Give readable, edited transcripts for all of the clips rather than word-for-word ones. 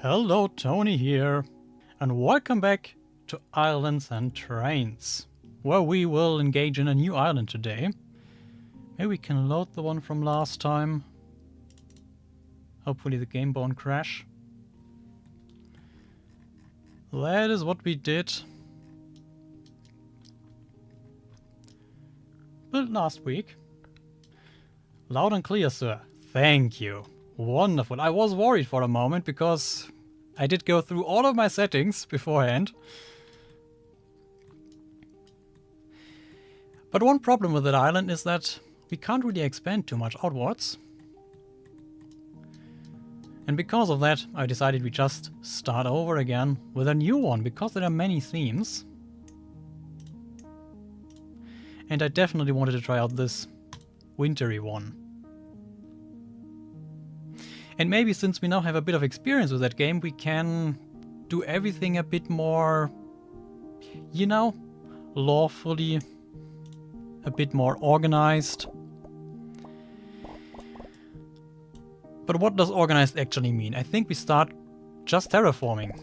Hello, Tony here, and welcome back to Islands and Trains, where we will engage in a new island today. Maybe we can load the one from last time. Hopefully the game won't crash. That is what we did. Built last week. Loud and clear, sir. Thank you. Wonderful. I was worried for a moment because I did go through all of my settings beforehand. But one problem with that island is that we can't really expand too much outwards. And because of that, I decided we just start over again with a new one, because there are many themes. And I definitely wanted to try out this wintry one. And maybe since we now have a bit of experience with that game, we can do everything a bit more, you know, lawfully, a bit more organized. But what does organized actually mean? I think we start just terraforming.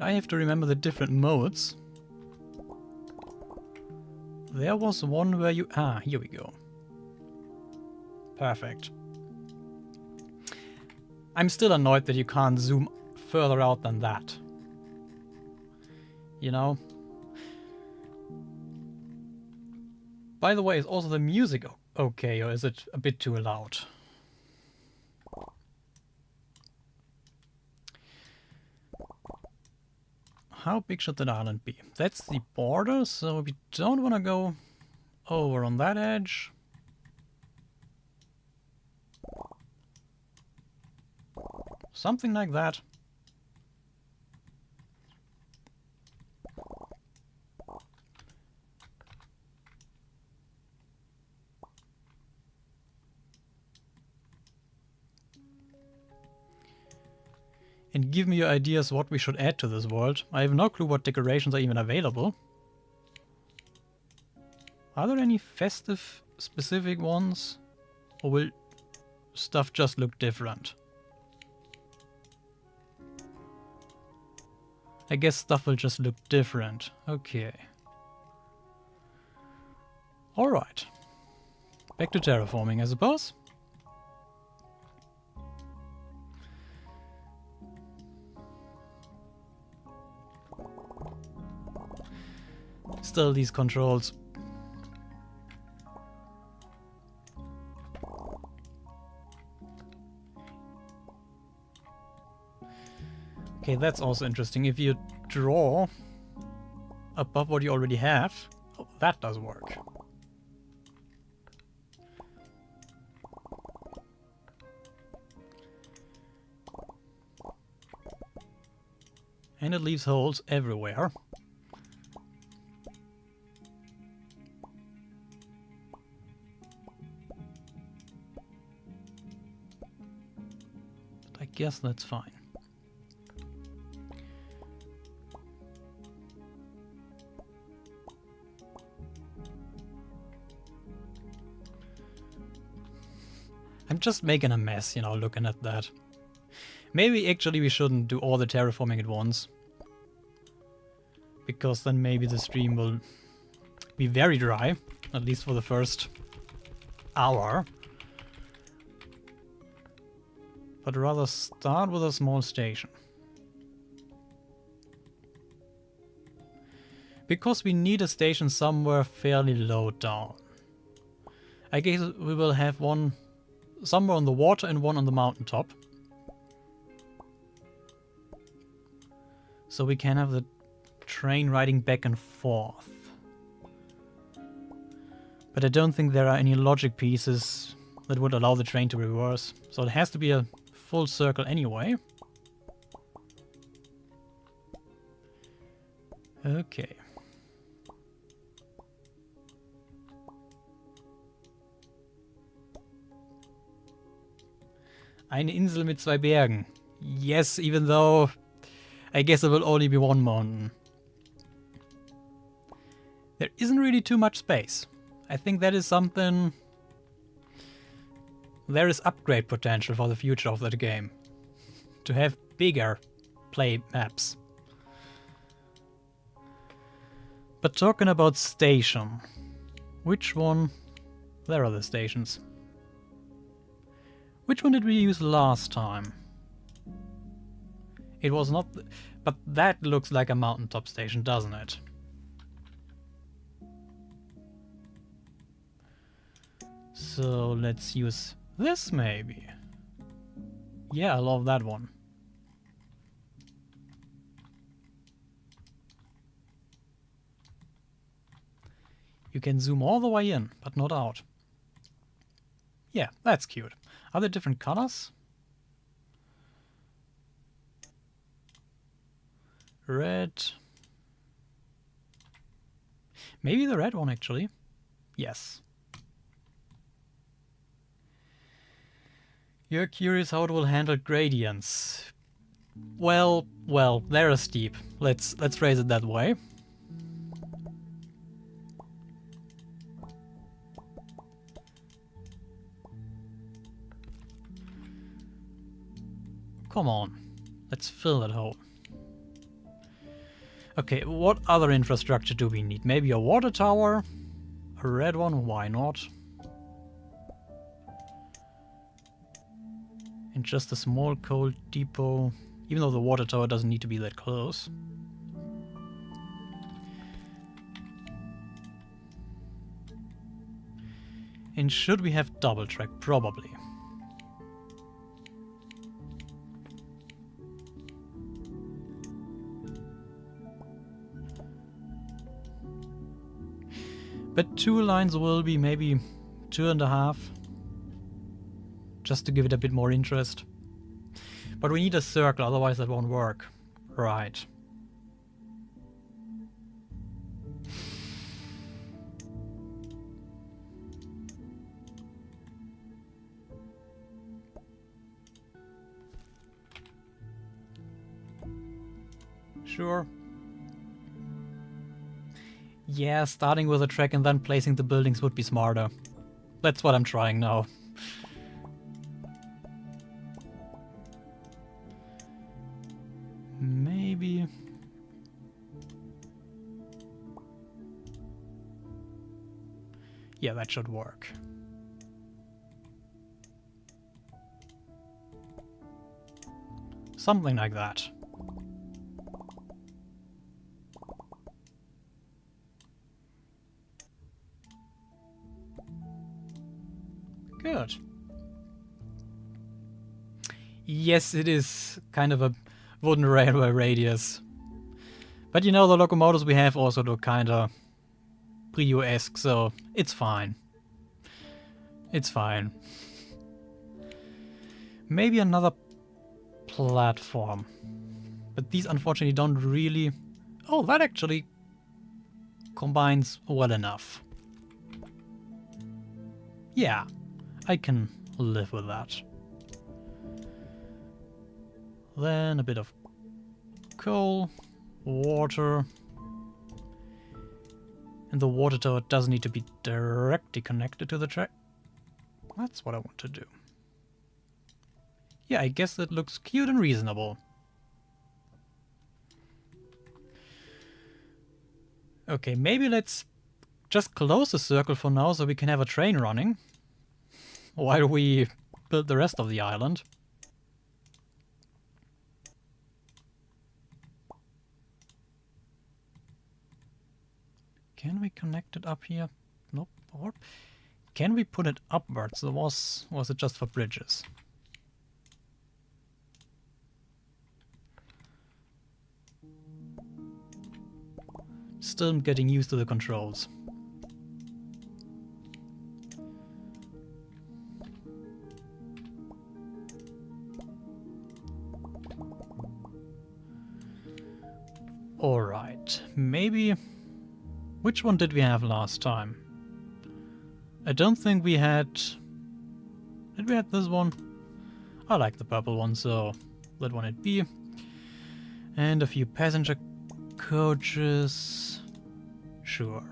I have to remember the different modes. There was one where you... here we go. Perfect. I'm still annoyed that you can't zoom further out than that. You know? By the way, is also the music okay, or is it a bit too loud? How big should that island be? That's the border, so we don't want to go over on that edge. Something like that. And give me your ideas what we should add to this world. I have no clue what decorations are even available. Are there any festive specific ones? Or will stuff just look different? I guess stuff will just look different. Okay. Alright. Back to terraforming, I suppose. Still these controls. Okay, that's also interesting. If you draw above what you already have, oh, that does work. And it leaves holes everywhere. But I guess that's fine. I'm just making a mess, you know, looking at that. Maybe actually we shouldn't do all the terraforming at once. Because then maybe the stream will be very dry, at least for the first hour. But rather start with a small station. Because we need a station somewhere fairly low down. I guess we will have one somewhere on the water and one on the mountaintop. So we can have the train riding back and forth. But I don't think there are any logic pieces that would allow the train to reverse. So it has to be a full circle anyway. Okay. Eine Insel mit zwei Bergen. Yes, even though I guess it will only be one mountain. There isn't really too much space. I think that is something there is upgrade potential for the future of that game. To have bigger play maps. But talking about station, which one? There are the stations. Which one did we use last time? It was not... But that looks like a mountaintop station, doesn't it? So let's use this maybe. Yeah, I love that one. You can zoom all the way in, but not out. Yeah, that's cute. Are there different colors? Red. Maybe the red one, actually. Yes. You're curious how it will handle gradients. Well, they're steep. Let's phrase it that way. Come on, let's fill that hole. Okay, what other infrastructure do we need? Maybe a water tower? A red one, why not? And just a small coal depot, even though the water tower doesn't need to be that close. And should we have double track? Probably. But 2 lines will be maybe 2.5. Just to give it a bit more interest. But we need a circle, otherwise that won't work. Right. Sure. Yeah, starting with a track and then placing the buildings would be smarter. That's what I'm trying now. Maybe... yeah, that should work. Something like that. Good. Yes, it is kind of a wooden railway radius. But you know, the locomotives we have also look kinda Brio-esque, so it's fine. It's fine. Maybe another platform. But these unfortunately don't really... oh, that actually combines well enough. Yeah, I can live with that. Then a bit of coal, water. And the water tower doesn't need to be directly connected to the track. That's what I want to do. Yeah, I guess it looks cute and reasonable. Okay, maybe let's just close the circle for now so we can have a train running while we build the rest of the island. Can we connect it up here? Nope. Or can we put it upwards? Or was it just for bridges? Still getting used to the controls. Alright, maybe... which one did we have last time? I don't think we had... did we have this one? I like the purple one, so let one it be. And a few passenger coaches. Sure.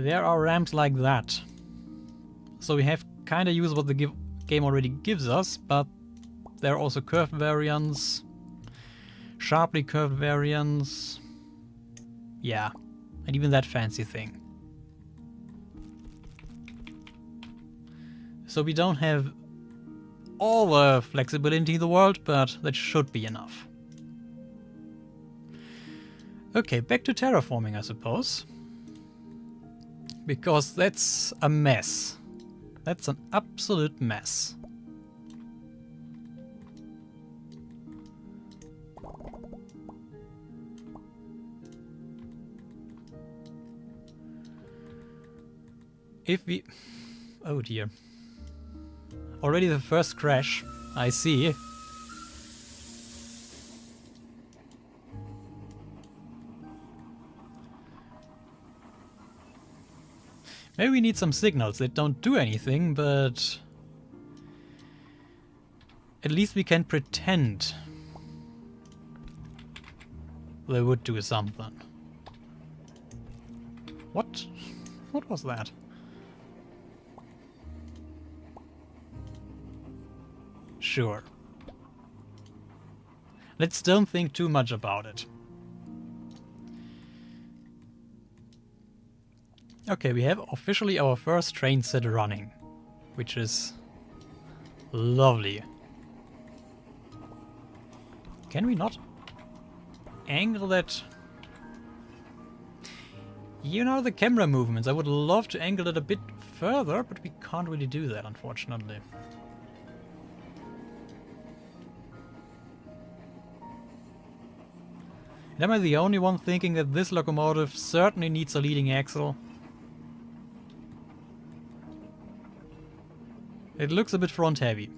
there are ramps like that. So we have kind of used what the game already gives us, but there are also curved variants, sharply curved variants. Yeah, and even that fancy thing. So we don't have all the flexibility in the world, but that should be enough. Okay, back to terraforming, I suppose. Because that's a mess. That's an absolute mess. If we... Oh dear. Already the first crash, I see. Maybe we need some signals that don't do anything, but at least we can pretend they would do something. What? What was that? Sure. Let's don't think too much about it. Okay, we have officially our first train set running, which is lovely. Can we not angle that? You know, the camera movements, I would love to angle it a bit further, but we can't really do that, unfortunately. And am I the only one thinking that this locomotive certainly needs a leading axle? It looks a bit front heavy.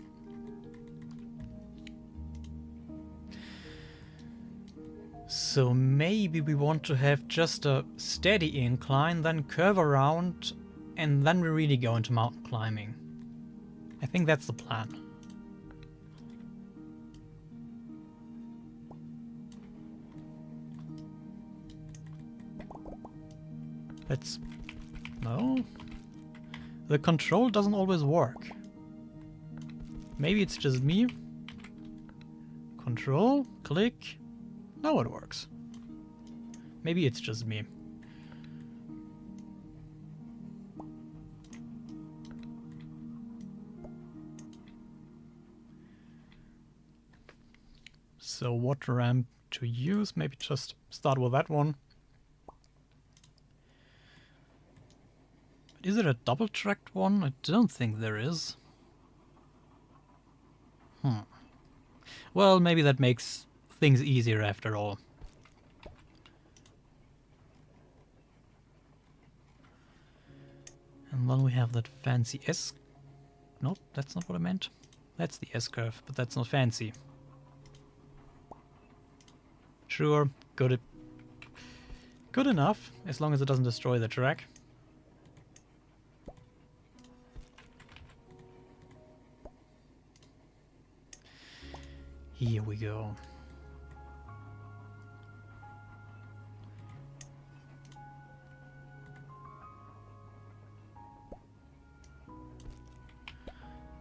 So maybe we want to have just a steady incline, then curve around, and then we really go into mountain climbing. I think that's the plan. Let's... No. The control doesn't always work. Maybe it's just me. Control, click. Now it works. Maybe it's just me. So what ramp to use? Maybe just start with that one. Is it a double-tracked one? I don't think there is. Well, maybe that makes things easier after all. And then we have that fancy S... Nope, that's not what I meant. That's the S-curve, but that's not fancy. Sure, good enough, as long as it doesn't destroy the track. Here we go.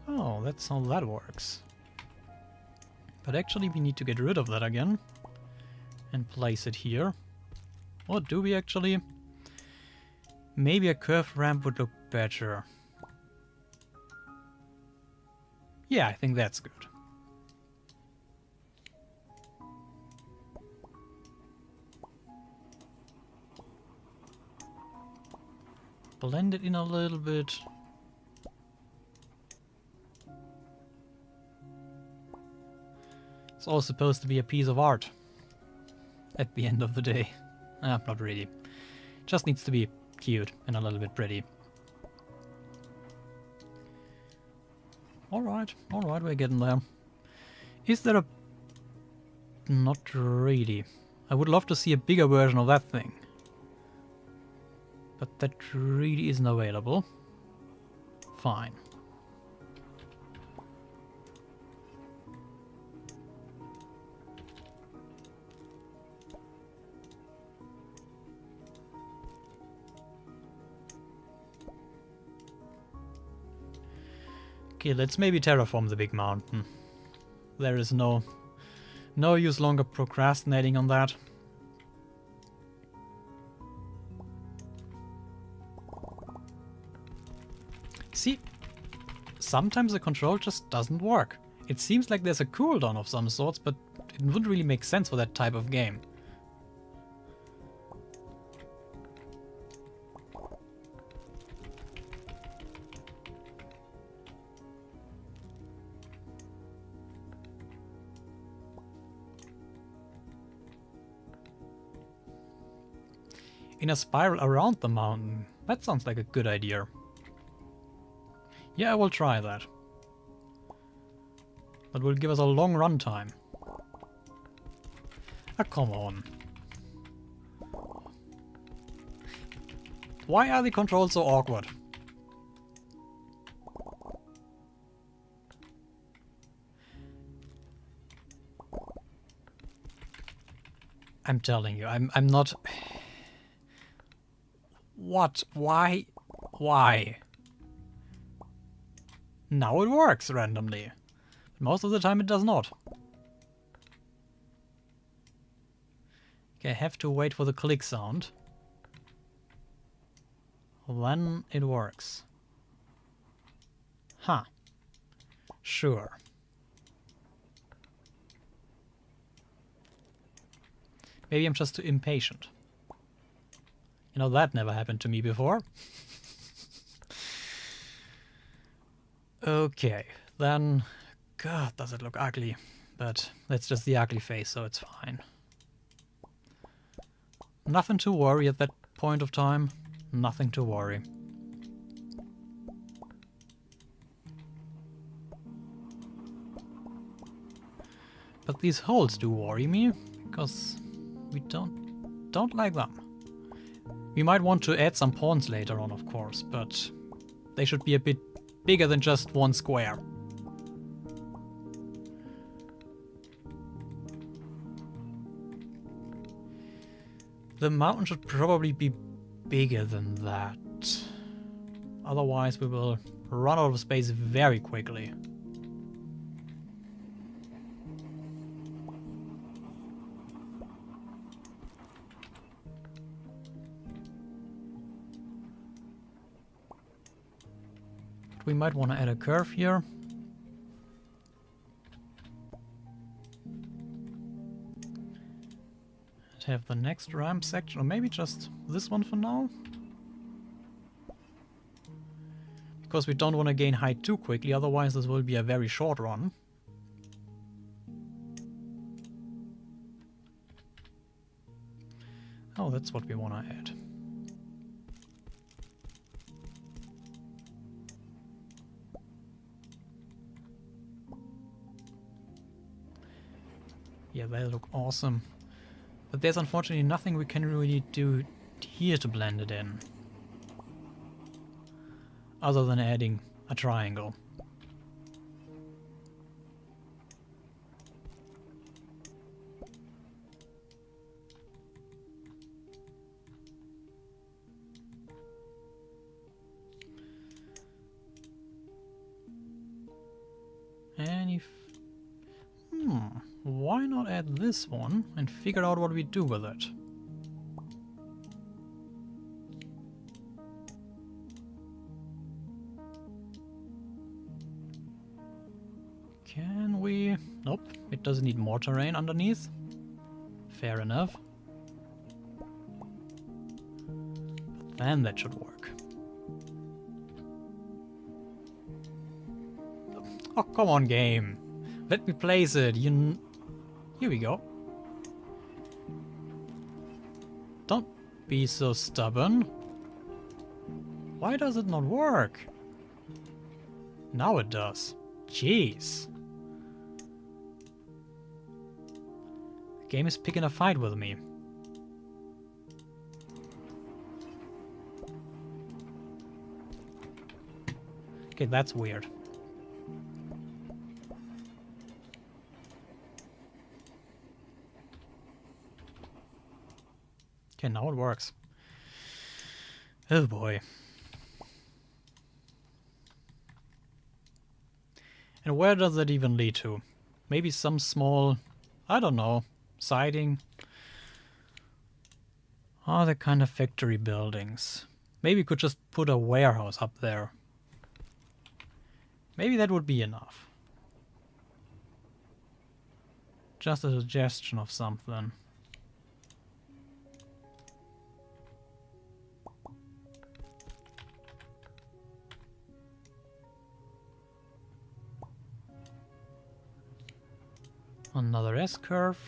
Oh, that's how that works. But actually we need to get rid of that again and place it here. Or do we actually? Maybe a curved ramp would look better. Yeah, I think that's good. Blend it in a little bit. It's all supposed to be a piece of art at the end of the day. Not really. Just needs to be cute and a little bit pretty. Alright, we're getting there. Is there a... Not really. I would love to see a bigger version of that thing. But that really isn't available. Fine. Okay, let's maybe terraform the big mountain. There is no use longer procrastinating on that. See, sometimes the control just doesn't work. It seems like there's a cooldown of some sorts, but it wouldn't really make sense for that type of game. In a spiral around the mountain. That sounds like a good idea. Yeah, I will try that. That will give us a long run time. Ah, come on. Why are the controls so awkward? I'm telling you, I'm not... What? Why? Why? Now it works randomly. Most of the time it does not. Okay, I have to wait for the click sound. Then it works. Huh. Sure. Maybe I'm just too impatient. You know, that never happened to me before. Okay, then... God, does it look ugly. But that's just the ugly face, so it's fine. Nothing to worry at that point of time. Nothing to worry. But these holes do worry me, because we don't like them. We might want to add some pawns later on, of course, but they should be a bit bigger than just one square. The mountain should probably be bigger than that. Otherwise we will run out of space very quickly. We might want to add a curve here. And have the next ramp section, or maybe just this one for now. Because we don't want to gain height too quickly, otherwise this will be a very short run. Oh, that's what we want to add. Yeah, they look awesome. But there's unfortunately nothing we can really do here to blend it in. Other than adding a triangle. And if... why not add this one and figure out what we do with it? Can we... Nope, it does need more terrain underneath. Fair enough. But then that should work. Oh, come on, game. Let me place it. Here we go. Don't be so stubborn. Why does it not work? Now it does. Jeez. The game is picking a fight with me. Okay, that's weird. Okay, now it works. Oh boy. And where does that even lead to? Maybe some small, I don't know, siding? Are they kind of factory buildings? Maybe we could just put a warehouse up there. Maybe that would be enough. Just a suggestion of something. Another S-curve.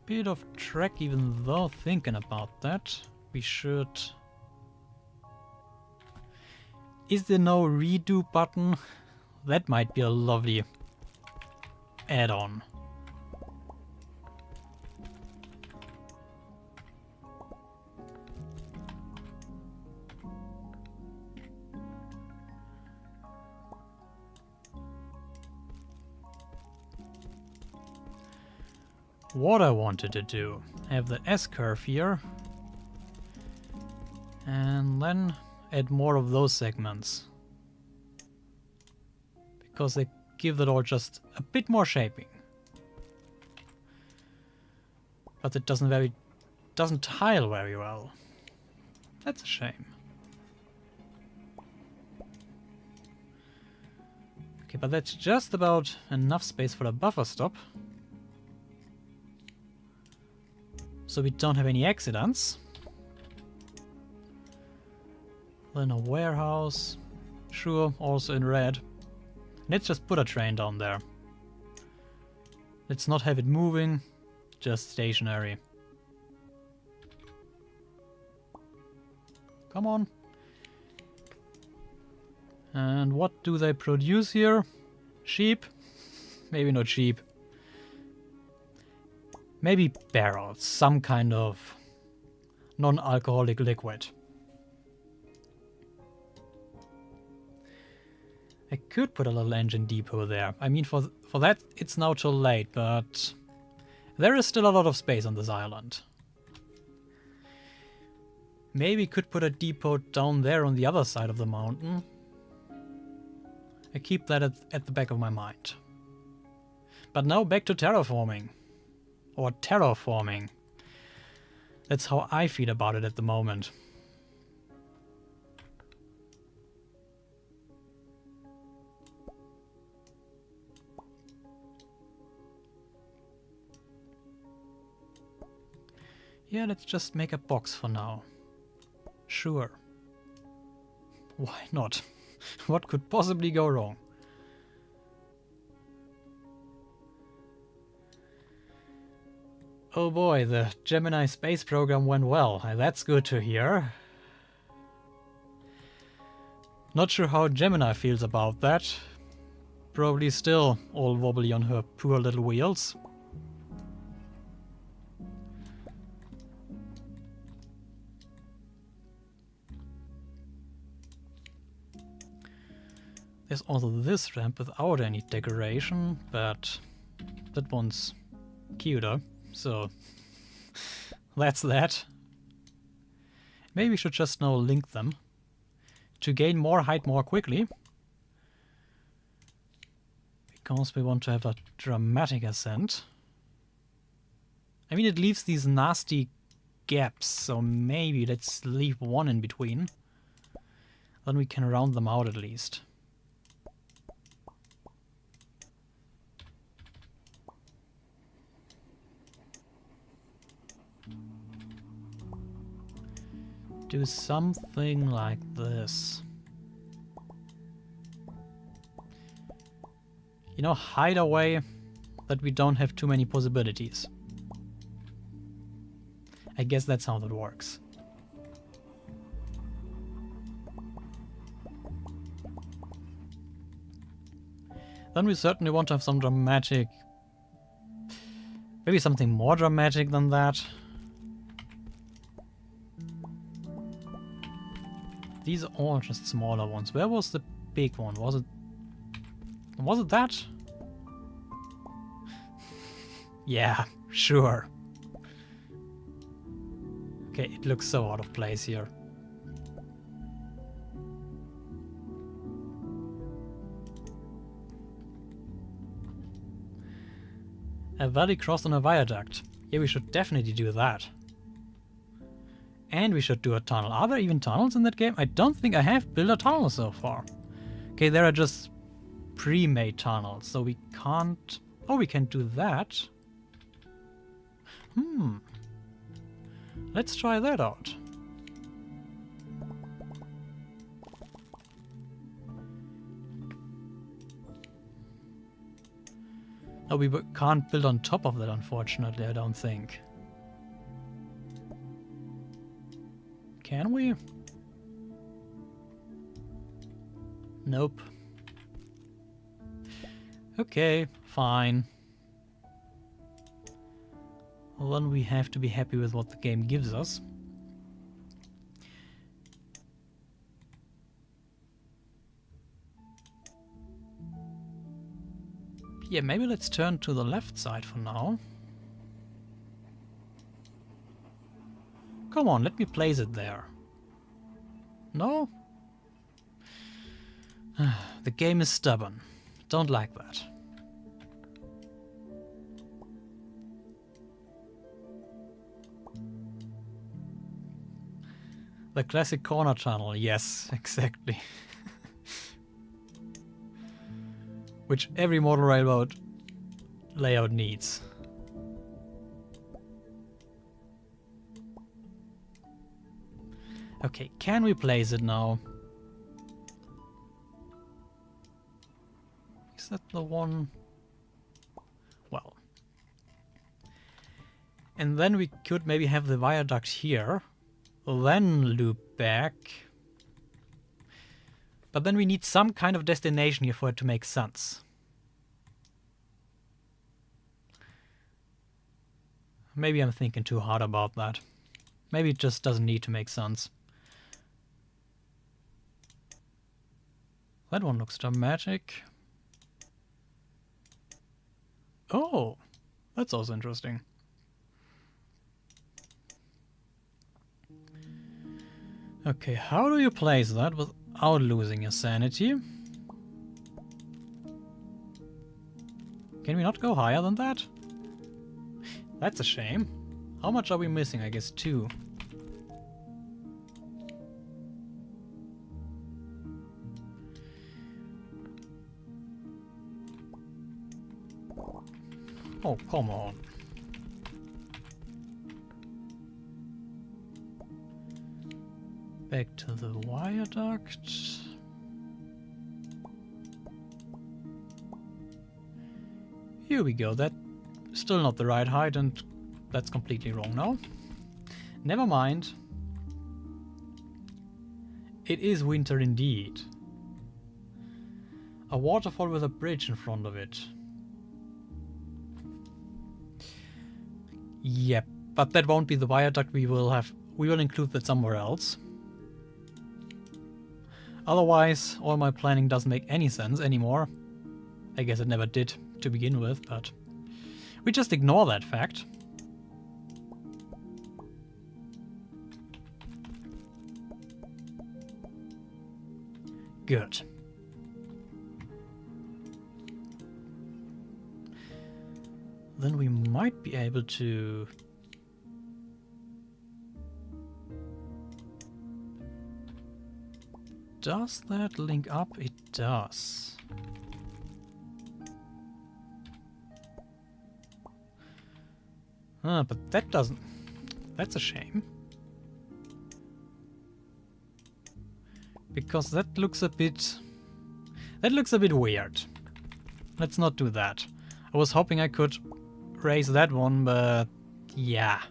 Bit of track, even though thinking about that, we should... Is there no redo button? That might be a lovely add-on. What I wanted to do, have the S-curve here, and then add more of those segments. Because they give it all just a bit more shaping. But it doesn't tile very well. That's a shame. Okay, but that's just about enough space for the buffer stop. So we don't have any accidents. Then a warehouse. Sure, also in red. Let's just put a train down there. Let's not have it moving, just stationary. Come on. And what do they produce here? Sheep? Maybe not sheep. Maybe barrels, some kind of non-alcoholic liquid. I could put a little engine depot there. I mean, for that it's now too late, but there is still a lot of space on this island. Maybe could put a depot down there on the other side of the mountain. I keep that at the back of my mind. But now back to terraforming. Or terraforming. That's how I feel about it at the moment. Yeah, let's just make a box for now. Sure. Why not? What could possibly go wrong? Oh boy, the Gemini space program went well. That's good to hear. Not sure how Gemini feels about that. Probably still all wobbly on her poor little wheels. There's also this ramp without any decoration, but that one's cuter. So that's that. Maybe we should just now link them to gain more height more quickly. Because we want to have a dramatic ascent. I mean, it leaves these nasty gaps, so maybe let's leave one in between. Then we can round them out at least. Do something like this. You know, hide away that we don't have too many possibilities. I guess that's how that works. Then we certainly want to have some dramatic... Maybe something more dramatic than that. These are all just smaller ones. Where was the big one? Was it that? Yeah, sure. Okay, it looks so out of place here. A valley crossed on a viaduct. Yeah, we should definitely do that. And we should do a tunnel. Are there even tunnels in that game? I don't think I have built a tunnel so far. Okay, there are just pre-made tunnels, so we can't... Oh, we can do that. Let's try that out. Oh, we can't build on top of that, unfortunately, I don't think. Can we? Nope. Okay, fine. Well, then we have to be happy with what the game gives us. Yeah, maybe let's turn to the left side for now. Come on, let me place it there. No? The game is stubborn. Don't like that. The classic corner tunnel, yes, exactly. Which every model railroad layout needs. Okay, can we place it now? Is that the one? Well. And then we could maybe have the viaduct here, then loop back. But then we need some kind of destination here for it to make sense. Maybe I'm thinking too hard about that. Maybe it just doesn't need to make sense. That one looks dramatic. Oh, that's also interesting. Okay, how do you place that without losing your sanity? Can we not go higher than that? That's a shame. How much are we missing? I guess 2. Oh, come on. Back to the viaduct. Here we go. That's still not the right height, and that's completely wrong now. Never mind. It is winter indeed. A waterfall with a bridge in front of it. Yep, but that won't be the viaduct. We will include that somewhere else. Otherwise, all my planning doesn't make any sense anymore. I guess it never did to begin with, but we just ignore that fact. Good. Then we might be able to... Does that link up? It does. But that doesn't... That's a shame. Because that looks a bit... That looks a bit weird. Let's not do that. I was hoping I could raise that one, but... Yeah.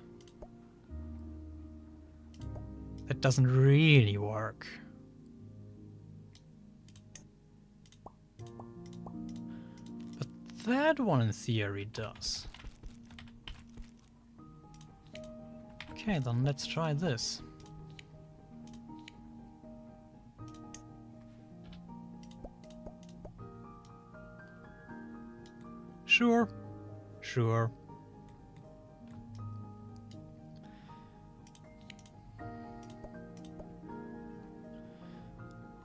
That doesn't really work. But that one in theory does. Okay, then let's try this. Sure. Sure.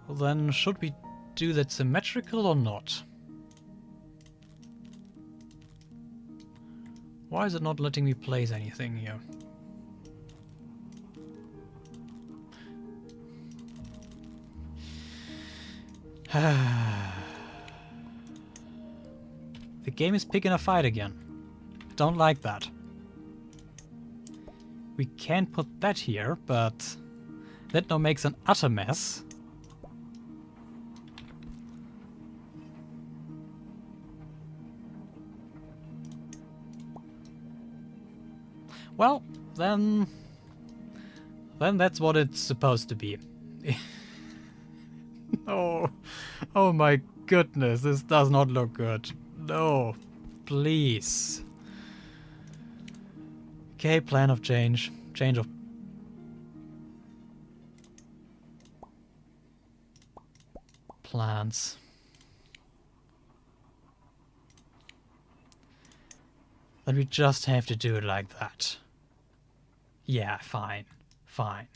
Well, then, should we do that symmetrical or not? Why is it not letting me place anything here? The game is picking a fight again. Don't like that. We can put that here, but that now makes an utter mess. Well, then that's what it's supposed to be. Oh, oh my goodness, this does not look good. No, please. Okay, plan of change. Change of... plans. Then we just have to do it like that. Yeah, fine. Fine.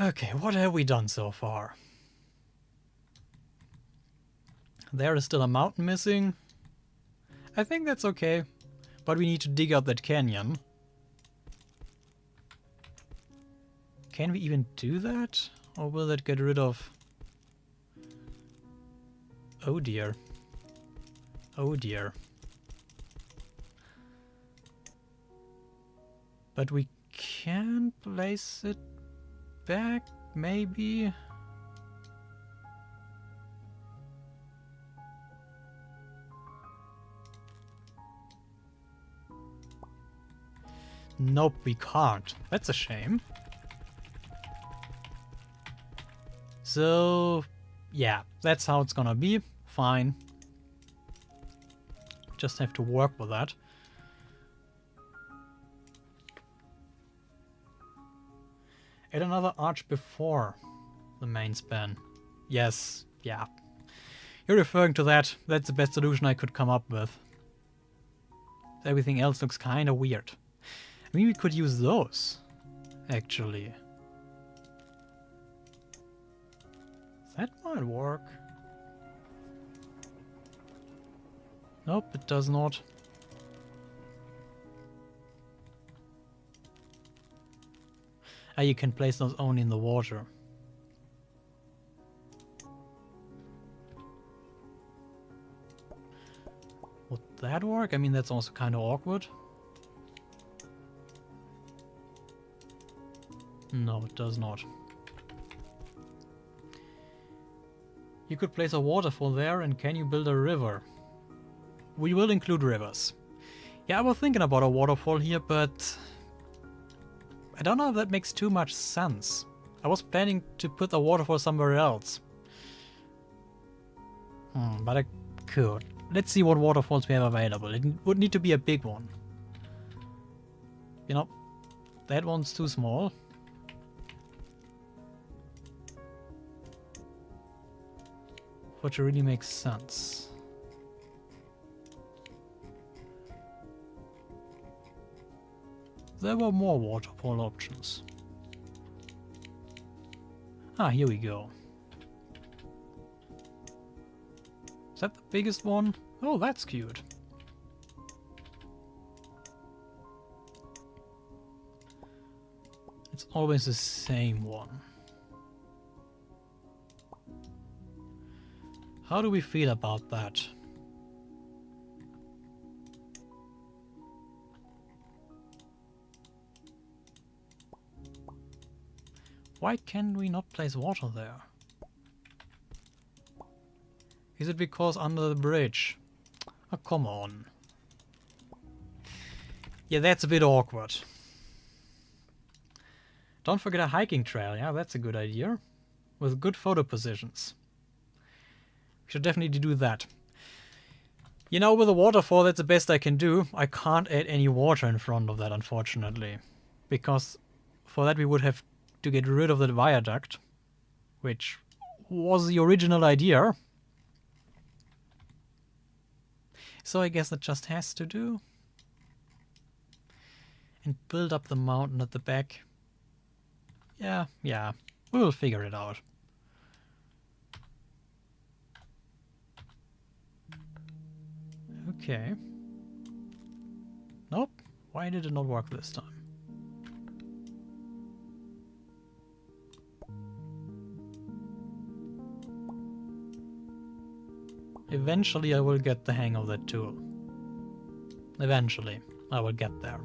Okay, what have we done so far? There is still a mountain missing. I think that's okay, but we need to dig out that canyon. Can we even do that? Or will that get rid of... Oh dear. Oh dear. But we can place it back, maybe? Nope, we can't. That's a shame. So, yeah, that's how it's gonna be. Fine. Just have to work with that. Add another arch before the main span. Yes, yeah. You're referring to that. That's the best solution I could come up with. Everything else looks kinda weird. I mean, we could use those, actually. That might work. Nope, it does not. Ah, you can place those only in the water. Would that work? I mean, that's also kind of awkward. No, it does not. You could place a waterfall there, and can you build a river? We will include rivers. Yeah, I was thinking about a waterfall here, but I don't know if that makes too much sense. I was planning to put a waterfall somewhere else. But I could. Let's see what waterfalls we have available. It would need to be a big one. You know, that one's too small. Which really makes sense. There were more waterfall options. Ah, here we go. Is that the biggest one? Oh, that's cute. It's always the same one. How do we feel about that? Why can we not place water there? Is it because under the bridge? Oh, come on. Yeah, that's a bit awkward. Don't forget a hiking trail. Yeah, that's a good idea. With good photo positions. We should definitely do that. You know, with a waterfall, that's the best I can do. I can't add any water in front of that, unfortunately. Because for that we would have to get rid of that viaduct. Which was the original idea. So I guess that just has to do. And build up the mountain at the back. Yeah, we'll figure it out. Okay. Nope. Why did it not work this time? Eventually I will get the hang of that tool. Eventually I will get there.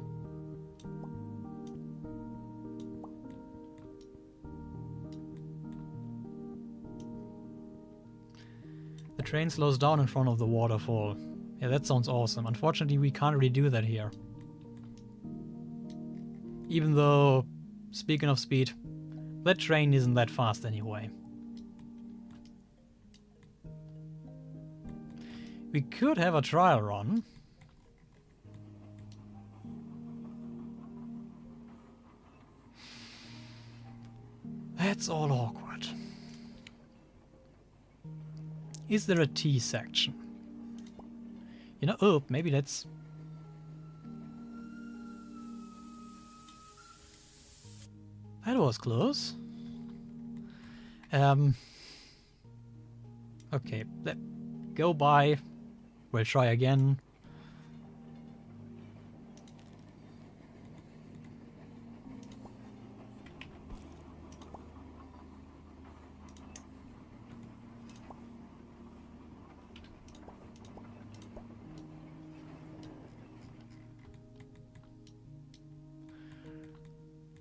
The train slows down in front of the waterfall. Yeah, that sounds awesome. Unfortunately, we can't really do that here. Even though, speaking of speed, that train isn't that fast anyway. We could have a trial run. That's all awkward. Is there a T section? You know, oh, maybe that's... That was close. Okay, go by. We'll try again.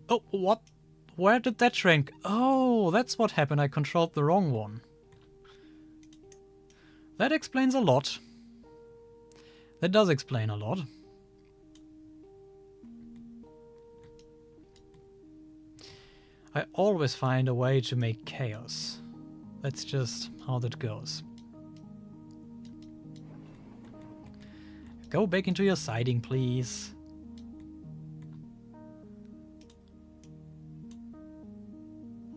Oh, what? Where did that train... Oh, that's what happened. I controlled the wrong one. That explains a lot. That does explain a lot. I always find a way to make chaos. That's just how that goes. Go back into your siding, please.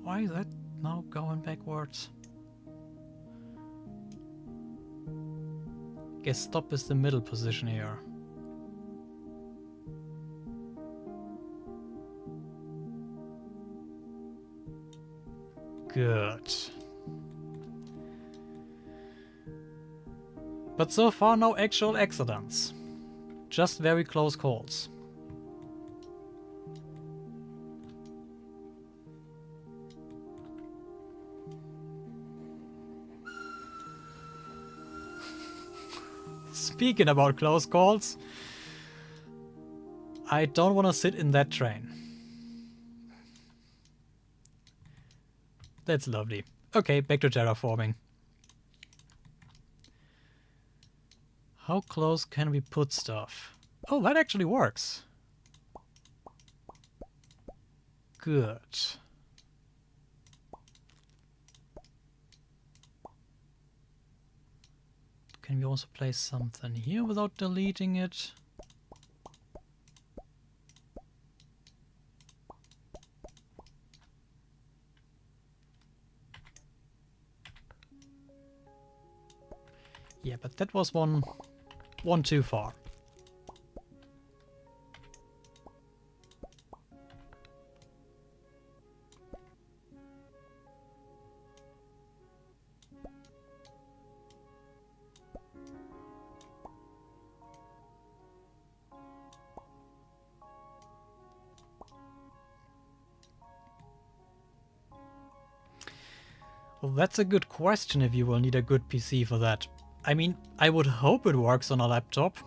Why is that now going backwards? Guess stop is the middle position here. Good. But so far no actual accidents. Just very close calls. Speaking about close calls, I don't want to sit in that train. That's lovely. Okay, back to terraforming. How close can we put stuff? Oh, that actually works. Good. Can we also place something here without deleting it? Yeah, but that was one too far. Well, that's a good question if you will need a good PC for that. I mean, I would hope it works on a laptop.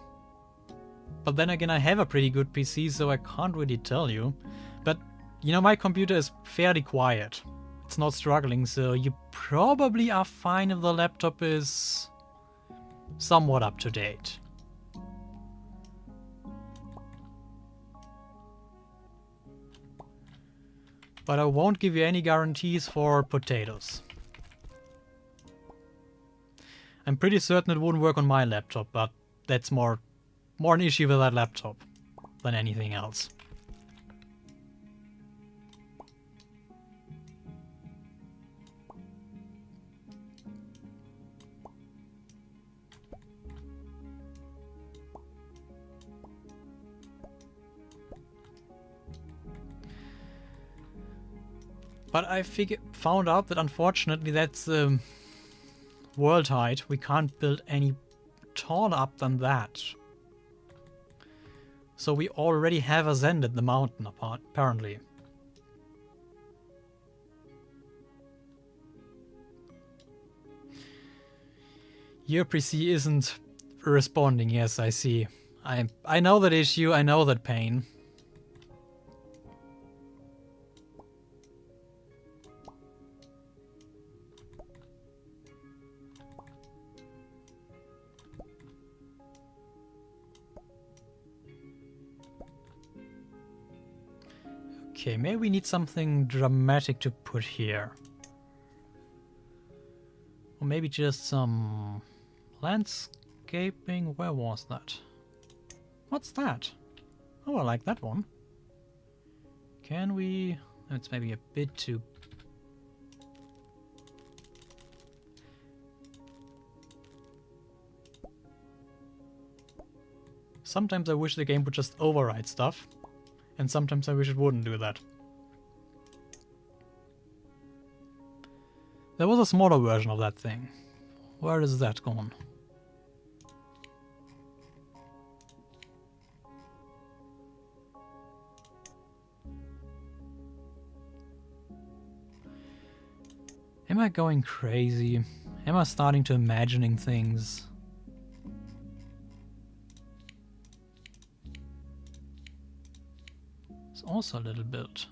But then again, I have a pretty good PC, so I can't really tell you. But, you know, my computer is fairly quiet. It's not struggling, so you probably are fine if the laptop is somewhat up to date. But I won't give you any guarantees for potatoes. I'm pretty certain it wouldn't work on my laptop, but that's more an issue with that laptop than anything else. But I found out that unfortunately that's world height. We can't build any taller up than that. So we already have ascended the mountain apparently. Your PC isn't responding. Yes, I see. I know that issue, I know that pain. Okay, maybe we need something dramatic to put here. Or maybe just some landscaping. Where was that? What's that? Oh, I like that one. Can we... It's maybe a bit too... Sometimes I wish the game would just override stuff. And sometimes I wish it wouldn't do that. There was a smaller version of that thing. Where is that gone? Am I going crazy? Am I starting to imagining things? It's also a little built.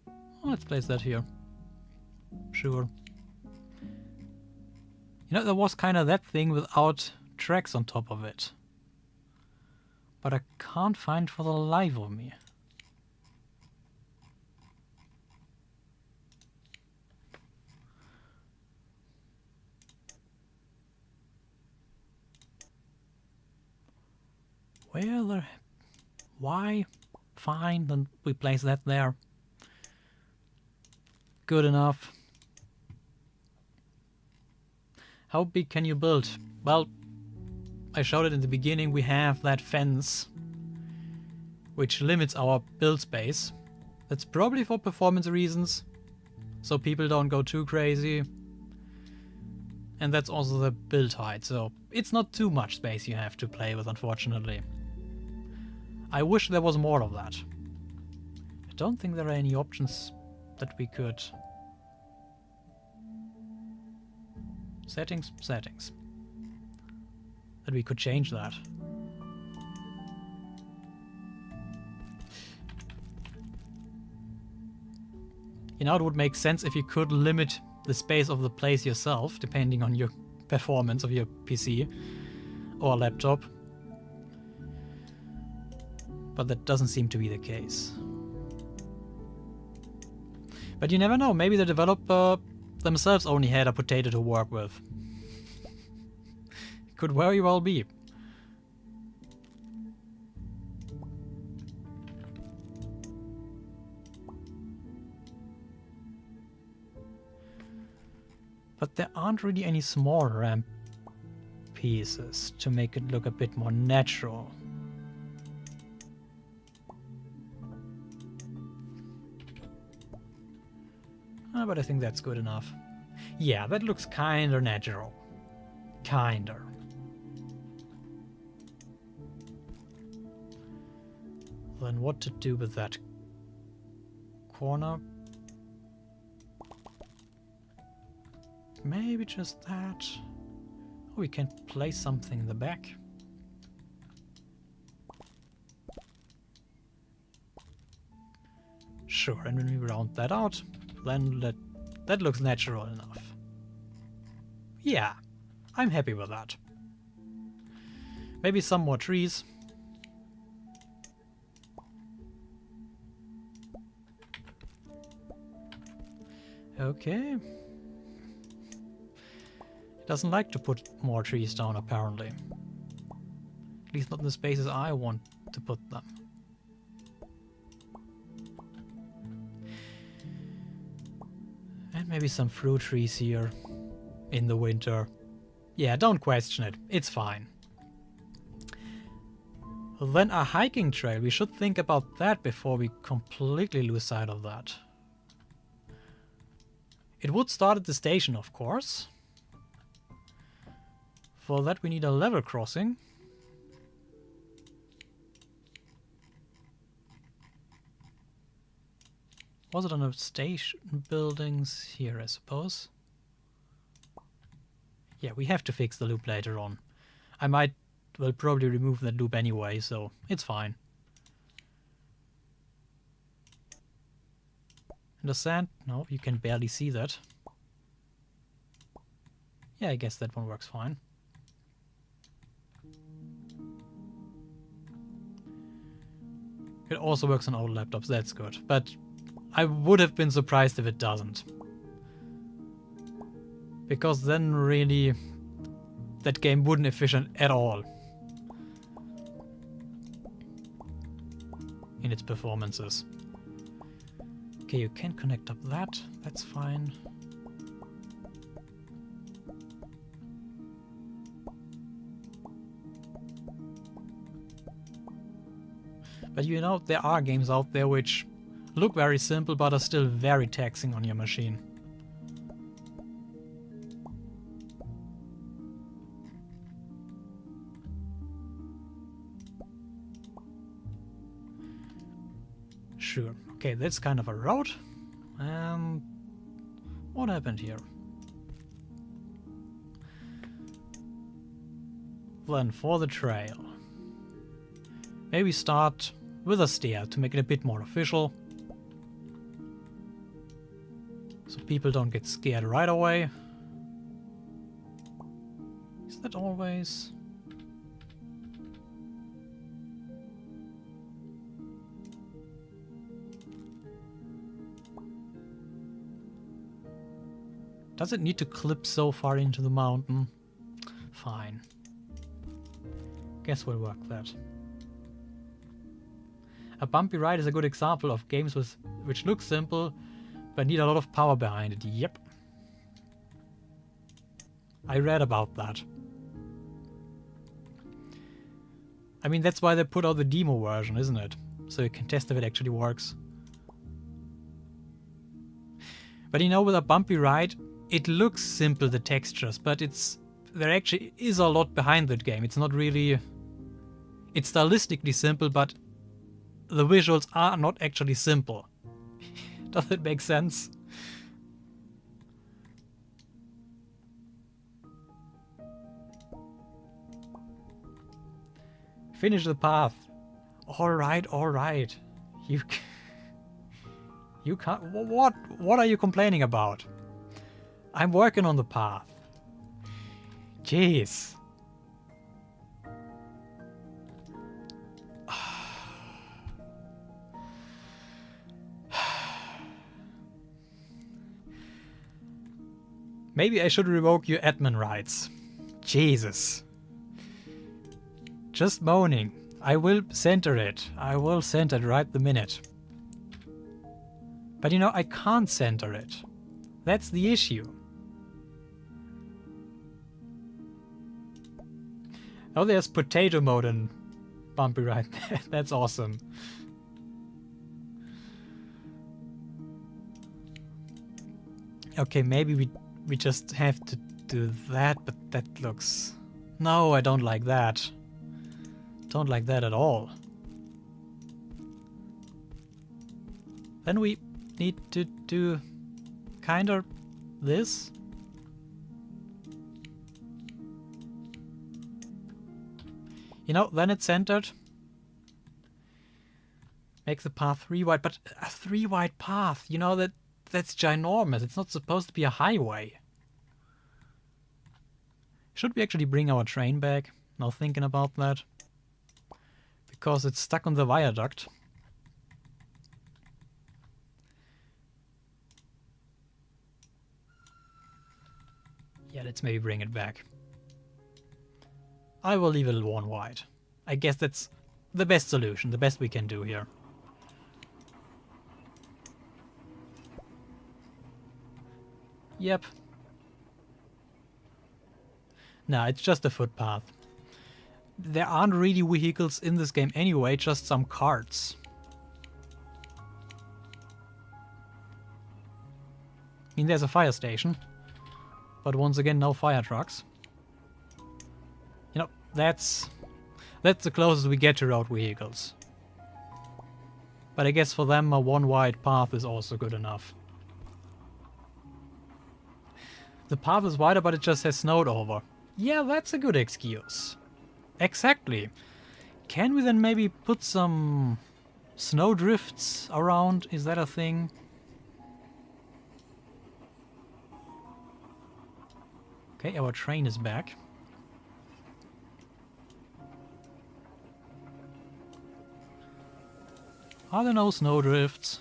Oh, let's place that here. Sure. You know, there was kind of that thing without tracks on top of it. But I can't find for the life of me. Where the... Why? Fine, then we place that there. Good enough. How big can you build? Well, I showed it in the beginning. We have that fence, which limits our build space. That's probably for performance reasons, so people don't go too crazy. And that's also the build height, so it's not too much space you have to play with, unfortunately. I wish there was more of that. I don't think there are any options that we could... Settings. That we could change that. You know, it would make sense if you could limit the space of the place yourself, depending on your performance of your PC or laptop. But that doesn't seem to be the case. But you never know, maybe the developer themselves only had a potato to work with. Could very well be. But there aren't really any small ramp pieces to make it look a bit more natural. But I think that's good enough. Yeah, that looks kinda natural. Kinda. Then what to do with that corner? Maybe just that. Oh, we can place something in the back. Sure, and when we round that out, then that looks natural enough. Yeah, I'm happy with that. Maybe some more trees. Okay. It doesn't like to put more trees down, apparently. At least not in the spaces I want to put them. And maybe some fruit trees here in the winter. Yeah, don't question it. It's fine. Then a hiking trail. We should think about that before we completely lose sight of that. It would start at the station, of course. For that we need a level crossing. Was it on the station buildings here, I suppose? Yeah, we have to fix the loop later on. I might, well, probably remove that loop anyway, so it's fine. And the sand? No, you can barely see that. Yeah, I guess that one works fine. It also works on old laptops, that's good. But I would have been surprised if it doesn't. Because then really that game wouldn't efficient at all in its performances. Okay, you can connect up that, that's fine. But you know, there are games out there which look very simple but are still very taxing on your machine. Sure. Okay, that's kind of a road. What happened here? Then for the trail. Maybe start with a stair to make it a bit more official. So people don't get scared right away. Is that always... Does it need to clip so far into the mountain? Fine. Guess we'll work that. A bumpy ride is a good example of games which look simple, but need a lot of power behind it. Yep. I read about that. I mean, that's why they put out the demo version, isn't it? So you can test if it actually works. But you know, with a bumpy ride, it looks simple, the textures, but there actually is a lot behind that game. It's not really... It's stylistically simple, but the visuals are not actually simple. Does it make sense? Finish the path. Alright, alright. You can't... What are you complaining about? I'm working on the path. Jeez. Maybe I should revoke your admin rights. Jesus. Just moaning. I will center it. I will center it right the minute. But you know, I can't center it. That's the issue. Oh, there's potato mode in Bumpy Ride. That's awesome. Okay, maybe we just have to do that, but that looks... No, I don't like that. Don't like that at all. Then we need to do kind of this. You know, then it's centered. Make the path 3 wide, but a 3 wide path, you know, that's ginormous. It's not supposed to be a highway. Should we actually bring our train back? Now thinking about that. Because it's stuck on the viaduct. Yeah, let's maybe bring it back. I will leave it 1 wide. I guess that's the best solution, the best we can do here. Yep. Nah, it's just a footpath. There aren't really vehicles in this game anyway, just some carts. I mean, there's a fire station. But once again, no fire trucks. That's the closest we get to road vehicles. But I guess for them a one wide path is also good enough. The path is wider, but it just has snowed over. Yeah, that's a good excuse. Exactly. Can we then maybe put some snow drifts around? Is that a thing? Okay, our train is back. Are there no snow drifts?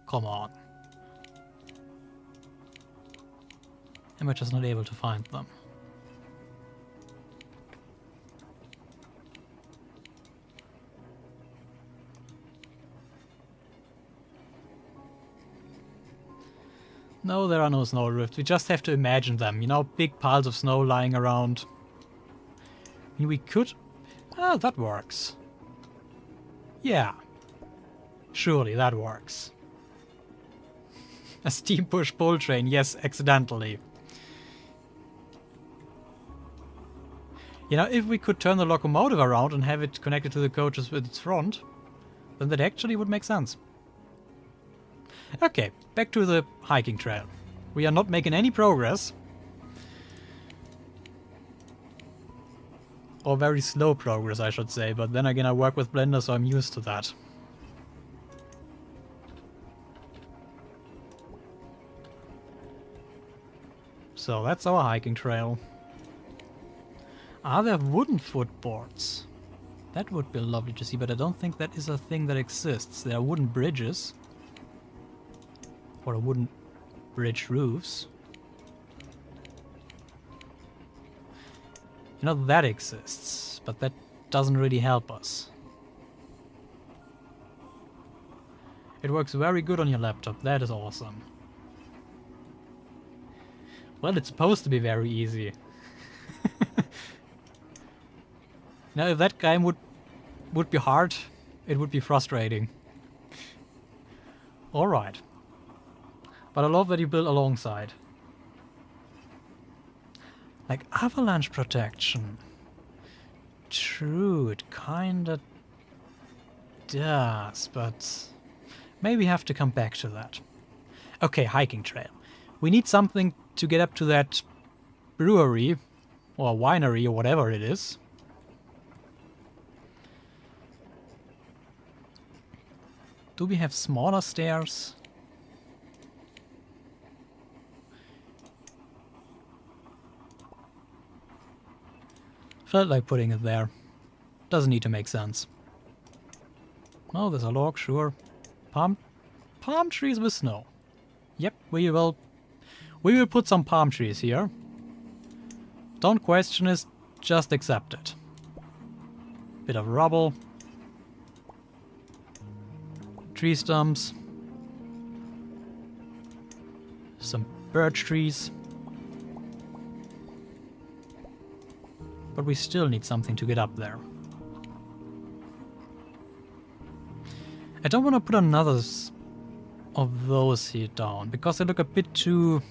Come on. Am I just not able to find them? No, there are no snow drifts. We just have to imagine them. You know, big piles of snow lying around. I mean, we could... Ah, that works. Yeah. Surely that works. A steam push-pull train. Yes, accidentally. You know, if we could turn the locomotive around and have it connected to the coaches with its front, then that actually would make sense. Okay, back to the hiking trail. We are not making any progress. Or very slow progress, I should say, but then again I work with Blender, so I'm used to that. So that's our hiking trail. Are there wooden footboards? That would be lovely to see, but I don't think that is a thing that exists. There are wooden bridges. Or wooden bridge roofs. You know, that exists, but that doesn't really help us. It works very good on your laptop. That is awesome. Well, it's supposed to be very easy. Now, if that game would be hard, it would be frustrating. Alright. But I love that you build alongside. Like avalanche protection. True, it kinda does, but maybe we have to come back to that. Okay, hiking trail. We need something to get up to that brewery, or winery, or whatever it is. Do we have smaller stairs? Felt like putting it there. Doesn't need to make sense. Oh, there's a log, sure. Palm trees with snow. Yep, we will put some palm trees here. Don't question it, just accept it. Bit of rubble. Tree stumps. Some birch trees. But we still need something to get up there. I don't want to put another of those here down, because they look a bit too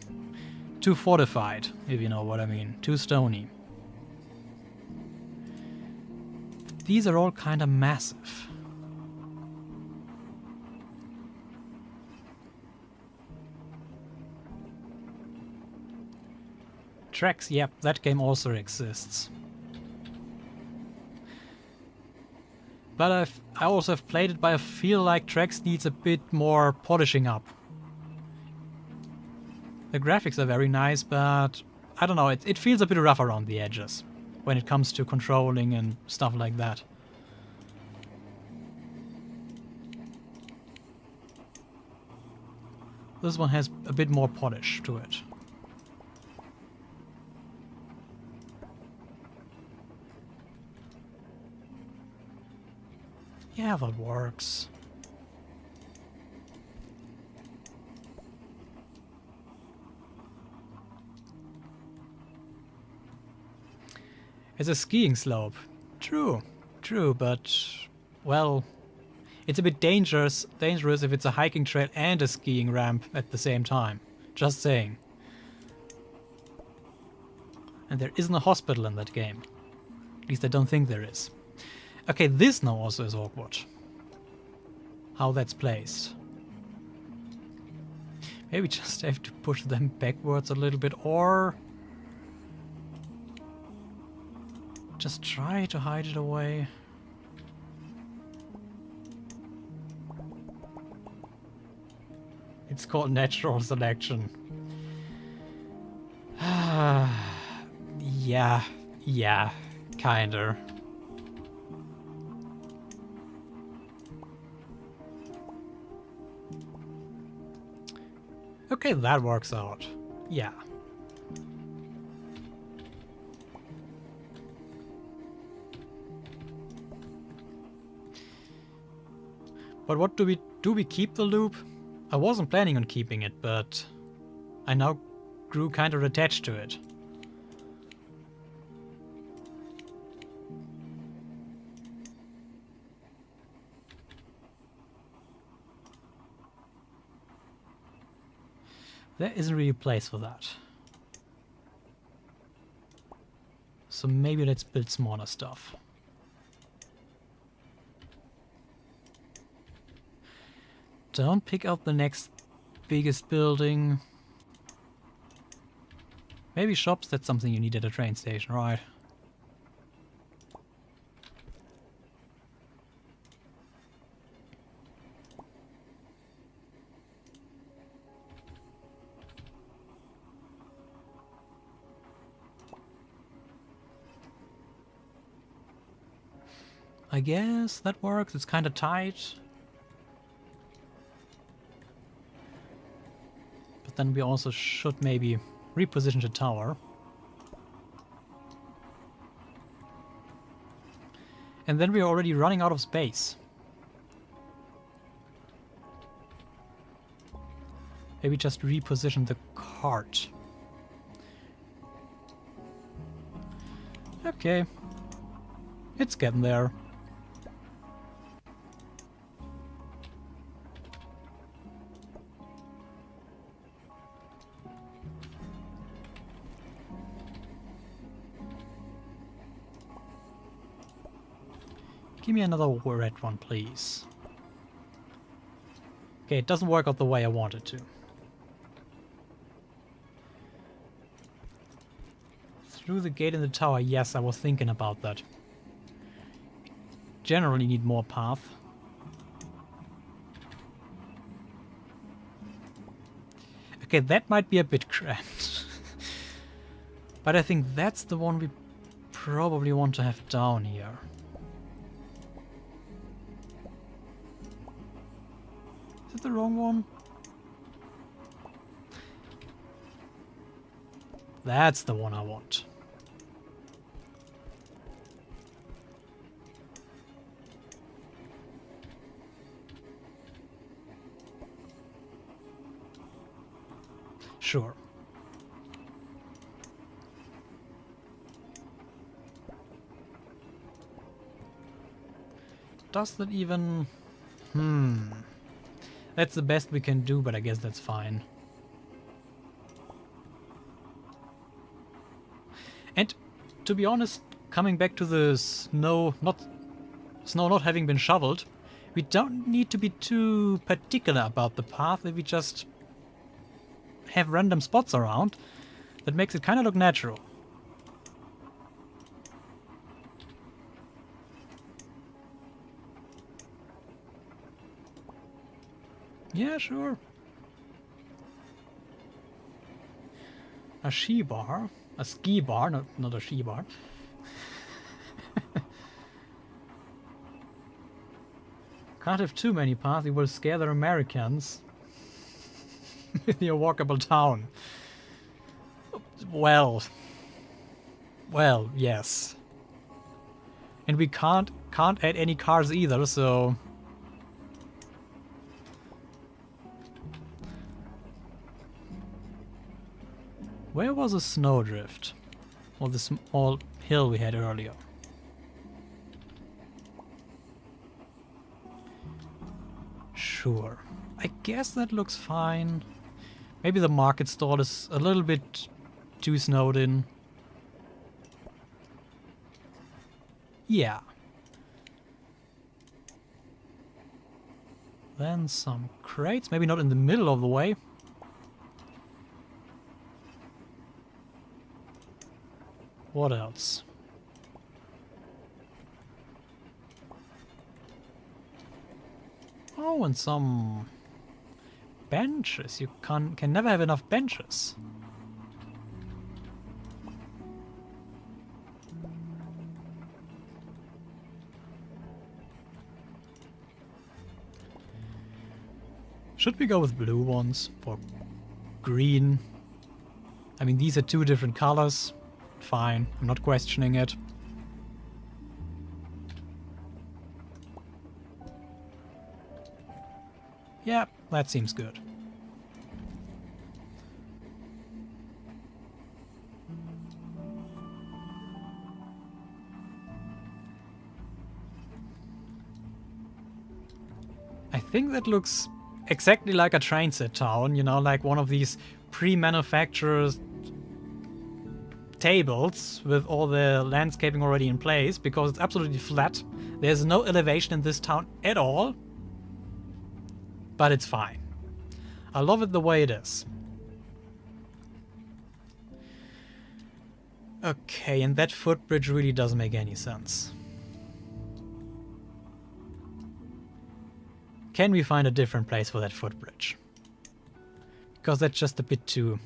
fortified, if you know what I mean. Too stony. These are all kind of massive. Tracks, yep, that game also exists. But I also have played it, but I feel like Tracks needs a bit more polishing up. The graphics are very nice, but I don't know, it feels a bit rough around the edges when it comes to controlling and stuff like that. This one has a bit more polish to it. Yeah, that works. It's a skiing slope. True, but, well, it's a bit dangerous if it's a hiking trail and a skiing ramp at the same time. Just saying. And there isn't a hospital in that game. At least I don't think there is. Okay, this now also is awkward. How that's placed. Maybe just have to push them backwards a little bit, or just try to hide it away. It's called natural selection. Yeah, kinda. Okay, that works out. Yeah. But what do we keep the loop? I wasn't planning on keeping it, but I now grew kind of attached to it. There isn't really a place for that. So maybe let's build smaller stuff. Don't pick out the next biggest building. Maybe shops, that's something you need at a train station, right? I guess that works. It's kind of tight. But then we also should maybe reposition the tower. And then we are already running out of space. Maybe just reposition the cart. Okay. It's getting there. Give me another red one, please. Okay, it doesn't work out the way I wanted to. Through the gate in the tower, yes, I was thinking about that. Generally need more path. Okay, that might be a bit cramped. But I think that's the one we probably want to have down here. Is it the wrong one? That's the one I want. Sure. Does that even... That's the best we can do, but I guess that's fine. And to be honest, coming back to the snow not having been shoveled, we don't need to be too particular about the path if we just have random spots around. That makes it kind of look natural. Yeah, sure. A ski bar, not a ski bar. Can't have too many paths, you will scare the Americans with your walkable town. Well, yes. And we can't add any cars either, so... Where was the snowdrift? Or the small hill we had earlier? Sure. I guess that looks fine. Maybe the market stall is a little bit too snowed in. Yeah. Then some crates, maybe not in the middle of the way. What else? Oh, and some benches. You can never have enough benches. Should we go with blue ones or green? I mean, these are two different colors. Fine, I'm not questioning it. Yeah, that seems good. I think that looks exactly like a train set town, you know, like one of these pre-manufactured tables with all the landscaping already in place, because it's absolutely flat. There's no elevation in this town at all, but it's fine. I love it the way it is. Okay, and that footbridge really doesn't make any sense. Can we find a different place for that footbridge? Because that's just a bit too...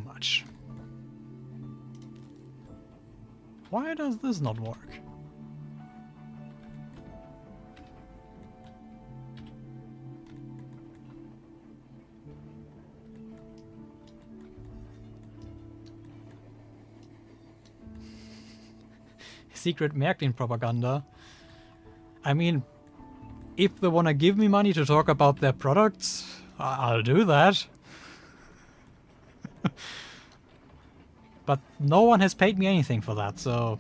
much. Why does this not work? Secret Märklin propaganda. I mean, if they want to give me money to talk about their products, I'll do that. But no one has paid me anything for that, so...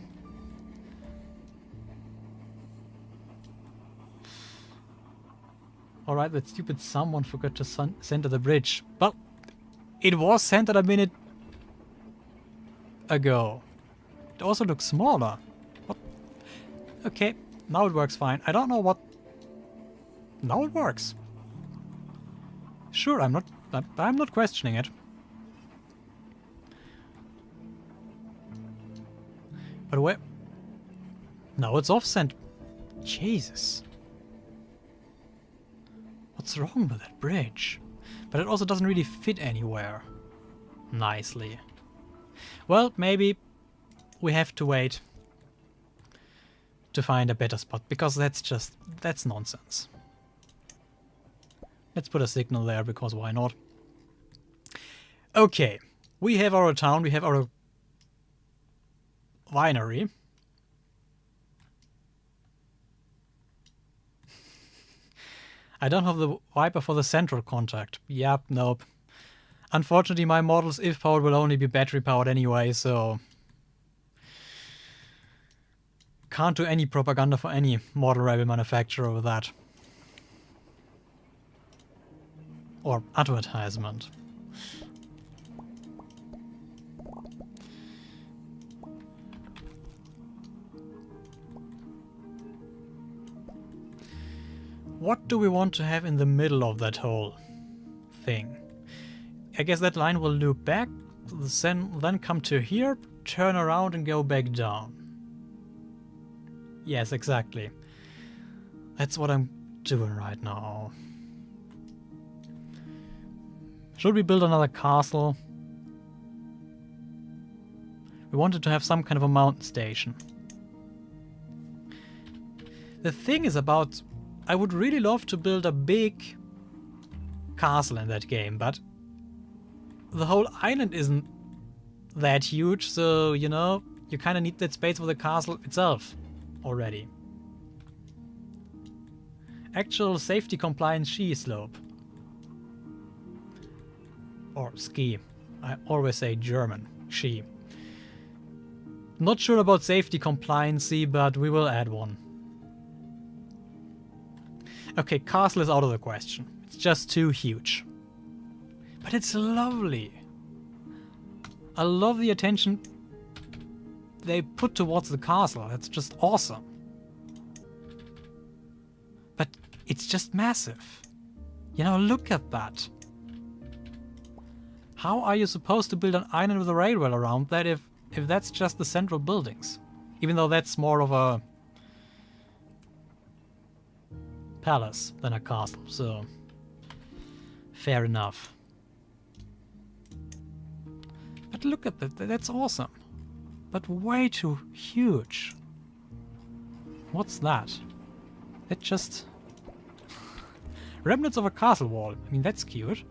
Alright, that stupid someone forgot to center the bridge. Well, it was centered a minute ago. It also looks smaller. What? Okay, now it works fine. I don't know what... Now it works. Sure, I'm not questioning it. But where... No, it's off-center. Jesus. What's wrong with that bridge? But it also doesn't really fit anywhere nicely. Well, maybe we have to wait to find a better spot, because that's nonsense. Let's put a signal there, because why not? Okay, we have our town, we have our winery. I don't have the wiper for the central contact. Yep, nope. Unfortunately, my models, if powered, will only be battery powered anyway, so... Can't do any propaganda for any model rebel manufacturer with that. Or advertisement. What do we want to have in the middle of that whole thing? I guess that line will loop back, then come to here, turn around and go back down. Yes, exactly. That's what I'm doing right now. Should we build another castle? We wanted to have some kind of a mountain station. The thing is about... I would really love to build a big castle in that game, but the whole island isn't that huge, so, you know, you kind of need that space for the castle itself already. Actual safety compliance ski slope. Or ski. I always say German. Ski. Not sure about safety compliancy, but we will add one. Okay, castle is out of the question. It's just too huge. But it's lovely. I love the attention they put towards the castle. That's just awesome. But it's just massive. You know, look at that. How are you supposed to build an island with a railway around that if that's just the central buildings? Even though that's more of a palace than a castle, so fair enough. But look at that, that's awesome. But way too huge. What's that? That just... remnants of a castle wall. I mean, that's cute.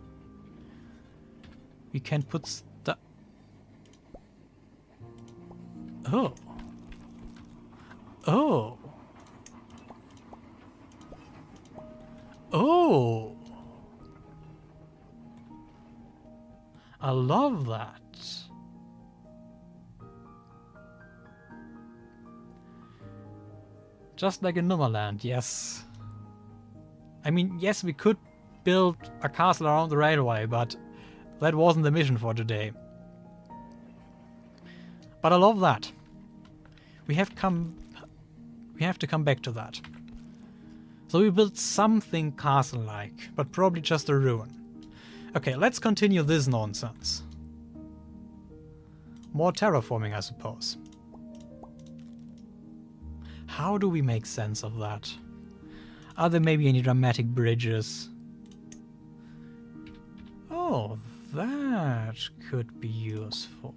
We can put stuff... Oh. Oh. Oh. I love that. Just like in Nummerland, yes. I mean, yes, we could build a castle around the railway, but that wasn't the mission for today. But I love that. We have to come back to that. So we built something castle-like, but probably just a ruin. Okay, let's continue this nonsense. More terraforming, I suppose. How do we make sense of that? Are there maybe any dramatic bridges? Oh, that could be useful.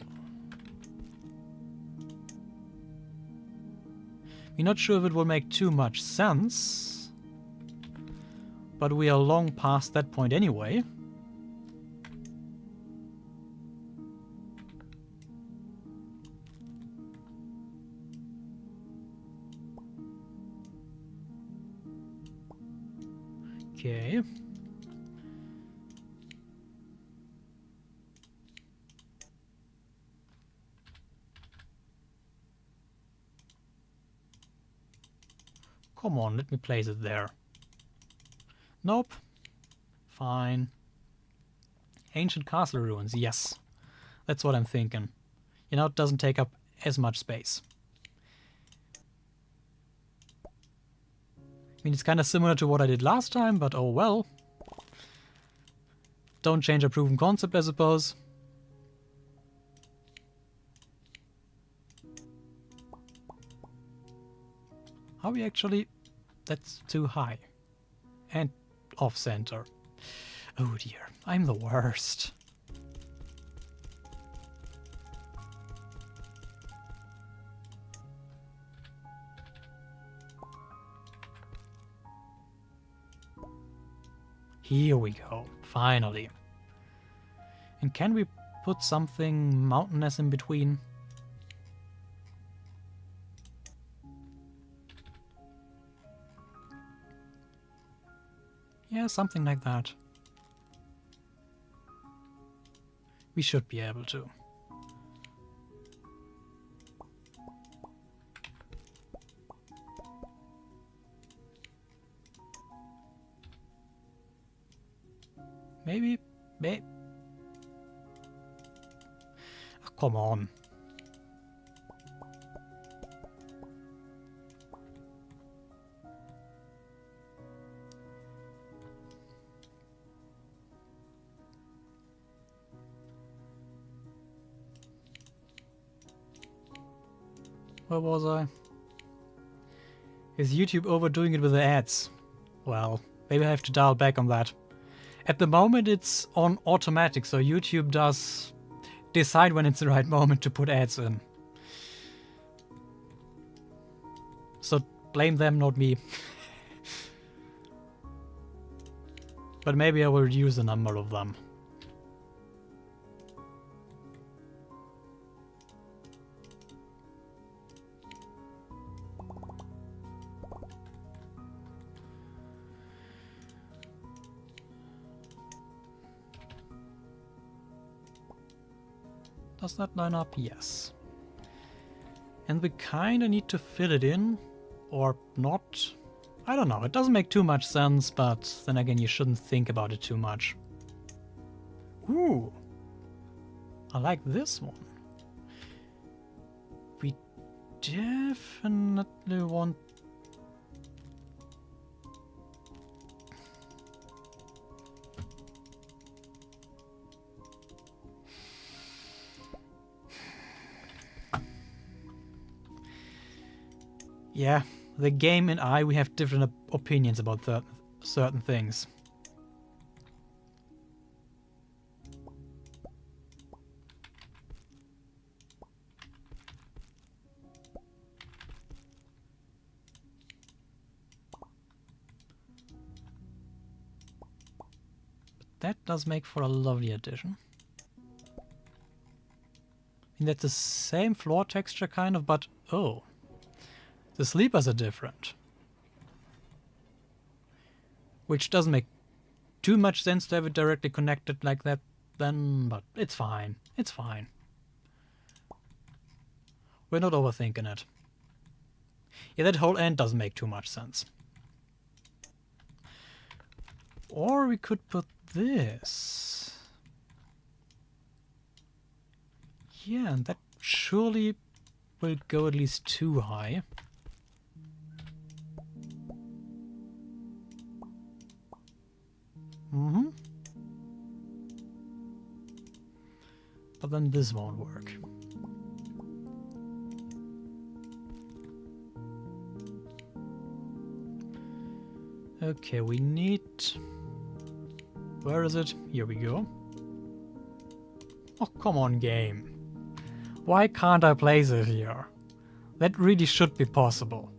We're not sure if it will make too much sense, but we are long past that point anyway. Okay. Come on, let me place it there. Nope. Fine. Ancient castle ruins, yes. That's what I'm thinking. You know, it doesn't take up as much space. I mean, it's kind of similar to what I did last time, but oh well. Don't change a proven concept, I suppose. Are we actually... That's too high. And off-center. Oh dear, I'm the worst. Here we go, finally. And can we put something mountainous in between? Yeah, something like that. We should be able to. Maybe. Oh, come on. Where was I? Is YouTube overdoing it with the ads? Well, maybe I have to dial back on that. At the moment it's on automatic, so YouTube does decide when it's the right moment to put ads in. So blame them, not me. But maybe I will reduce the number of them. Does that line up? Yes. And we kinda need to fill it in, or not. I don't know, it doesn't make too much sense, but then again you shouldn't think about it too much. Ooh! I like this one. We definitely want... Yeah, the game and I, we have different opinions about certain things. That does make for a lovely addition. I mean, that's the same floor texture kind of, but oh, the sleepers are different. Which doesn't make too much sense to have it directly connected like that then, but it's fine. It's fine. We're not overthinking it. Yeah, that whole end doesn't make too much sense. Or we could put this. Yeah, and that surely will go at least too high. But then this won't work. Okay, we need... Where is it? Here we go. Oh, come on, game. Why can't I place it here? That really should be possible.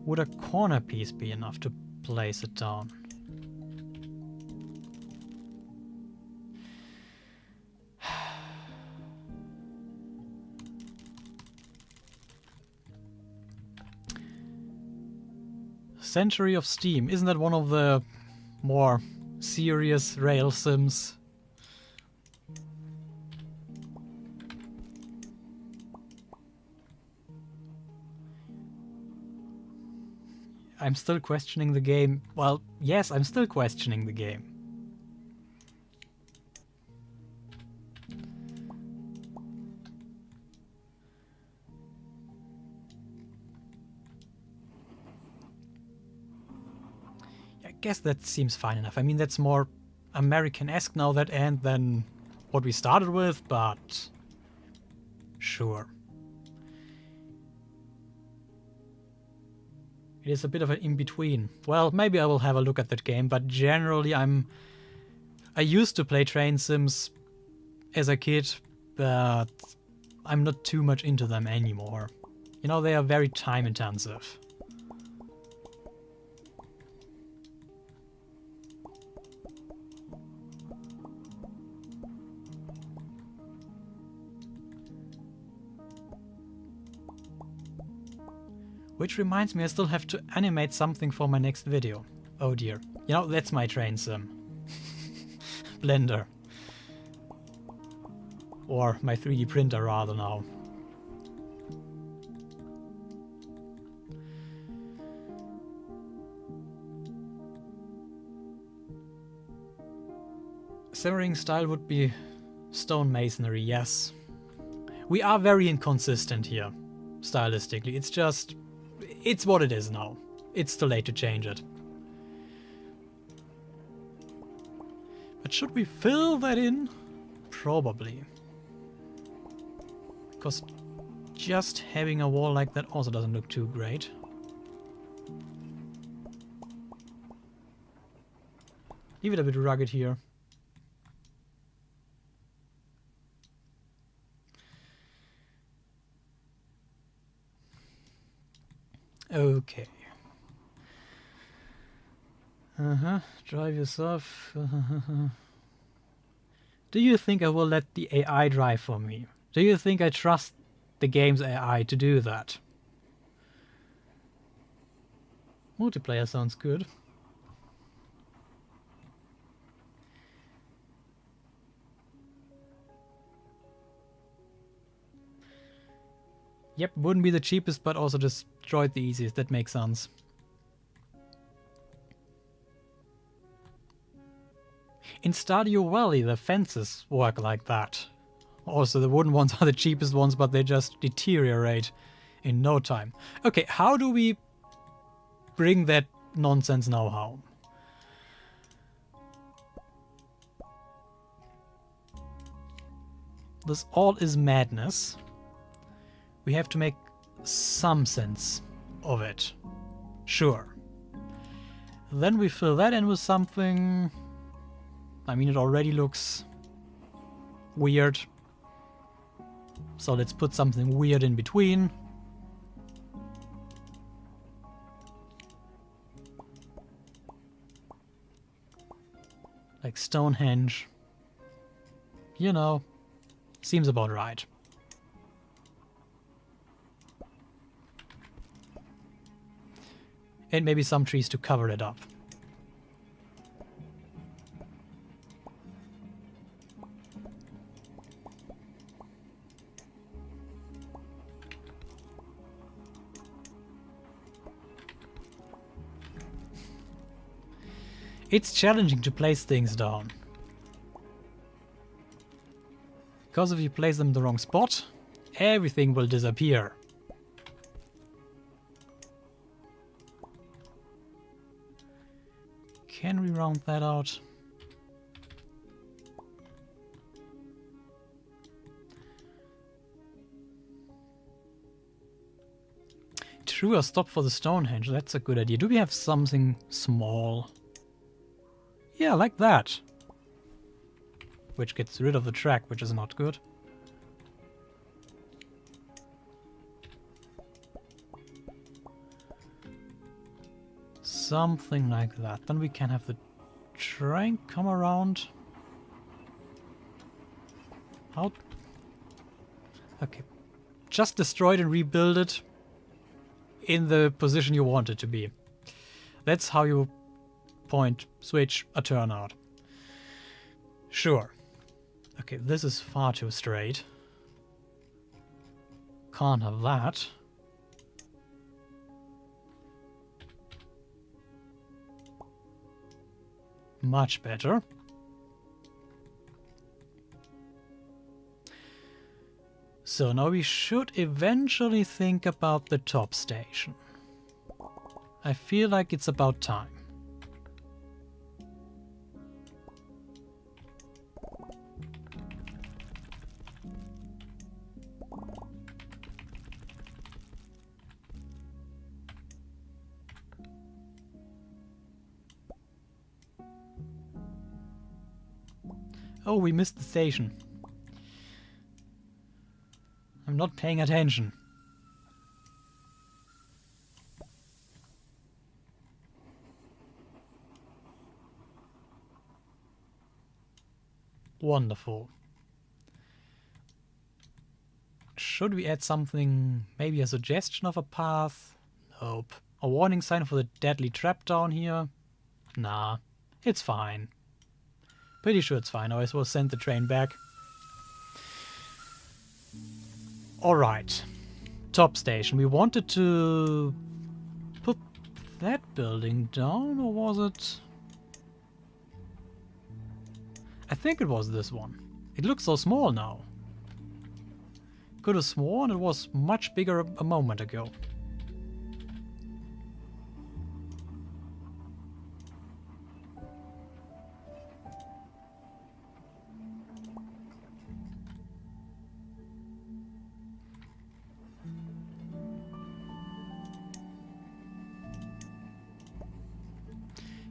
Would a corner piece be enough to place it down? Century of Steam. Isn't that one of the more serious rail sims? I'm still questioning the game. Well, yes, I'm still questioning the game. I guess that seems fine enough. I mean, that's more American-esque now, that end, than what we started with, but sure. It is a bit of an in-between. Well, maybe I will have a look at that game, but generally I used to play train sims as a kid, but I'm not too much into them anymore. You know, they are very time-intensive. Which reminds me, I still have to animate something for my next video. Oh dear. You know, that's my train sim. Blender. Or my 3D printer rather now. Simmering style would be stone masonry, yes. We are very inconsistent here, stylistically. It's just... it's what it is now. It's too late to change it. But should we fill that in? Probably. Because just having a wall like that also doesn't look too great. Leave it a bit rugged here. Okay. Drive yourself. Do you think I will let the AI drive for me? Do you think I trust the game's AI to do that? Multiplayer sounds good. Yep, wouldn't be the cheapest, but also destroyed the easiest. That makes sense. In Stardew Valley, the fences work like that. Also, the wooden ones are the cheapest ones, but they just deteriorate in no time. Okay, how do we bring that nonsense now home? This all is madness. We have to make some sense of it. Sure. Then we fill that in with something. I mean, it already looks weird. So let's put something weird in between. Like Stonehenge. You know, seems about right. And maybe some trees to cover it up. It's challenging to place things down. Because if you place them in the wrong spot, everything will disappear. Can we round that out? True, a stop for the Stonehenge. That's a good idea. Do we have something small? Yeah, like that. Which gets rid of the track, which is not good. Something like that. Then we can have the train come around. How? Okay. Just destroy it and rebuild it in the position you want it to be. That's how you point, switch, a turnout. Sure. Okay, this is far too straight. Can't have that. Much better. So now we should eventually think about the top station. I feel like it's about time. Oh, we missed the station. I'm not paying attention. Wonderful. Should we add something, maybe a suggestion of a path? Nope. A warning sign for the deadly trap down here? Nah, it's fine. Pretty sure it's fine, otherwise we'll send the train back. Alright. Top station. We wanted to put that building down, or was it? I think it was this one. It looks so small now. Could have sworn it was much bigger a moment ago.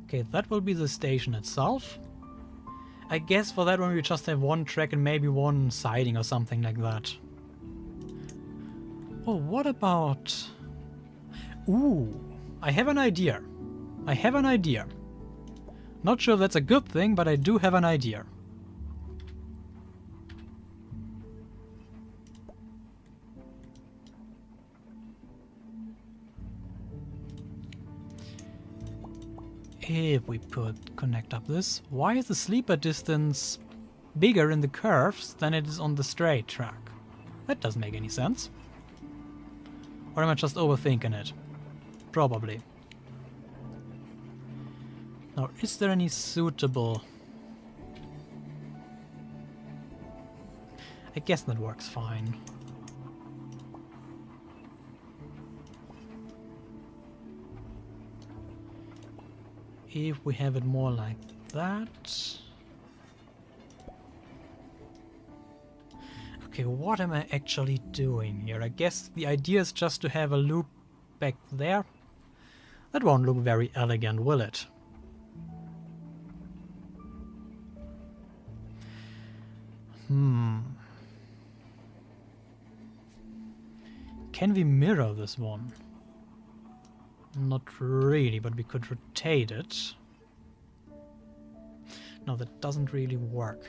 Okay, that will be the station itself. I guess for that one we just have one track and maybe one siding or something like that. Oh, what about... Ooh, I have an idea. I have an idea. Not sure if that's a good thing, but I do have an idea. If we connect up this, why is the sleeper distance bigger in the curves than it is on the straight track? That doesn't make any sense. Or am I just overthinking it? Probably. Now, is there any suitable I guess that works fine. If we have it more like that. Okay, what am I actually doing here? I guess the idea is just to have a loop back there. That won't look very elegant, will it? Can we mirror this one? Not really, but we could rotate it. No, that doesn't really work.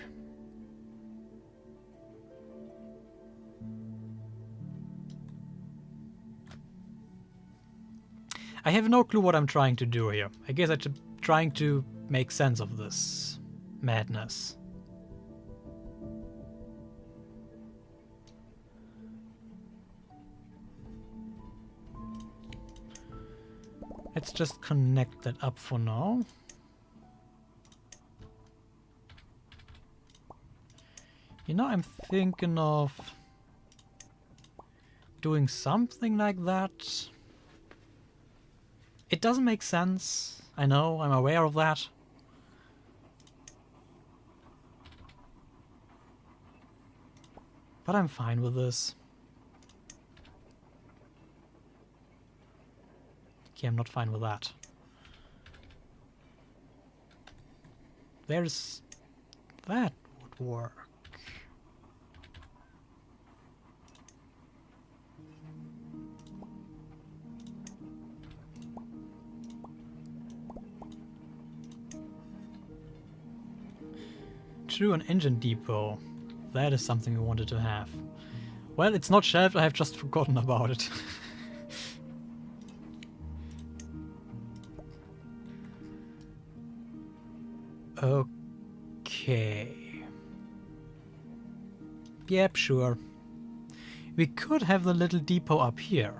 I have no clue what I'm trying to do here. I guess I'm trying to make sense of this madness. Let's just connect that up for now. You know, I'm thinking of doing something like that. It doesn't make sense. I know, I'm aware of that. But I'm fine with this. Okay, I'm not fine with that. There's... that would work. True, an engine depot. That is something we wanted to have. Well, it's not shelved, I have just forgotten about it. Okay. Yep, sure. We could have the little depot up here.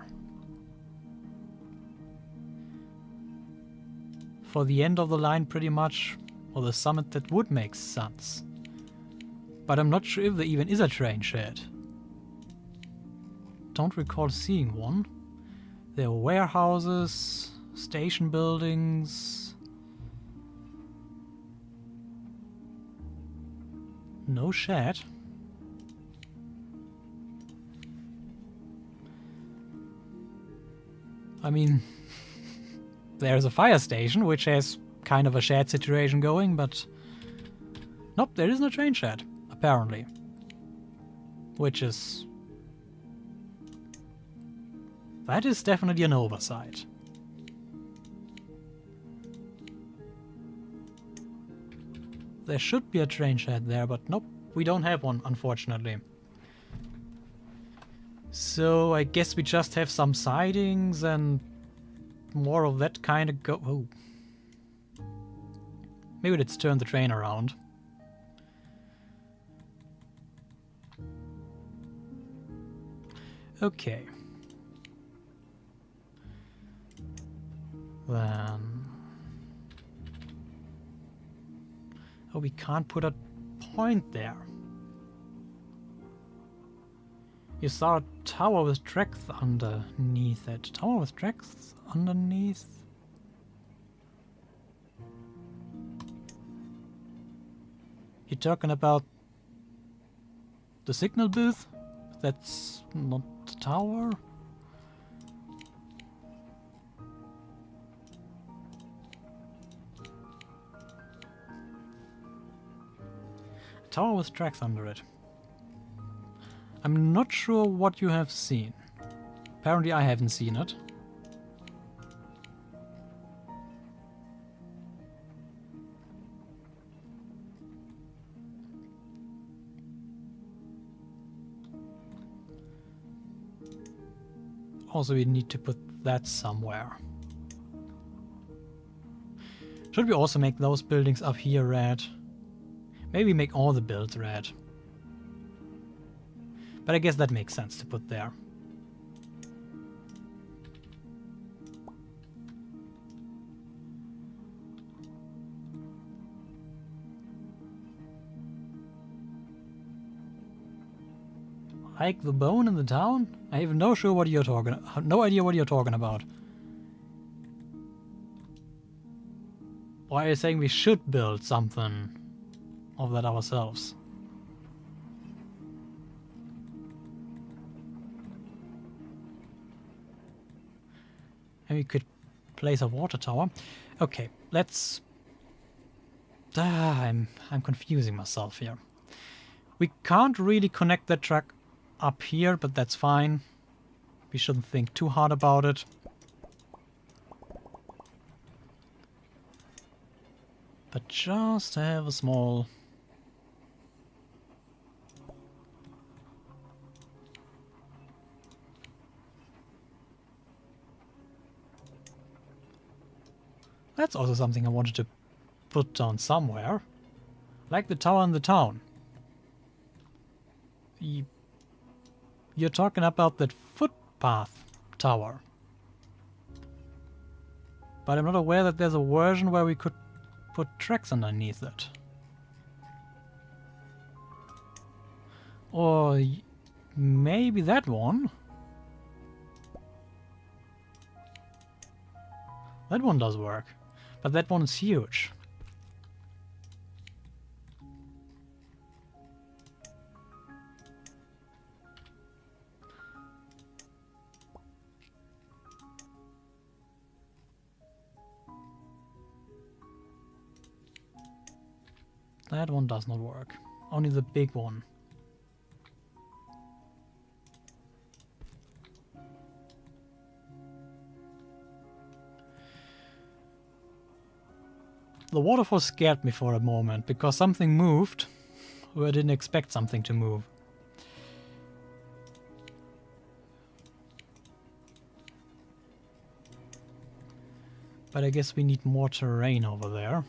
For the end of the line, pretty much. Or the summit, that would make sense. But I'm not sure if there even is a train shed. Don't recall seeing one. There are warehouses, station buildings. No shed. I mean, there's a fire station, which has kind of a shed situation going, but nope, there is no train shed, apparently. Which is... that is definitely an oversight. There should be a train shed there, but nope, we don't have one, unfortunately. So I guess we just have some sidings and more of that kind of go... oh. Maybe let's turn the train around. Okay. Then... oh, we can't put a point there. You saw a tower with tracks underneath it. Tower with tracks underneath? You're talking about the signal booth? That's not the tower? A tower with tracks under it. I'm not sure what you have seen. Apparently I haven't seen it. Also, we need to put that somewhere. Should we also make those buildings up here red? Maybe make all the builds red. But I guess that makes sense to put there. Like the bone in the town? I have no idea what you're talking about. Why are you saying we should build something of that ourselves? And we could place a water tower. Okay, let's... I'm confusing myself here. We can't really connect that track up here, but that's fine. We shouldn't think too hard about it. But just have a small... That's also something I wanted to put down somewhere. Like the tower in the town. You're talking about that footpath tower. But I'm not aware that there's a version where we could put tracks underneath it. Or maybe that one. That one does work. But that one is huge. That one does not work. Only the big one. The waterfall scared me for a moment because something moved where I didn't expect something to move. But I guess we need more terrain over there.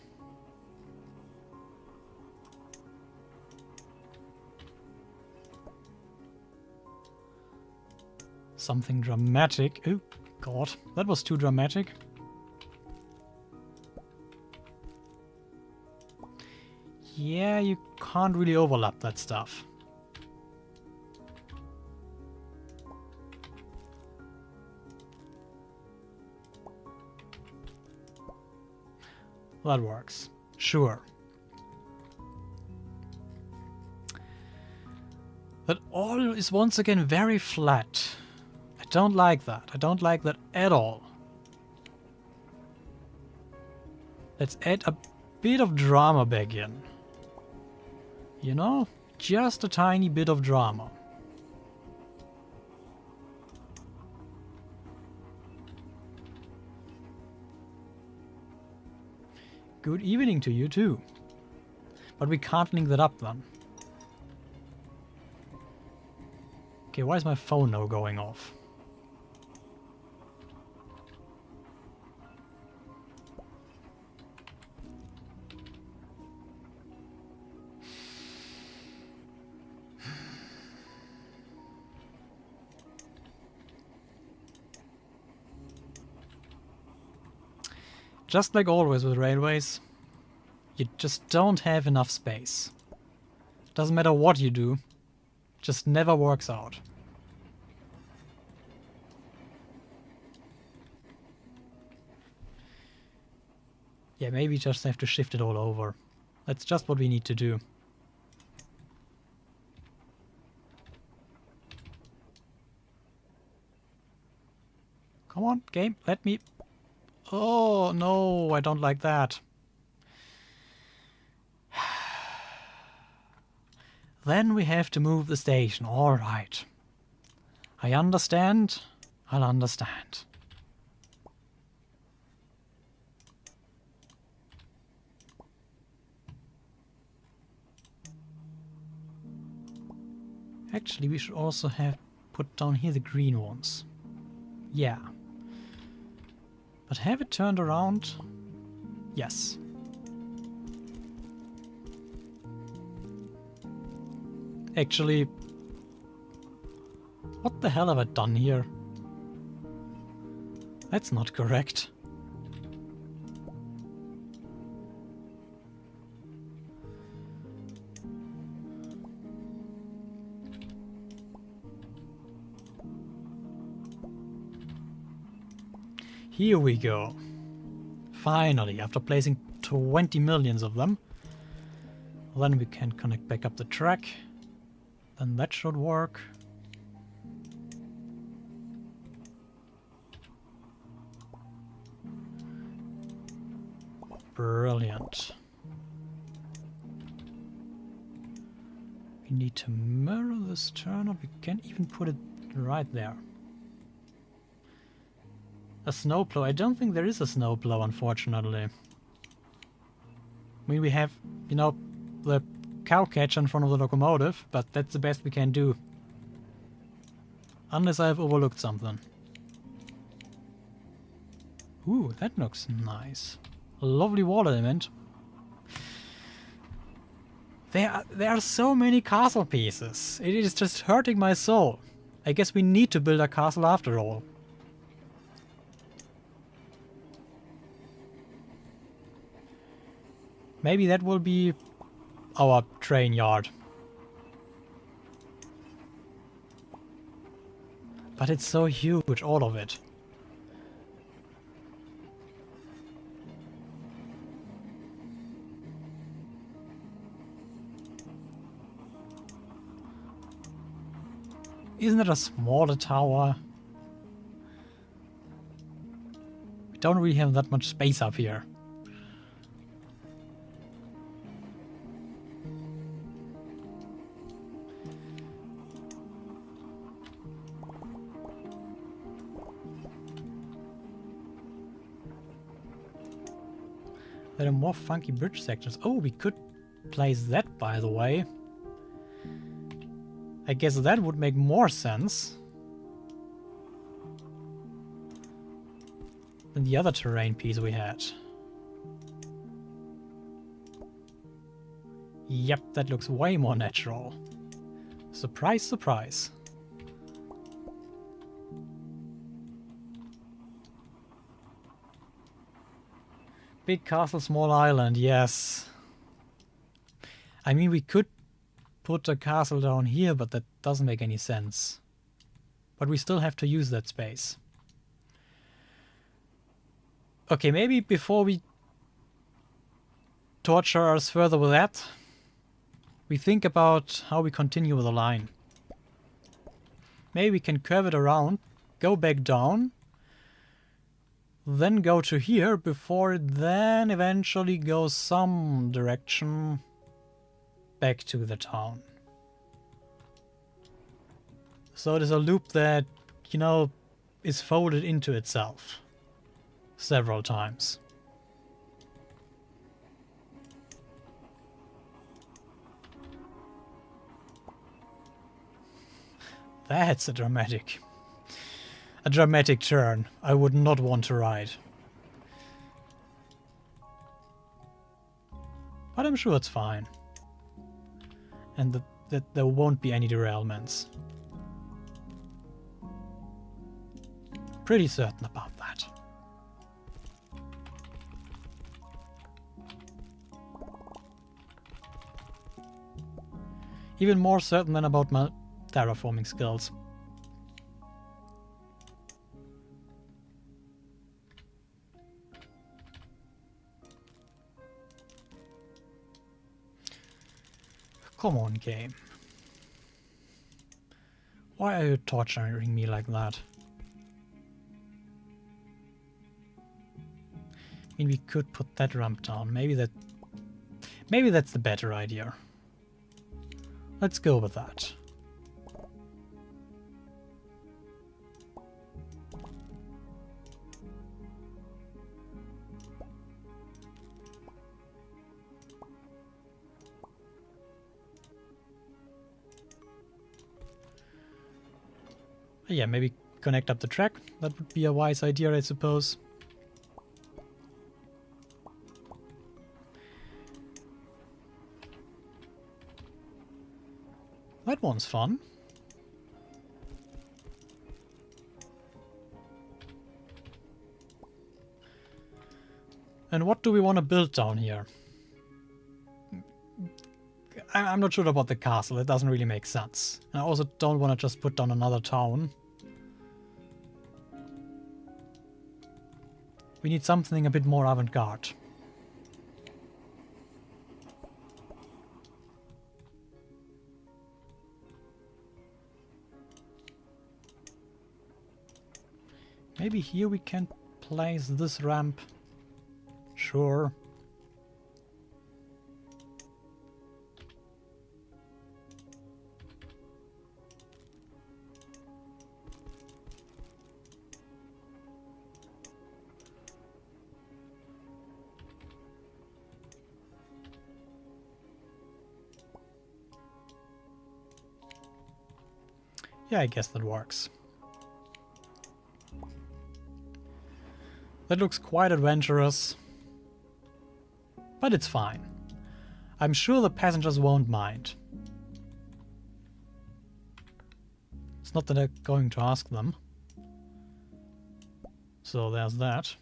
Something dramatic. Oh, God, that was too dramatic. Yeah, you can't really overlap that stuff. That works. Sure. That all is once again very flat. I don't like that. I don't like that at all. Let's add a bit of drama back in. You know? Just a tiny bit of drama. Good evening to you too. But we can't link that up then. Okay, why is my phone now going off? Just like always with railways, you just don't have enough space. Doesn't matter what you do, just never works out. Yeah, maybe just have to shift it all over. That's just what we need to do. Come on, game, let me... Oh, no, I don't like that. Then we have to move the station, alright. I understand, I'll understand. Actually, we should also have put down here the green ones. Yeah. But have it turned around? Yes. Actually, what the hell have I done here? That's not correct. Here we go. Finally, after placing 20 millions of them. Then we can connect back up the track. Then that should work. Brilliant. We need to mirror this turn up. We can even put it right there. A snowplow. I don't think there is a snowplow, unfortunately. I mean, we have, you know, the cow catcher in front of the locomotive, but that's the best we can do. Unless I have overlooked something. Ooh, that looks nice. A lovely wall element. There are so many castle pieces. It is just hurting my soul. I guess we need to build a castle after all. Maybe that will be our train yard. But it's so huge, all of it. Isn't it a smaller tower? We don't really have that much space up here. There are more funky bridge sections. Oh, we could place that, by the way. I guess that would make more sense than the other terrain piece we had. Yep, that looks way more natural. Surprise, surprise. Big castle, small island, yes. I mean, we could put a castle down here, but that doesn't make any sense. But we still have to use that space. Okay, maybe before we torture us further with that, we think about how we continue with the line. Maybe we can curve it around, go back down, then go to here before it then eventually goes some direction back to the town. So it is a loop that, you know, is folded into itself several times. That's a dramatic turn I would not want to ride. But I'm sure it's fine. And that there won't be any derailments. Pretty certain about that. Even more certain than about my terraforming skills. Come on, game. Why are you torturing me like that? I mean, we could put that ramp down. Maybe that's the better idea. Let's go with that. Yeah, maybe connect up the track. That would be a wise idea, I suppose. That one's fun. And what do we want to build down here? I'm not sure about the castle. It doesn't really make sense. And I also don't want to just put down another town. We need something a bit more avant-garde. Maybe here we can place this ramp. Sure. Yeah, I guess that works. That looks quite adventurous, but it's fine. I'm sure the passengers won't mind. It's not that I'm going to ask them. So there's that.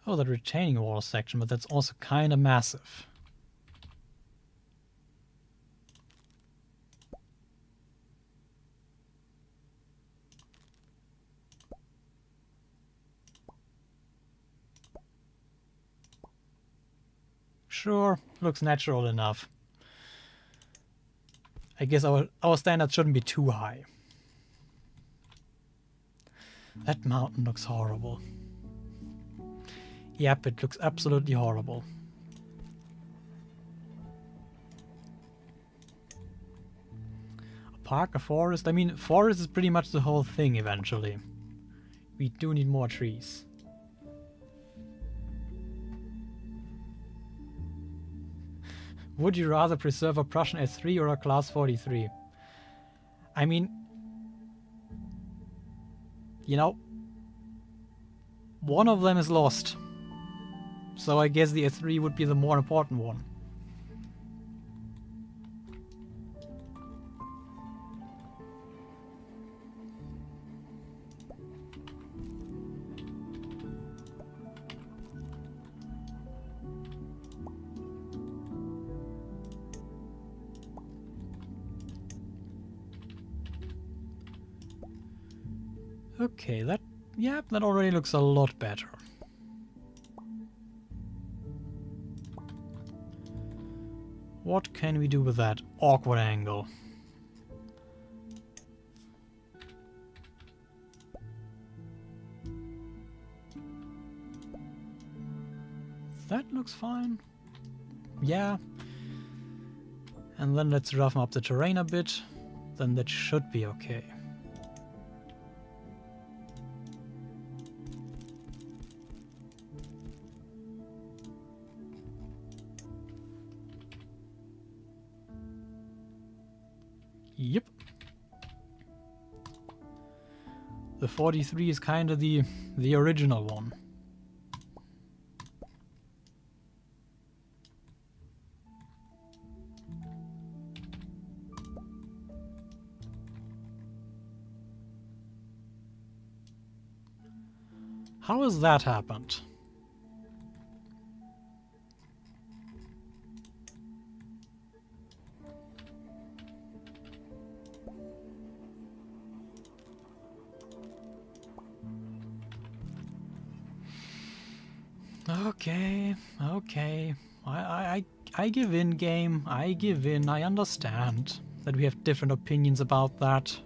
Oh, that retaining wall section, but that's also kind of massive. Sure, looks natural enough. I guess our standards shouldn't be too high. That mountain looks horrible. Yep, it looks absolutely horrible. A park, a forest? I mean, forest is pretty much the whole thing eventually. We do need more trees. Would you rather preserve a Prussian S3 or a Class 43? I mean, you know, one of them is lost. So I guess the S3 would be the more important one. Okay, that already looks a lot better. What can we do with that awkward angle? That looks fine. Yeah. And then let's roughen up the terrain a bit. Then that should be okay. Yep. The 43 is kind of the original one. How has that happened? Okay. I give in, game. I give in. I understand that we have different opinions about that.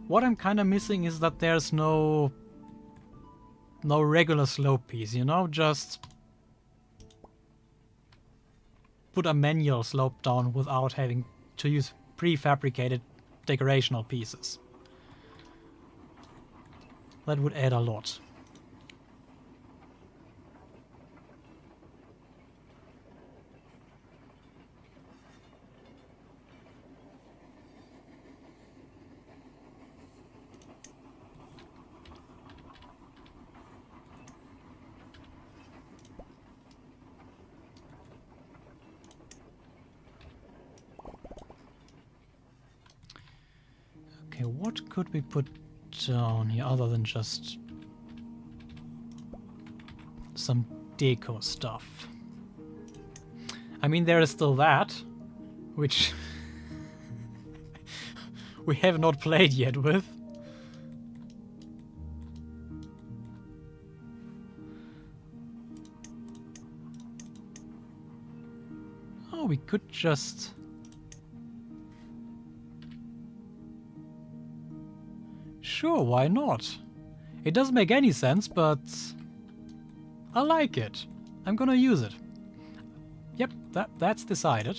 What I'm kind of missing is that there's no regular slope piece, you know? Just put a manual slope down without having to use prefabricated decorational pieces. That would add a lot. Okay, what could we put down here other than just some deco stuff. I mean, there is still that, which we have not played yet with. Oh, we could just... Sure, why not? It doesn't make any sense, but I like it. I'm gonna use it. Yep, that's decided.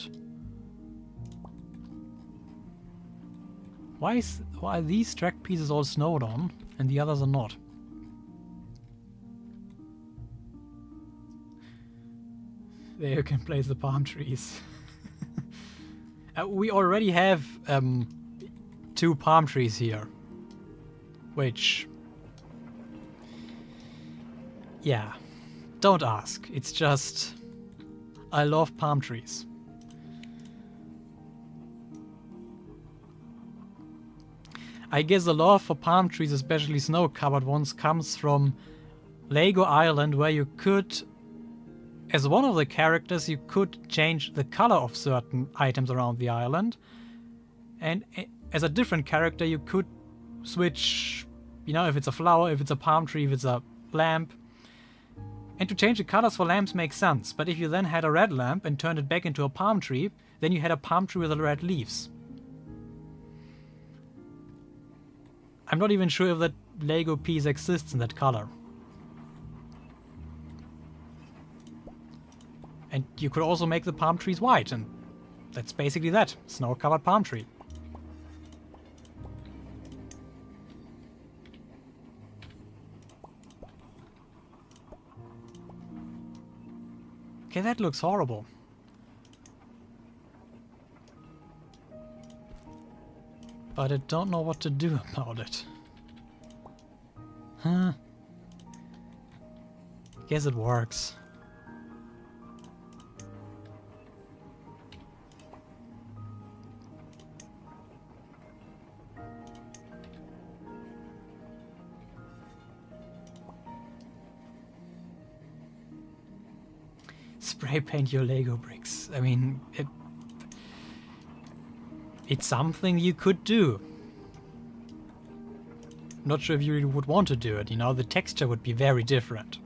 Why are these track pieces all snowed on and the others are not? There you can place the palm trees. We already have 2 palm trees here. Which... yeah. Don't ask. It's just... I love palm trees. I guess the love for palm trees, especially snow-covered ones, comes from Lego Island, where you could, as one of the characters, you could change the color of certain items around the island. And as a different character, you could switch, you know, if it's a flower, if it's a palm tree, if it's a lamp. And to change the colors for lamps makes sense, but if you then had a red lamp and turned it back into a palm tree, then you had a palm tree with red leaves. I'm not even sure if that Lego piece exists in that color. And you could also make the palm trees white, and that's basically that. Snow-covered palm tree. Okay, that looks horrible. But I don't know what to do about it. Huh. Guess it works. Spray paint your Lego bricks. I mean, it's something you could do. Not sure if you really would want to do it, you know, the texture would be very different.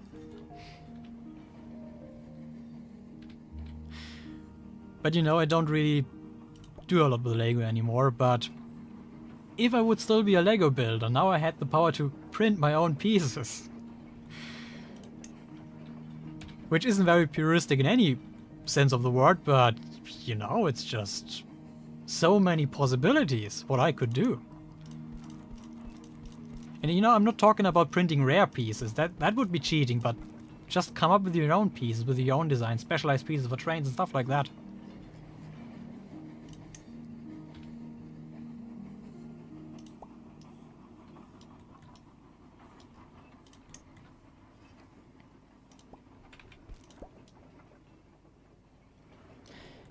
But you know, I don't really do a lot with Lego anymore, but if I would still be a Lego builder, now I had the power to print my own pieces. Which isn't very puristic in any sense of the word, but, you know, it's just so many possibilities what I could do. And you know, I'm not talking about printing rare pieces, that would be cheating, but just come up with your own pieces, with your own design, specialized pieces for trains and stuff like that.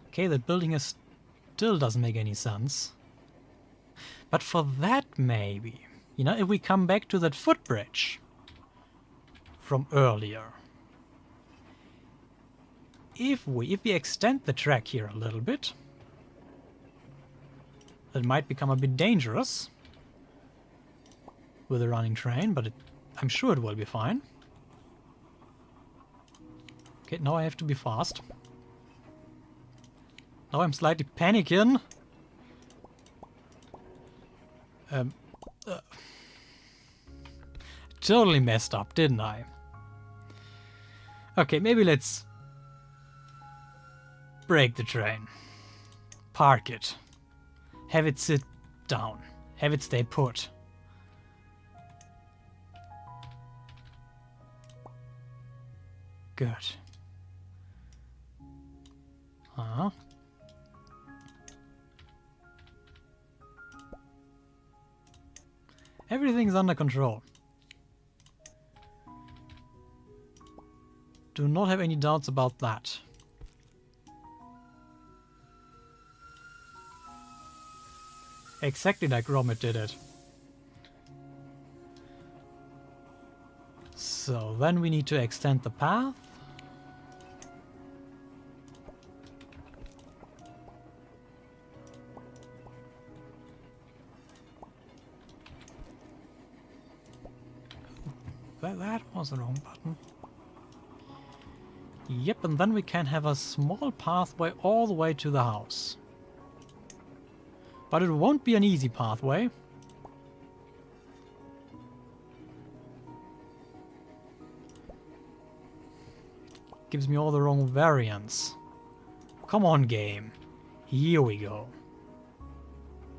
Okay, that building still doesn't make any sense. But for that, maybe. You know, if we come back to that footbridge from earlier. If we extend the track here a little bit, that might become a bit dangerous with a running train, but I'm sure it will be fine. Okay, now I have to be fast. Now I'm slightly panicking. Totally messed up, didn't I? Okay, maybe let's break the train. Park it. Have it sit down. Have it stay put. Good. Uh-huh. Everything's under control. Do not have any doubts about that. Exactly like Gromit did it. So then we need to extend the path. That was the wrong button. Yep, and then we can have a small pathway all the way to the house. But it won't be an easy pathway. Gives me all the wrong variants. Come on, game. Here we go.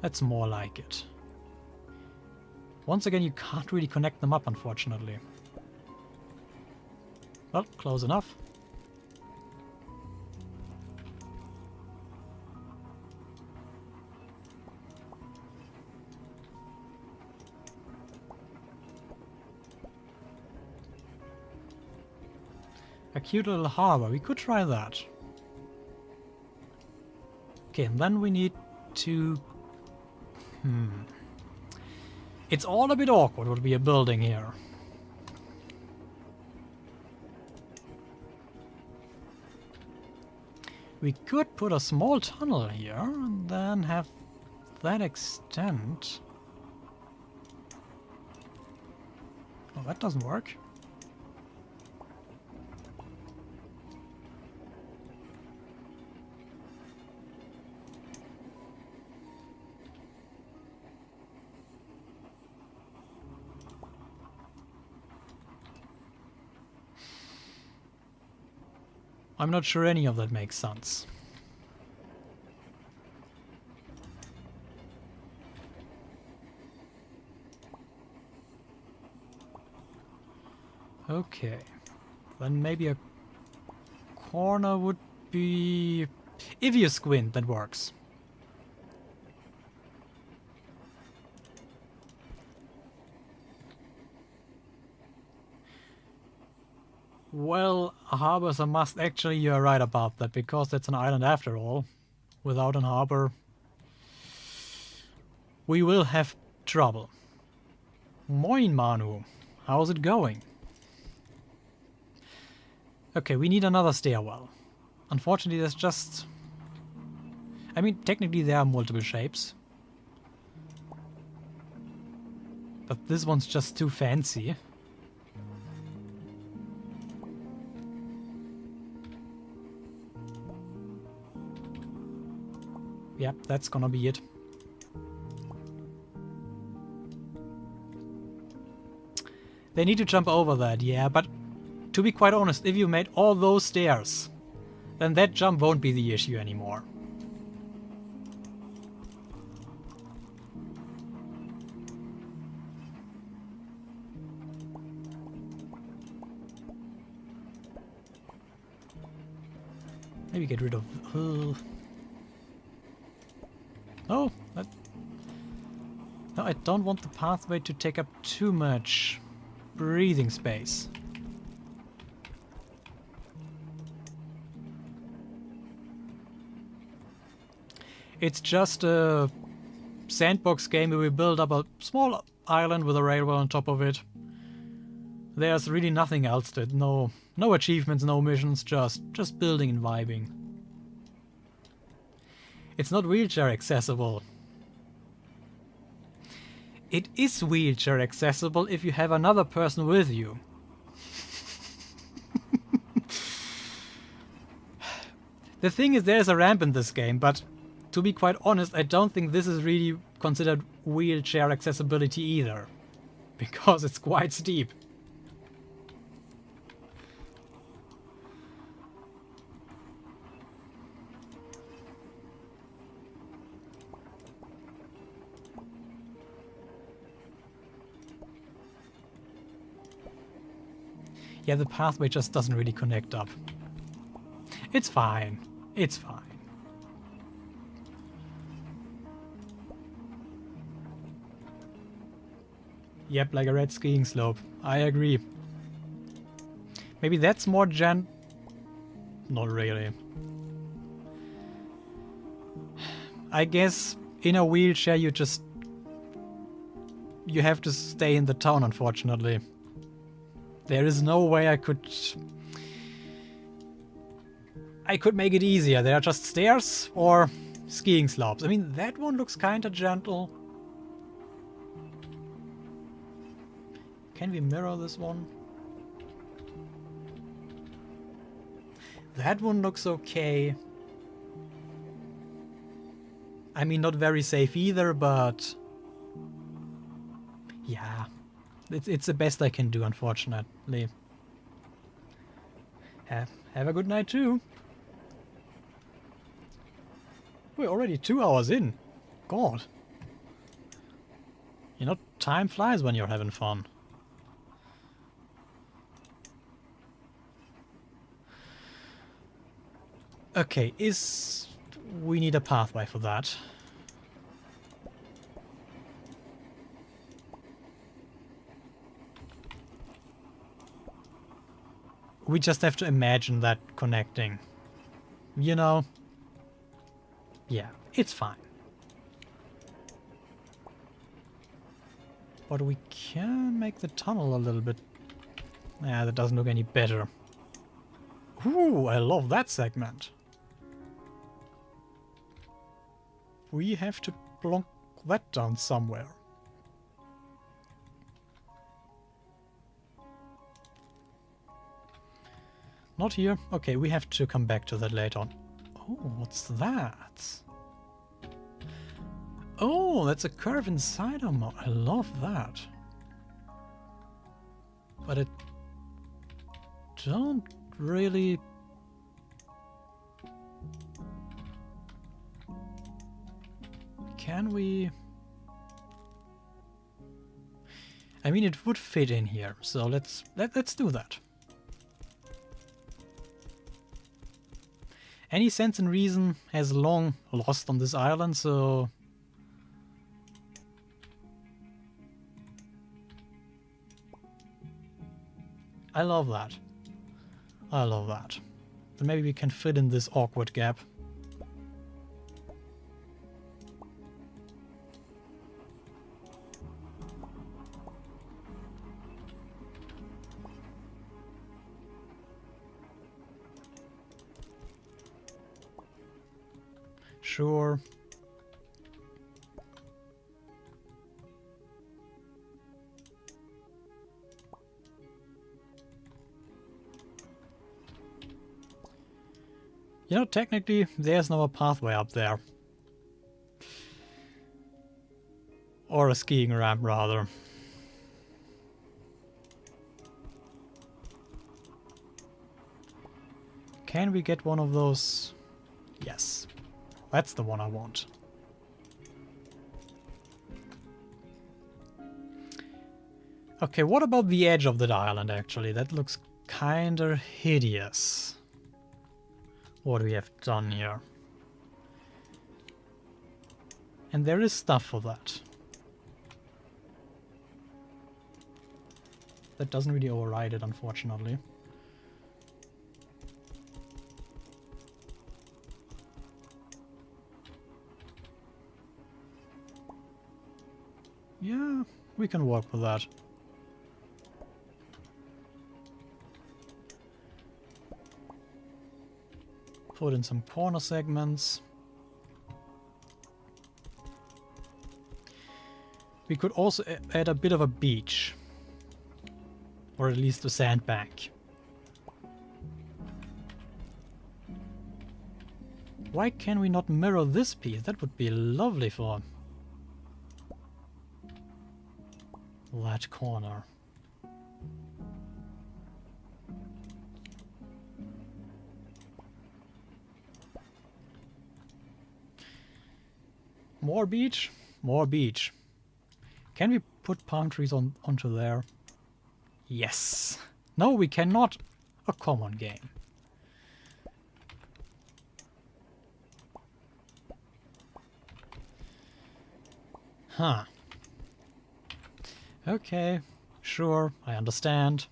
That's more like it. Once again, you can't really connect them up, unfortunately. Well, close enough. A cute little harbor. We could try that. Okay, and then we need to... It's all a bit awkward what we are building here. We could put a small tunnel here and then have that extend. Oh, that doesn't work. I'm not sure any of that makes sense. Okay. Then maybe a corner would be... If you squint, that works. Well, a harbor's a must. Actually, you're right about that, because it's an island after all. Without an harbor, we will have trouble. Moin, Manu. How's it going? Okay, we need another stairwell. Unfortunately, there's just... I mean, technically there are multiple shapes. But this one's just too fancy. Yep, that's gonna be it. They need to jump over that, yeah, but to be quite honest, if you made all those stairs, then that jump won't be the issue anymore. Maybe get rid of... No, no, I don't want the pathway to take up too much breathing space. It's just a sandbox game where we build up a small island with a railway on top of it. There's really nothing else to it. No achievements, no missions, just building and vibing. It's not wheelchair accessible. It is wheelchair accessible if you have another person with you. The thing is, there's a ramp in this game, but to be quite honest, I don't think this is really considered wheelchair accessibility either, because it's quite steep. Yeah, the pathway just doesn't really connect up. It's fine. It's fine. Yep, like a red skiing slope. I agree. Maybe that's more Not really. I guess in a wheelchair you have to stay in the town, unfortunately. There is no way I could make it easier. There are just stairs or skiing slopes. I mean, that one looks kinda gentle. Can we mirror this one? That one looks okay. I mean, not very safe either, but... yeah. It's the best I can do, unfortunately. Have a good night too. We're already 2 hours in. God. You know, time flies when you're having fun. Okay, we need a pathway for that. We just have to imagine that connecting. You know? Yeah, it's fine. But we can make the tunnel a little bit... yeah, that doesn't look any better. Ooh, I love that segment. We have to plonk that down somewhere. Not here? Okay, we have to come back to that later on. Oh, what's that? Oh, that's a curve inside a mod. I love that. But it don't really... can we... I mean, it would fit in here, so let's do that. Any sense and reason has long lost on this island, so... I love that. I love that. Then maybe we can fit in this awkward gap. Sure. You know, technically, there's no pathway up there. Or a skiing ramp, rather. Can we get one of those? Yes. That's the one I want. Okay, what about the edge of that island, actually? That looks kinda hideous. What we have done here. And there is stuff for that. That doesn't really override it, unfortunately. Yeah, we can work with that. Put in some corner segments. We could also add a bit of a beach. Or at least a sandbank. Why can we not mirror this piece? That would be lovely for that corner. More beach? More beach. Can we put palm trees onto there? Yes. No, we cannot. A common game. Huh. Okay, sure, I understand.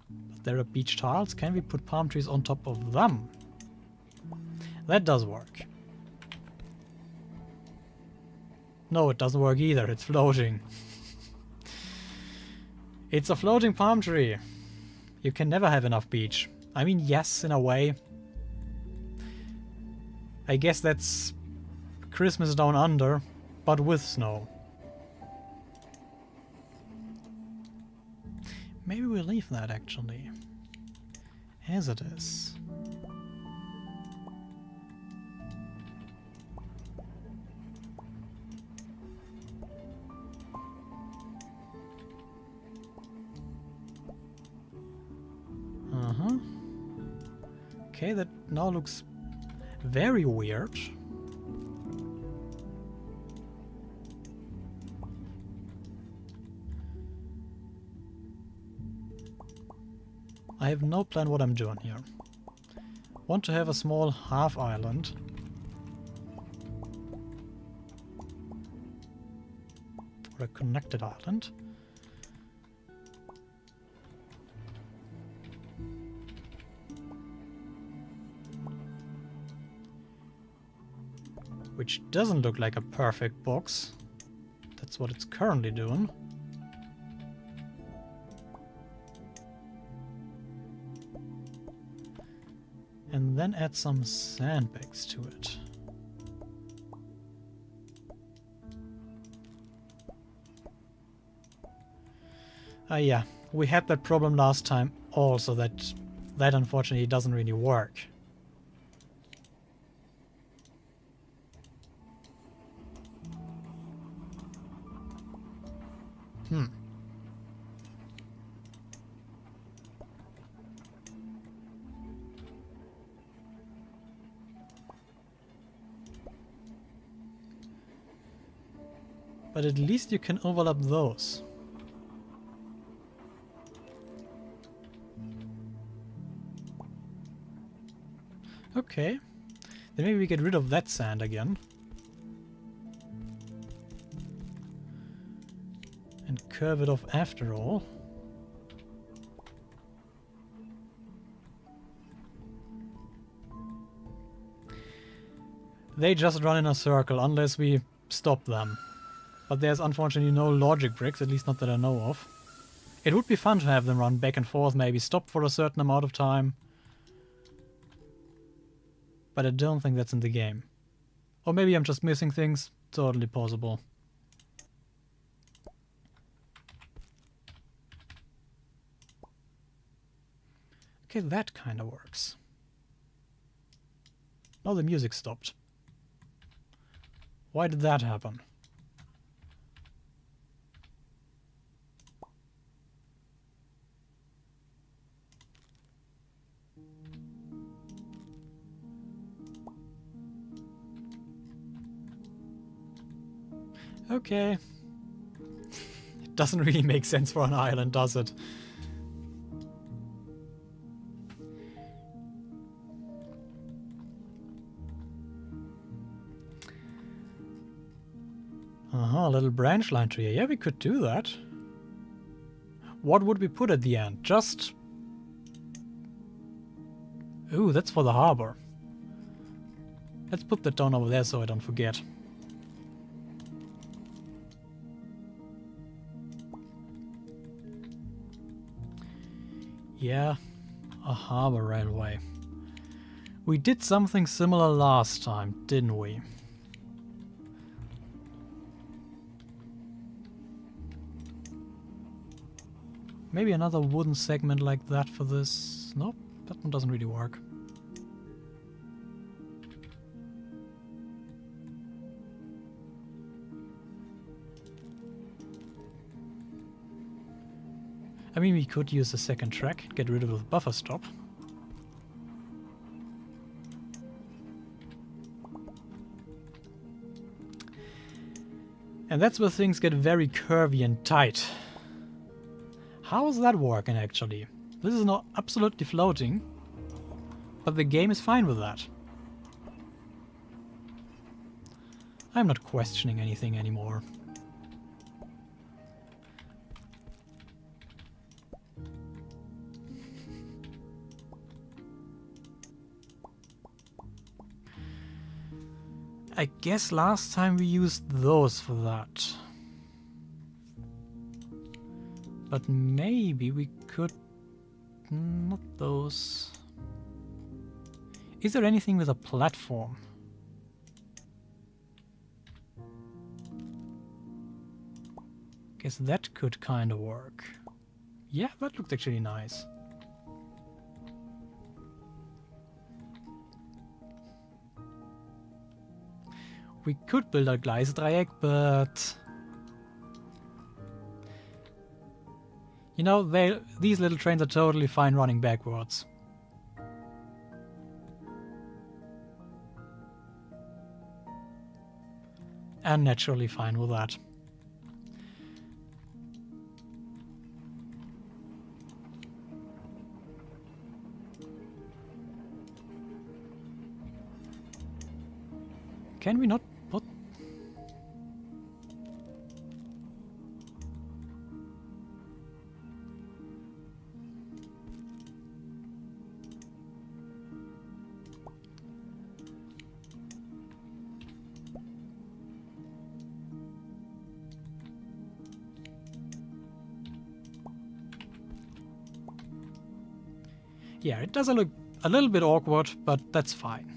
But there are beach tiles. Can we put palm trees on top of them? That does work. No, it doesn't work either. It's floating. It's a floating palm tree. You can never have enough beach. I mean, yes, in a way. I guess that's Christmas Down Under. but with snow. Maybe we'll leave that actually, as it is. Okay, that now looks very weird. I have no plan what I'm doing here. Want to have a small half island. Or a connected island. Which doesn't look like a perfect box. That's what it's currently doing. And then add some sandbags to it. Yeah, we had that problem last time also, that unfortunately doesn't really work. But at least you can overlap those. Okay. Then maybe we get rid of that sand again. And curve it off after all. They just run in a circle unless we stop them. But there's unfortunately no logic bricks, at least not that I know of. It would be fun to have them run back and forth, maybe stop for a certain amount of time. But I don't think that's in the game. Or maybe I'm just missing things. Totally possible. Okay, that kind of works. Now the music stopped. Why did that happen? Okay. It doesn't really make sense for an island, does it? A little branch line tree. Yeah, we could do that. What would we put at the end? Just... Ooh, that's for the harbor. Let's put that down over there so I don't forget. Yeah, a harbor railway. We did something similar last time, didn't we? Maybe another wooden segment like that for this. Nope, that one doesn't really work. I mean, we could use a second track, get rid of the buffer stop. And that's where things get very curvy and tight. How is that working actually? This is not absolutely floating, but the game is fine with that. I'm not questioning anything anymore. I guess last time we used those for that. But maybe we could... not those. Is there anything with a platform? Guess that could kind of work. Yeah, that looked actually nice. We could build a Gleisdreieck, but... You know, these little trains are totally fine running backwards. And naturally fine with that. Can we not put... Yeah, it does look a little bit awkward, but that's fine.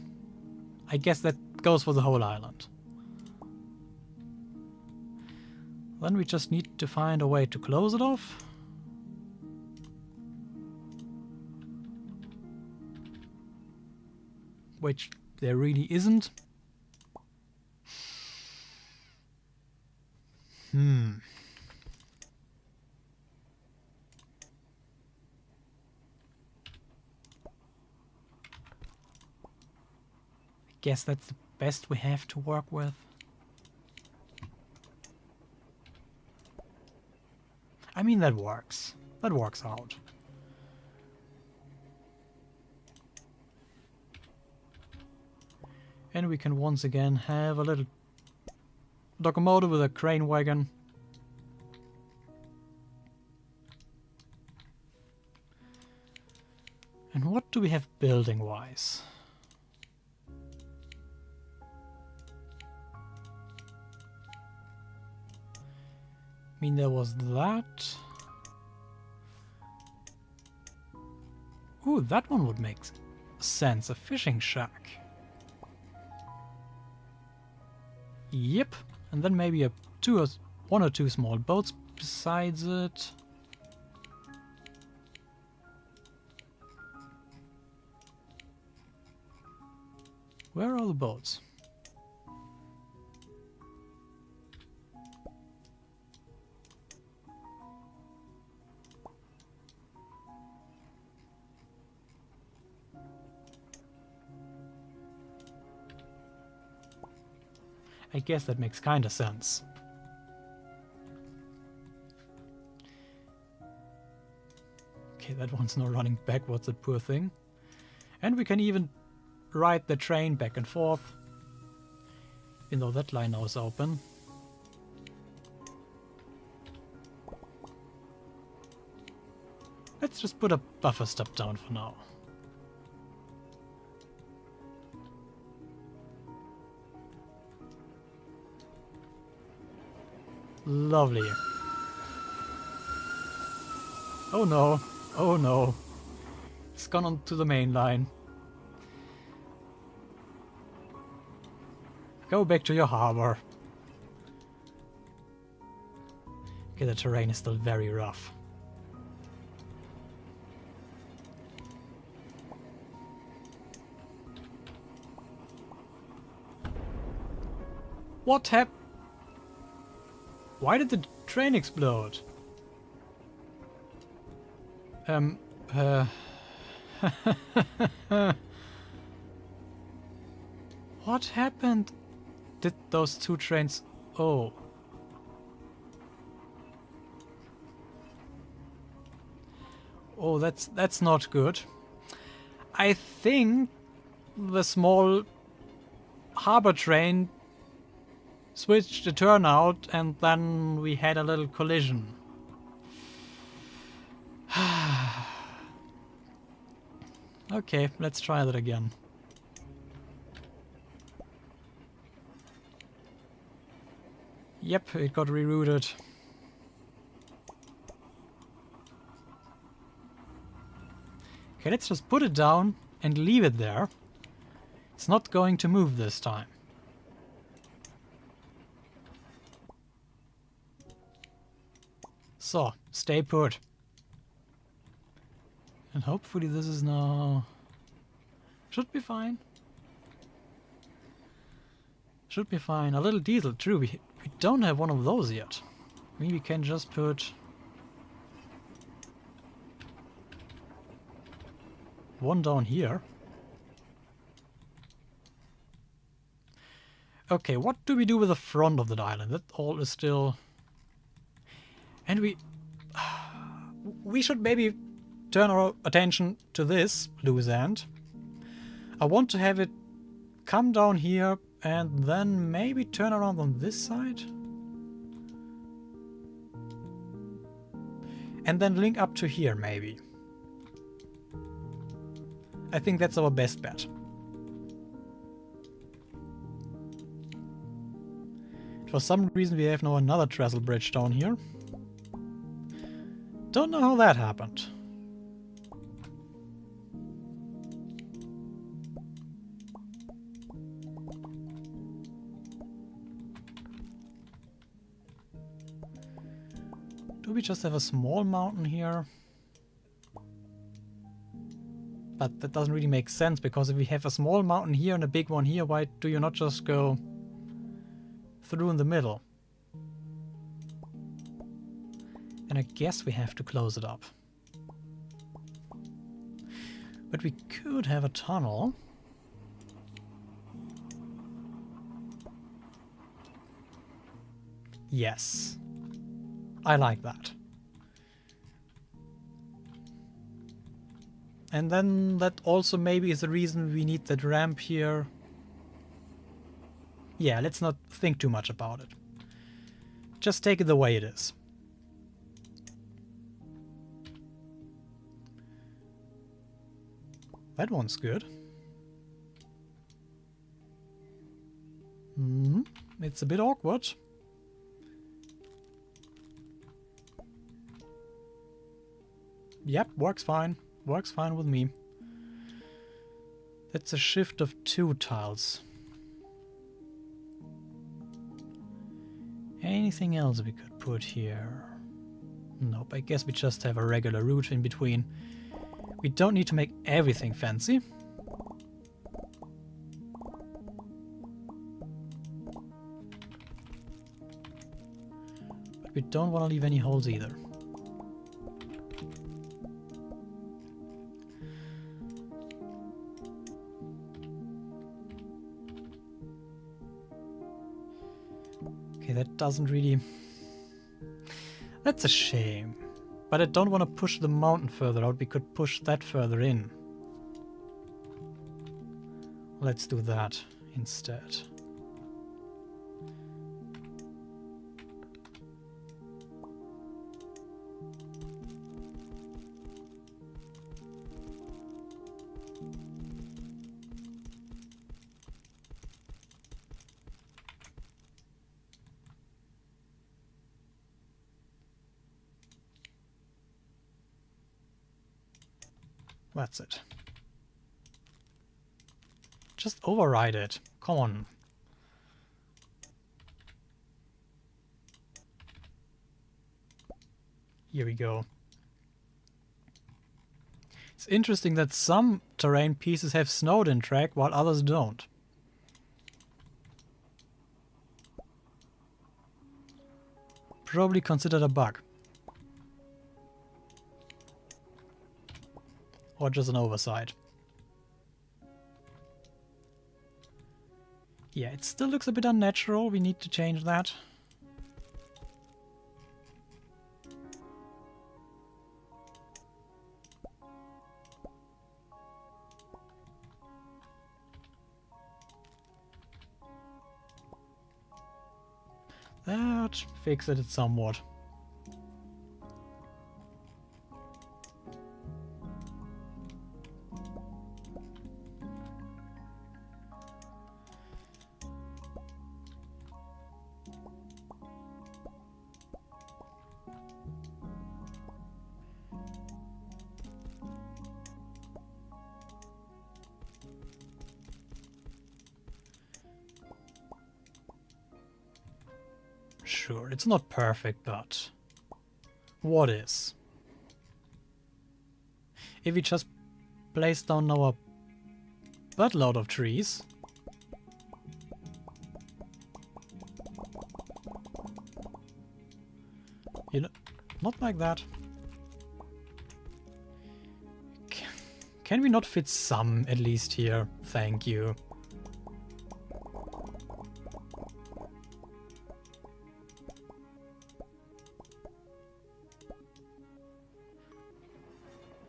I guess that goes for the whole island. Then we just need to find a way to close it off. Which there really isn't. Guess that's the best we have to work with. I mean, that works. That works out. And we can once again have a little locomotive with a crane wagon. And what do we have building-wise? I mean, there was that. Ooh, that one would make sense. A fishing shack. Yep. And then maybe one or two small boats besides it. Where are the boats? I guess that makes kinda sense. Okay, that one's not running backwards, that poor thing. And we can even ride the train back and forth. Even though that line now is open. Let's just put a buffer stop down for now. Lovely. Oh no, oh no. It's gone on to the main line. Go back to your harbor. Okay, the terrain is still very rough. What happened? Why did the train explode? What happened? Did those two trains... Oh. Oh, that's not good. I think the small harbor train switched the turnout and then we had a little collision. Okay, let's try that again. Yep, it got rerouted. Okay, let's just put it down and leave it there. It's not going to move this time. So, stay put. And hopefully this is now... Should be fine. Should be fine. A little diesel, true. We don't have one of those yet. Maybe we can just put... one down here. Okay, what do we do with the front of that island? That all is still... And we should maybe turn our attention to this loose end. I want to have it come down here and then maybe turn around on this side. And then link up to here, maybe. I think that's our best bet. For some reason we have now another trestle bridge down here. Don't know how that happened. Do we just have a small mountain here? But that doesn't really make sense, because if we have a small mountain here and a big one here, why do you not just go through in the middle? And I guess we have to close it up. But we could have a tunnel. Yes. I like that. And then that also maybe is the reason we need that ramp here. Yeah, let's not think too much about it. Just take it the way it is. That one's good. It's a bit awkward. Yep, works fine. Works fine with me. That's a shift of 2 tiles. Anything else we could put here? Nope, I guess we just have a regular route in between. We don't need to make everything fancy. But we don't want to leave any holes either. Okay, that doesn't really... That's a shame. But I don't want to push the mountain further out. We could push that further in. Let's do that instead. That's it. Just override it. Come on. Here we go. It's interesting that some terrain pieces have snowed in track while others don't. Probably considered a bug. Or just an oversight. Yeah, it still looks a bit unnatural. We need to change that. That fixed it somewhat. Sure, it's not perfect, but what is? If we just place down our buttload of trees, you know, not like that. Can we not fit some at least here? Thank you.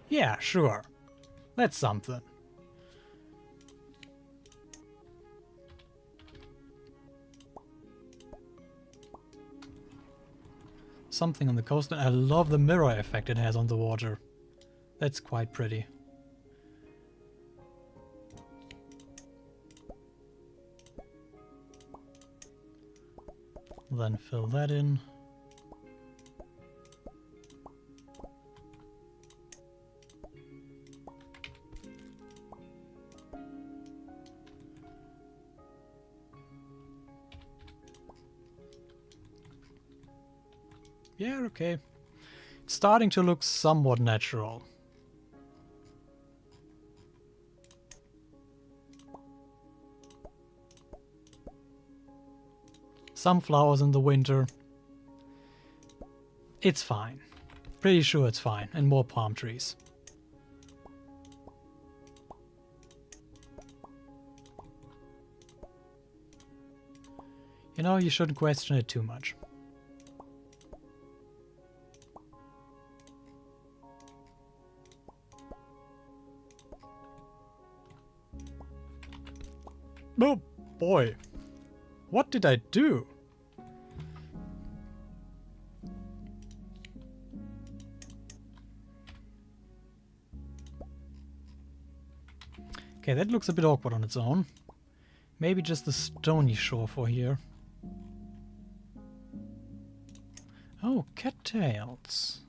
Yeah, sure. That's something. Something on the coast, and I love the mirror effect it has on the water. That's quite pretty. Then fill that in. Yeah, okay. It's starting to look somewhat natural. Some flowers in the winter. It's fine. Pretty sure it's fine. And more palm trees. You know, you shouldn't question it too much. Oh boy. What did I do? Okay, that looks a bit awkward on its own. Maybe just the stony shore for here. Oh, cattails.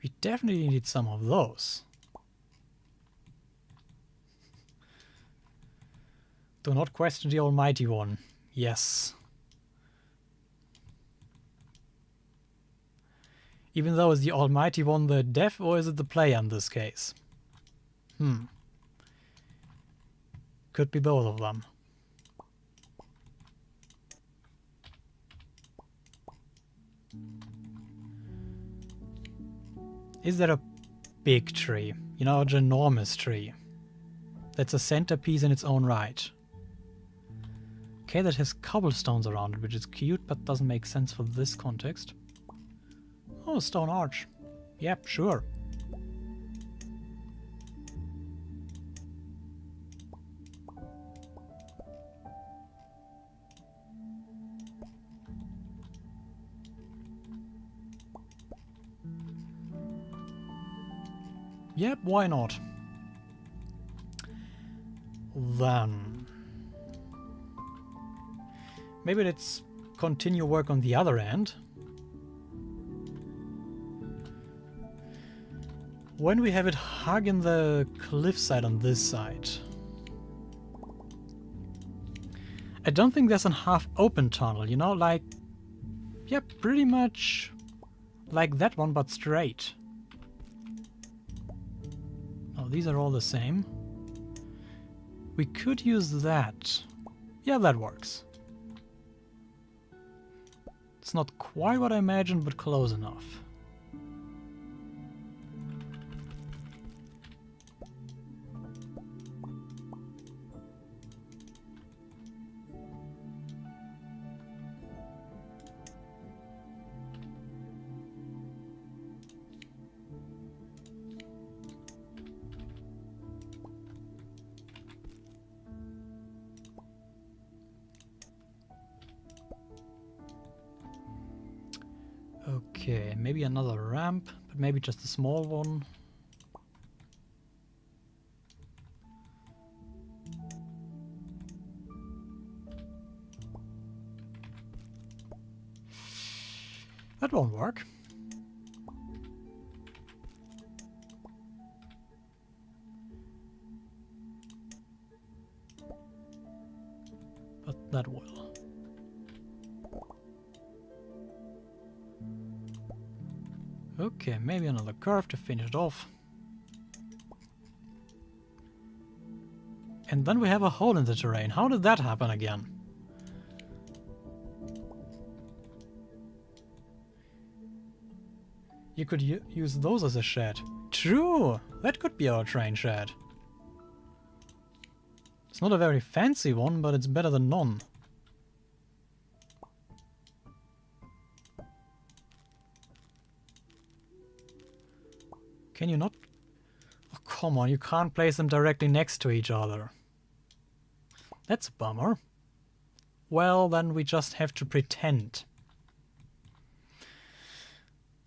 We definitely need some of those. Do not question the Almighty One. Yes. Even though, is the Almighty One the dev or is it the player in this case? Could be both of them. Is there a big tree? You know, a ginormous tree. That's a centerpiece in its own right. Okay, that has cobblestones around it, which is cute, but doesn't make sense for this context. Oh, a stone arch. Yep, sure. Yep, why not? Then maybe let's continue work on the other end. When we have it hugging the cliffside on this side. I don't think there's a half-open tunnel, you know, like... yeah, pretty much like that one, but straight. Oh, these are all the same. We could use that. Yeah, that works. It's not quite what I imagined, but close enough. Okay, maybe another ramp, but maybe just a small one. That won't work. But that will. Okay, maybe another curve to finish it off. And then we have a hole in the terrain. How did that happen again? You could use those as a shed. True! That could be our train shed. It's not a very fancy one, but it's better than none. Can you not? Oh, come on, you can't place them directly next to each other. That's a bummer. Well, then we just have to pretend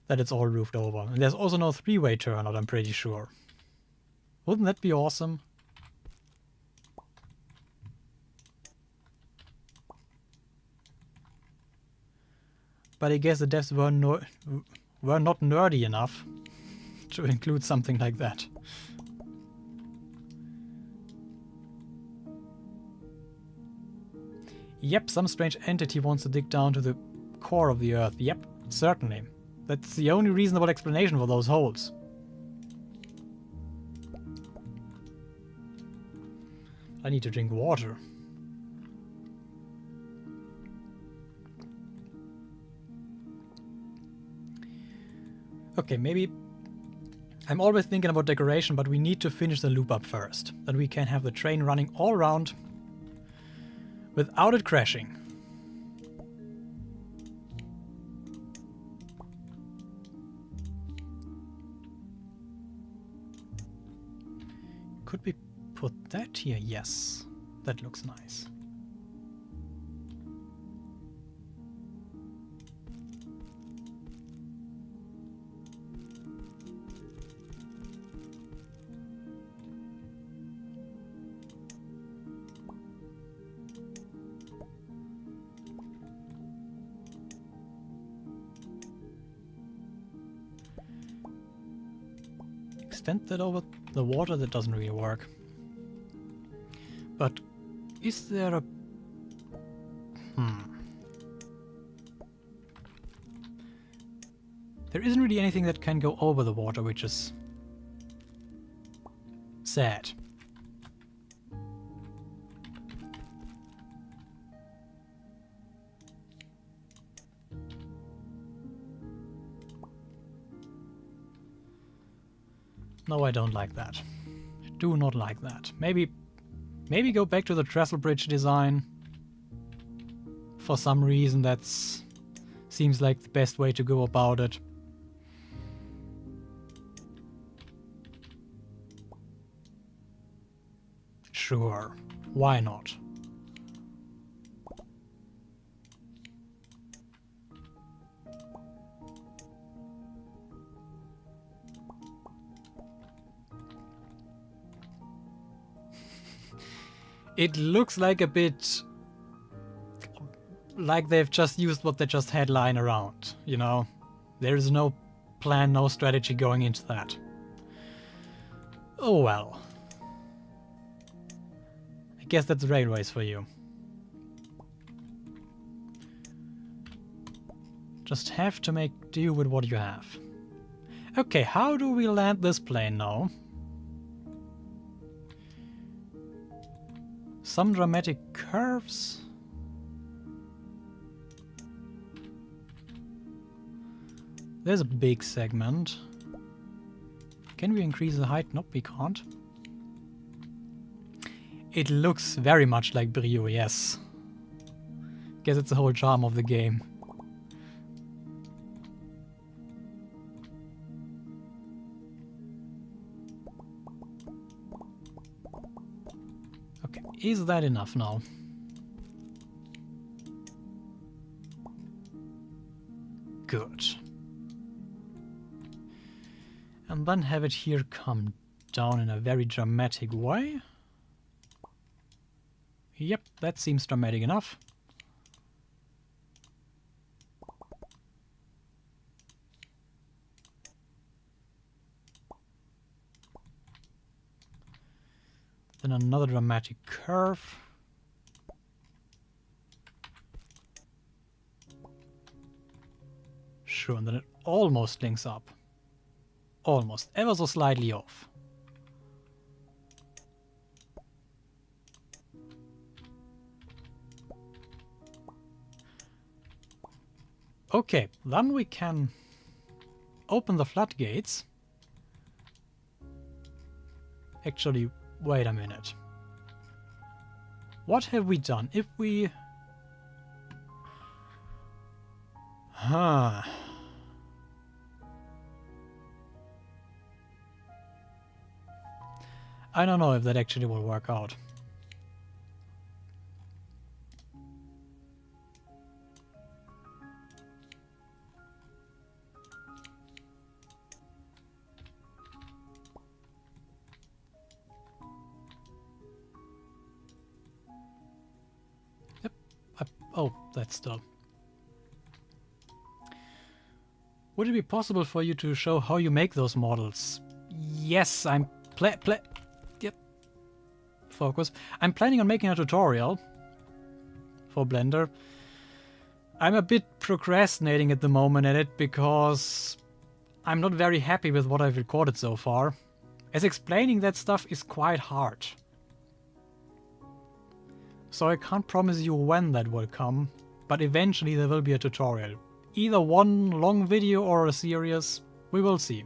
that it's all roofed over. And there's also no three-way turnout, I'm pretty sure. Wouldn't that be awesome? But I guess the devs were not nerdy enough to include something like that. Yep, some strange entity wants to dig down to the core of the Earth. Yep, certainly. That's the only reasonable explanation for those holes. I need to drink water. Okay, maybe... I'm always thinking about decoration, but we need to finish the loop up first. Then we can have the train running all around without it crashing. Could we put that here? Yes, that looks nice. Extend that over the water, that doesn't really work. But is there a... There isn't really anything that can go over the water, which is sad. No, I don't like that. I do not like that. Maybe go back to the trestle bridge design. For some reason that seems like the best way to go about it. Sure, why not? It looks like a bit like they've just used what they just had lying around, you know? There is no plan, no strategy going into that. Oh well. I guess that's railways for you. Just have to make do with what you have. Okay, how do we land this plane now? Some dramatic curves. There's a big segment. Can we increase the height? Nope, we can't. It looks very much like Brio, yes. Guess it's the whole charm of the game. Okay, is that enough now? Good. And then have it here come down in a very dramatic way. Yep, that seems dramatic enough. Then another dramatic curve. Sure, and then it almost links up. Almost, ever so slightly off. Okay, then we can open the floodgates. Actually, wait a minute. What have we done? If we... Huh... I don't know if that actually will work out. Yep. Oh, that's dumb. Would it be possible for you to show how you make those models? Yes, I'm Yep. Focus. I'm planning on making a tutorial for Blender. I'm a bit procrastinating at the moment at it because I'm not very happy with what I've recorded so far, as explaining that stuff is quite hard. So I can't promise you when that will come, but eventually there will be a tutorial. Either one long video or a series, we will see.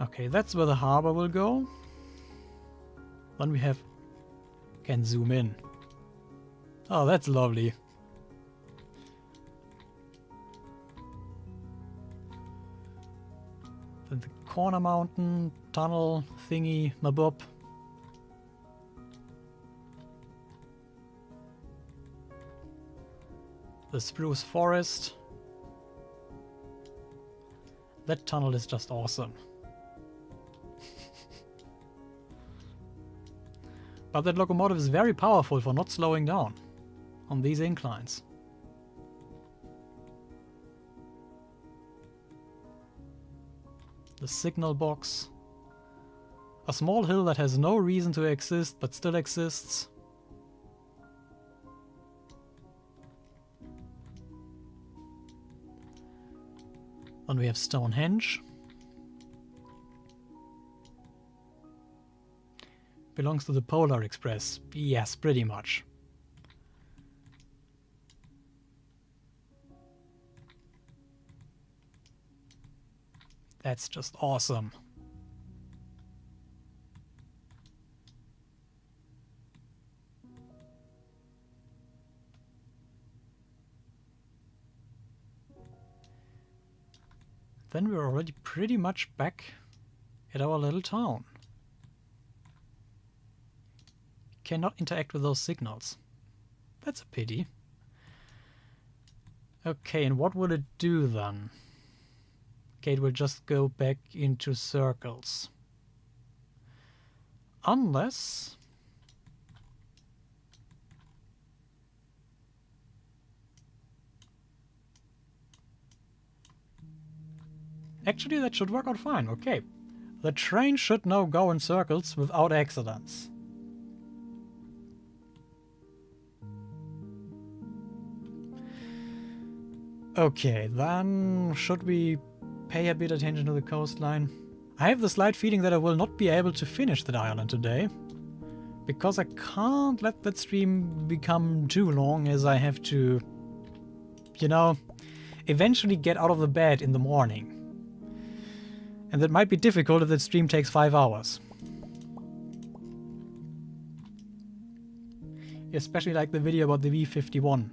Okay, that's where the harbor will go. Then we can zoom in. Oh, that's lovely. Then the corner mountain, tunnel, thingy, mabob. The spruce forest. That tunnel is just awesome. But that locomotive is very powerful for not slowing down on these inclines. The signal box. A small hill that has no reason to exist but still exists. Then we have Stonehenge. Belongs to the Polar Express. Yes, pretty much. That's just awesome. Then we're already pretty much back at our little town. Cannot interact with those signals. That's a pity. Okay, and what will it do then? Okay, it will just go back into circles. Unless... Actually, that should work out fine, okay. The train should now go in circles without accidents. Okay, then should we pay a bit attention to the coastline? I have the slight feeling that I will not be able to finish that island today, because I can't let that stream become too long, as I have to, you know, eventually get out of the bed in the morning. And that might be difficult if that stream takes 5 hours. Especially like the video about the V51.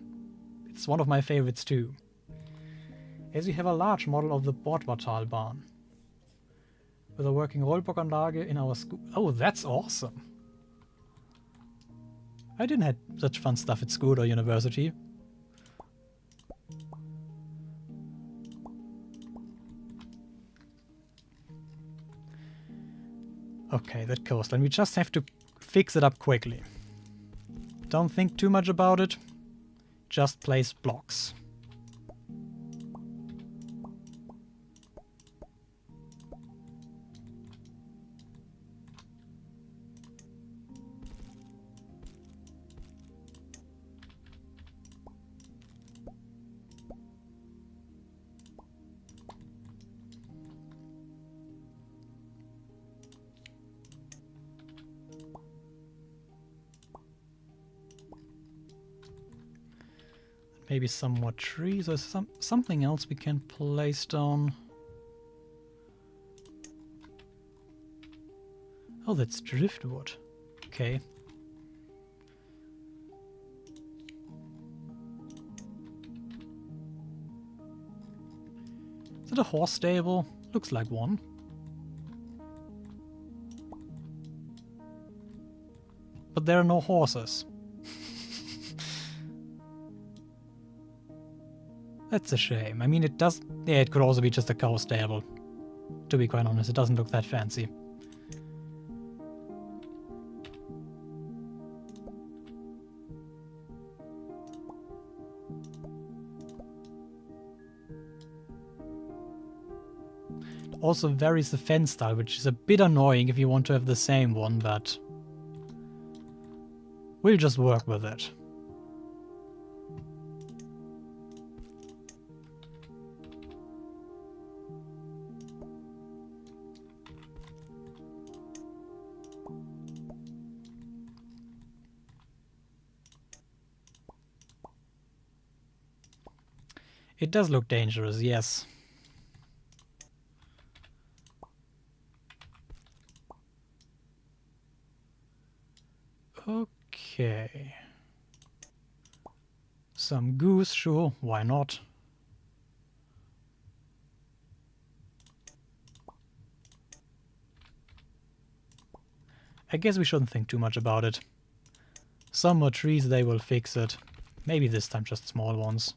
It's one of my favorites too. As we have a large model of the Bordwartalbahn with a working Rollbockanlage in our school. Oh, that's awesome! I didn't have such fun stuff at school or university. Okay, that coastline. We just have to fix it up quickly. Don't think too much about it. Just place blocks. Maybe some more trees or something else we can place down. Oh, that's driftwood. Okay. Is it a horse stable? Looks like one. But there are no horses. That's a shame. I mean, it does... Yeah, it could also be just a cow stable. To be quite honest, it doesn't look that fancy. It also varies the fence style, which is a bit annoying if you want to have the same one, but... we'll just work with it. It does look dangerous, yes. Okay. Some goose, sure, why not? I guess we shouldn't think too much about it. Some more trees, they will fix it. Maybe this time just small ones.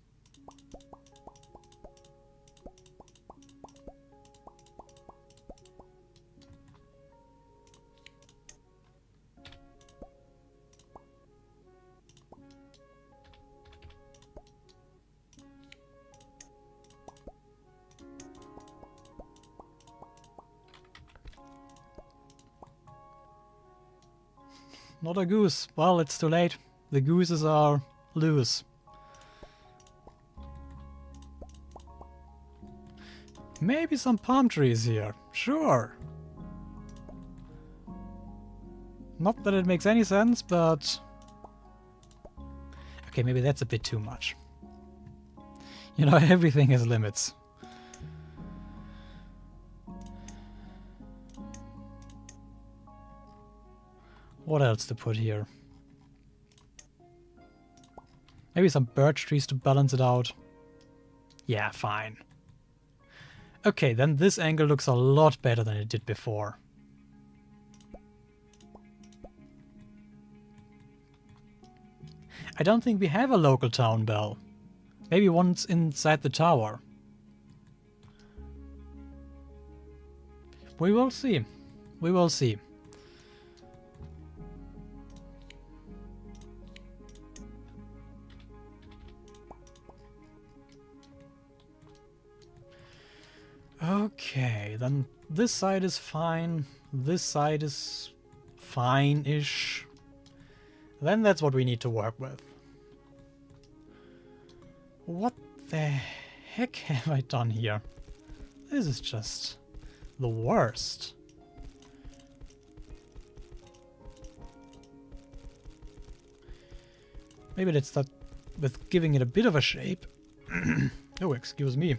Not a goose. Well, it's too late. The gooses are loose. Maybe some palm trees here. Sure. Not that it makes any sense, but... okay, maybe that's a bit too much. You know, everything has limits. What else to put here? Maybe some birch trees to balance it out. Yeah, fine. Okay, then this angle looks a lot better than it did before. I don't think we have a local town bell. Maybe one's inside the tower. We will see. We will see. Okay, then this side is fine. This side is fine-ish. Then that's what we need to work with. What the heck have I done here? This is just the worst. Maybe let's start with giving it a bit of a shape. Oh, excuse me.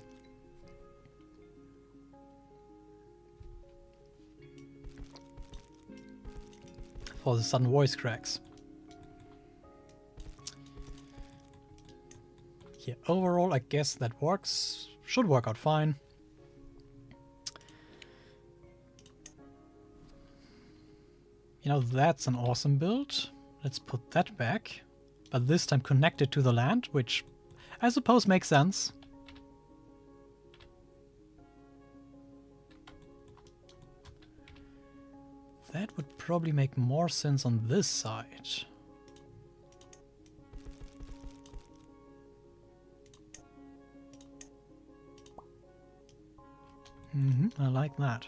For the sudden voice cracks. Yeah, overall I guess that works. Should work out fine. You know, that's an awesome build. Let's put that back. But this time connected to the land, which I suppose makes sense. That would probably make more sense on this side. I like that.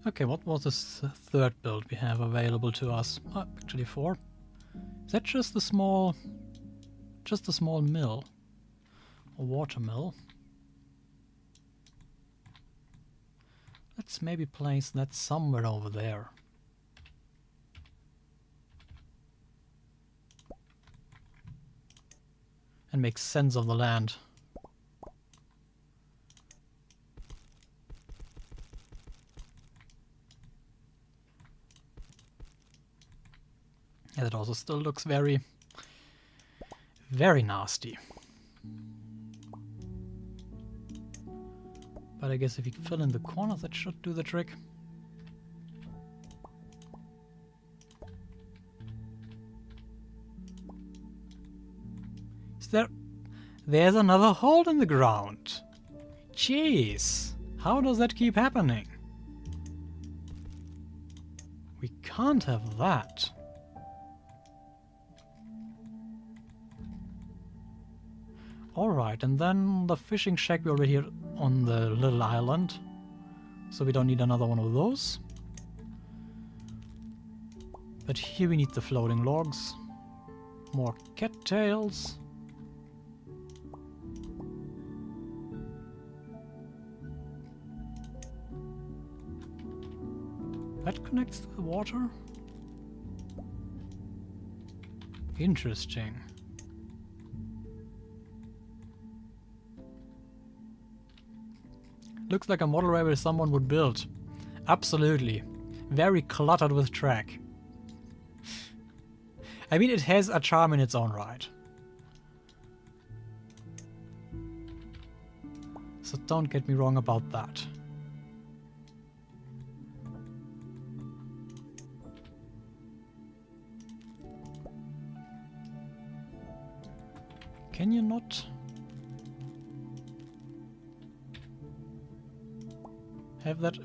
Okay, what was this third build we have available to us? Oh, actually 4. Is that just a small mill? A water mill? Let's maybe place that somewhere over there. And make sense of the land. And it also still looks very, very nasty. But I guess if you fill in the corners, that should do the trick. There's another hole in the ground. Jeez, how does that keep happening? We can't have that. Alright, and then the fishing shack we already had on the little island. So we don't need another one of those. But here we need the floating logs. More cattails. That connects to the water? Interesting. Looks like a model railway someone would build. Absolutely. Very cluttered with track. I mean, it has a charm in its own right. So don't get me wrong about that. Can you not? Have that?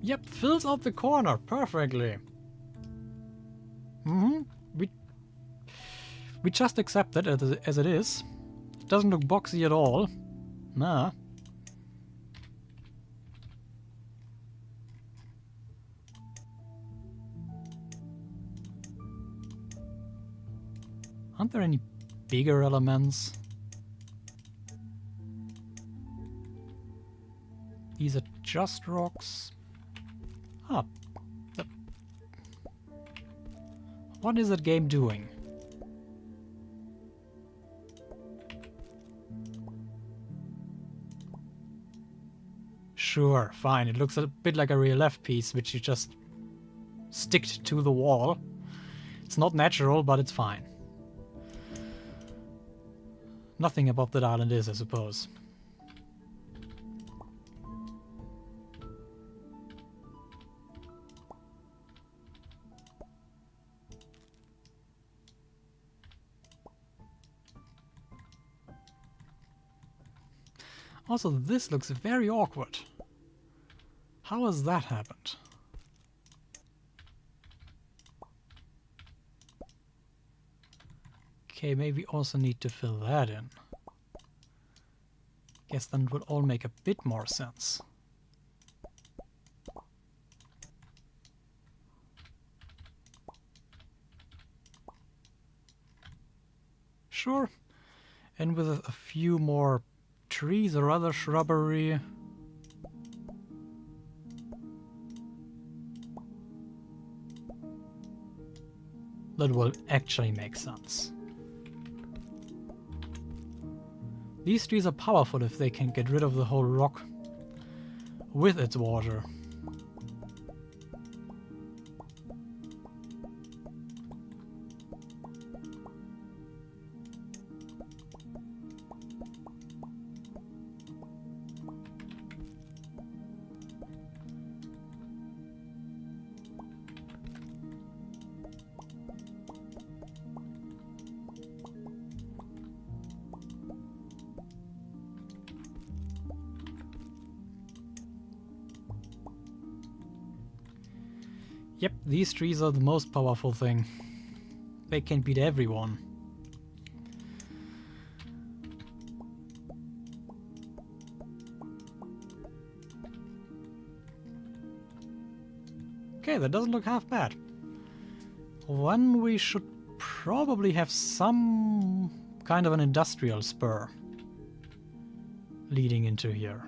Yep, fills out the corner perfectly. We just accept it as it is. It doesn't look boxy at all. Nah. Aren't there any bigger elements? These are just rocks. Ah. What is that game doing? Sure, fine. It looks a bit like a relief piece, which you just sticked to the wall. It's not natural, but it's fine. Nothing about that island is, I suppose. Also, this looks very awkward. How has that happened? Okay, maybe also need to fill that in. Guess then it would all make a bit more sense. Sure. And with a few more trees or other shrubbery. That will actually make sense. These trees are powerful if they can get rid of the whole rock with its water. Yep, these trees are the most powerful thing. They can beat everyone. Okay, that doesn't look half bad. When we should probably have some kind of an industrial spur leading into here.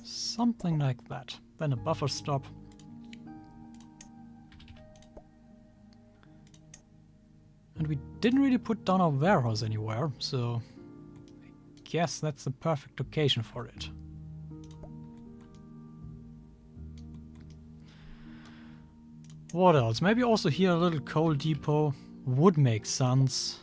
Something like that. Then a buffer stop. And we didn't really put down our warehouse anywhere, so I guess that's the perfect location for it. What else? Maybe also here a little coal depot would make sense.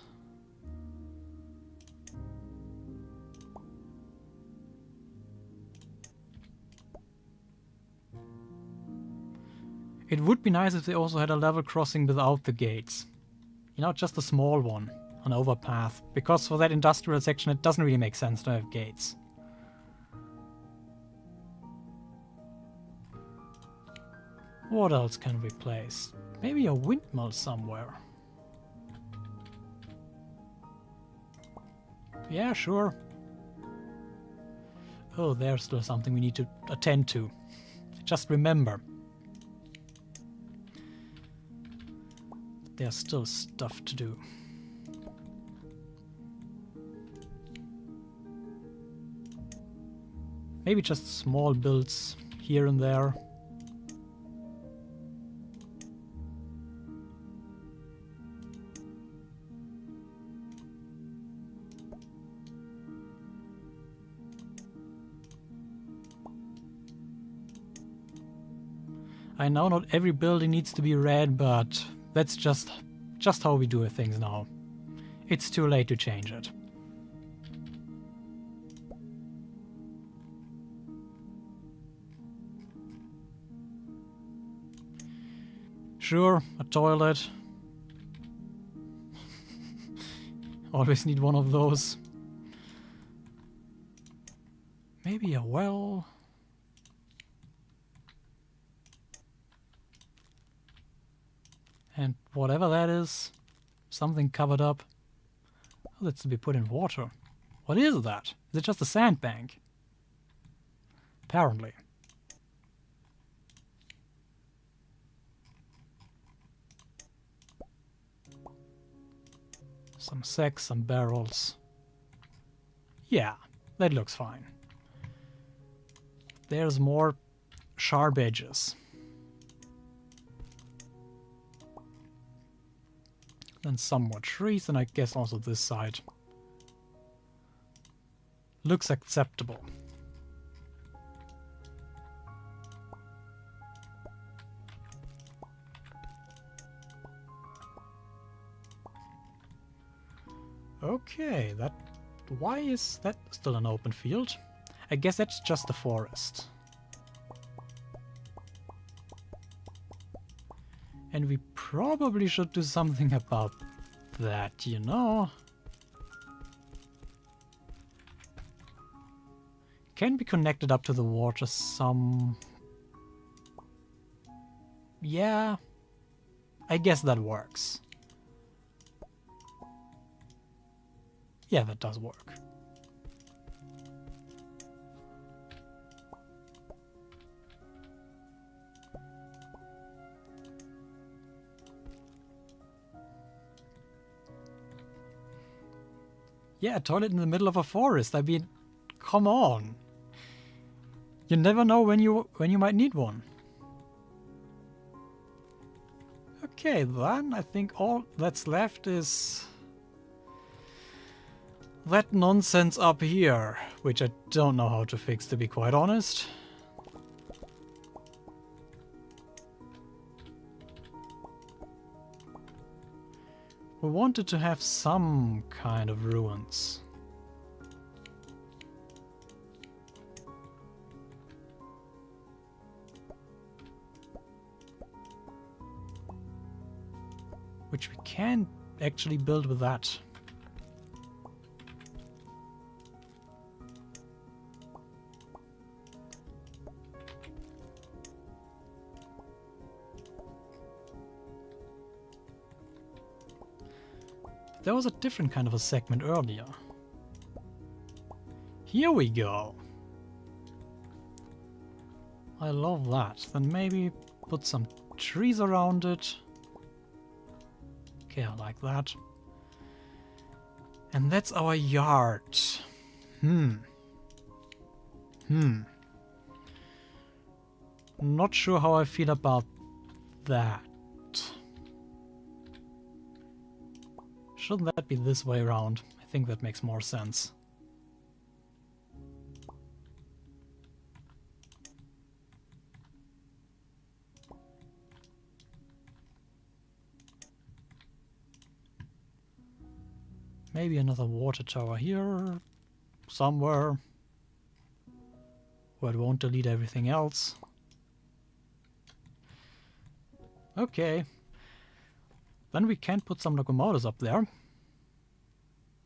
It would be nice if they also had a level crossing without the gates. You know, just a small one, an overpath. Because for that industrial section it doesn't really make sense to have gates. What else can we place? Maybe a windmill somewhere. Yeah, sure. Oh, there's still something we need to attend to. Just remember. There's still stuff to do. Maybe just small builds here and there. I know not every building needs to be red, but that's just how we do things now. It's too late to change it. Sure, a toilet. Always need one of those. Maybe a well. And whatever that is, something covered up. Oh, that's to be put in water. What is that? Is it just a sandbank? Apparently. Some sacks, some barrels. Yeah, that looks fine. There's more sharp edges. Then some more trees, and I guess also this side. Looks acceptable. Okay, that... Why is that still an open field? I guess that's just the forest. And we probably should do something about that, you know? Can be connected up to the water some... Yeah, I guess that works. Yeah, that does work. Yeah, a toilet in the middle of a forest. I mean, come on. You never know when you might need one. Okay, then I think all that's left is that nonsense up here, which I don't know how to fix, to be quite honest. We wanted to have some kind of ruins. Which we can actually build with that. there was a different kind of a segment earlier. Here we go. I love that. Then maybe put some trees around it. Okay, I like that. And that's our yard. Not sure how I feel about that. Shouldn't that be this way around? I think that makes more sense. Maybe another water tower here, somewhere, where it won't delete everything else. Okay. Then we can put some locomotives up there.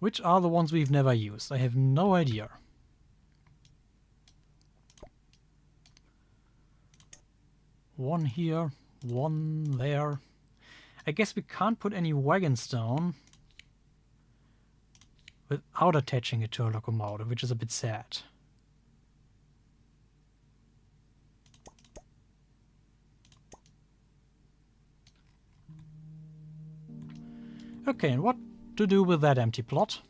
Which are the ones we've never used? I have no idea. One here, one there. I guess we can't put any wagons down without attaching it to a locomotive, which is a bit sad. Okay, and what to do with that empty plot?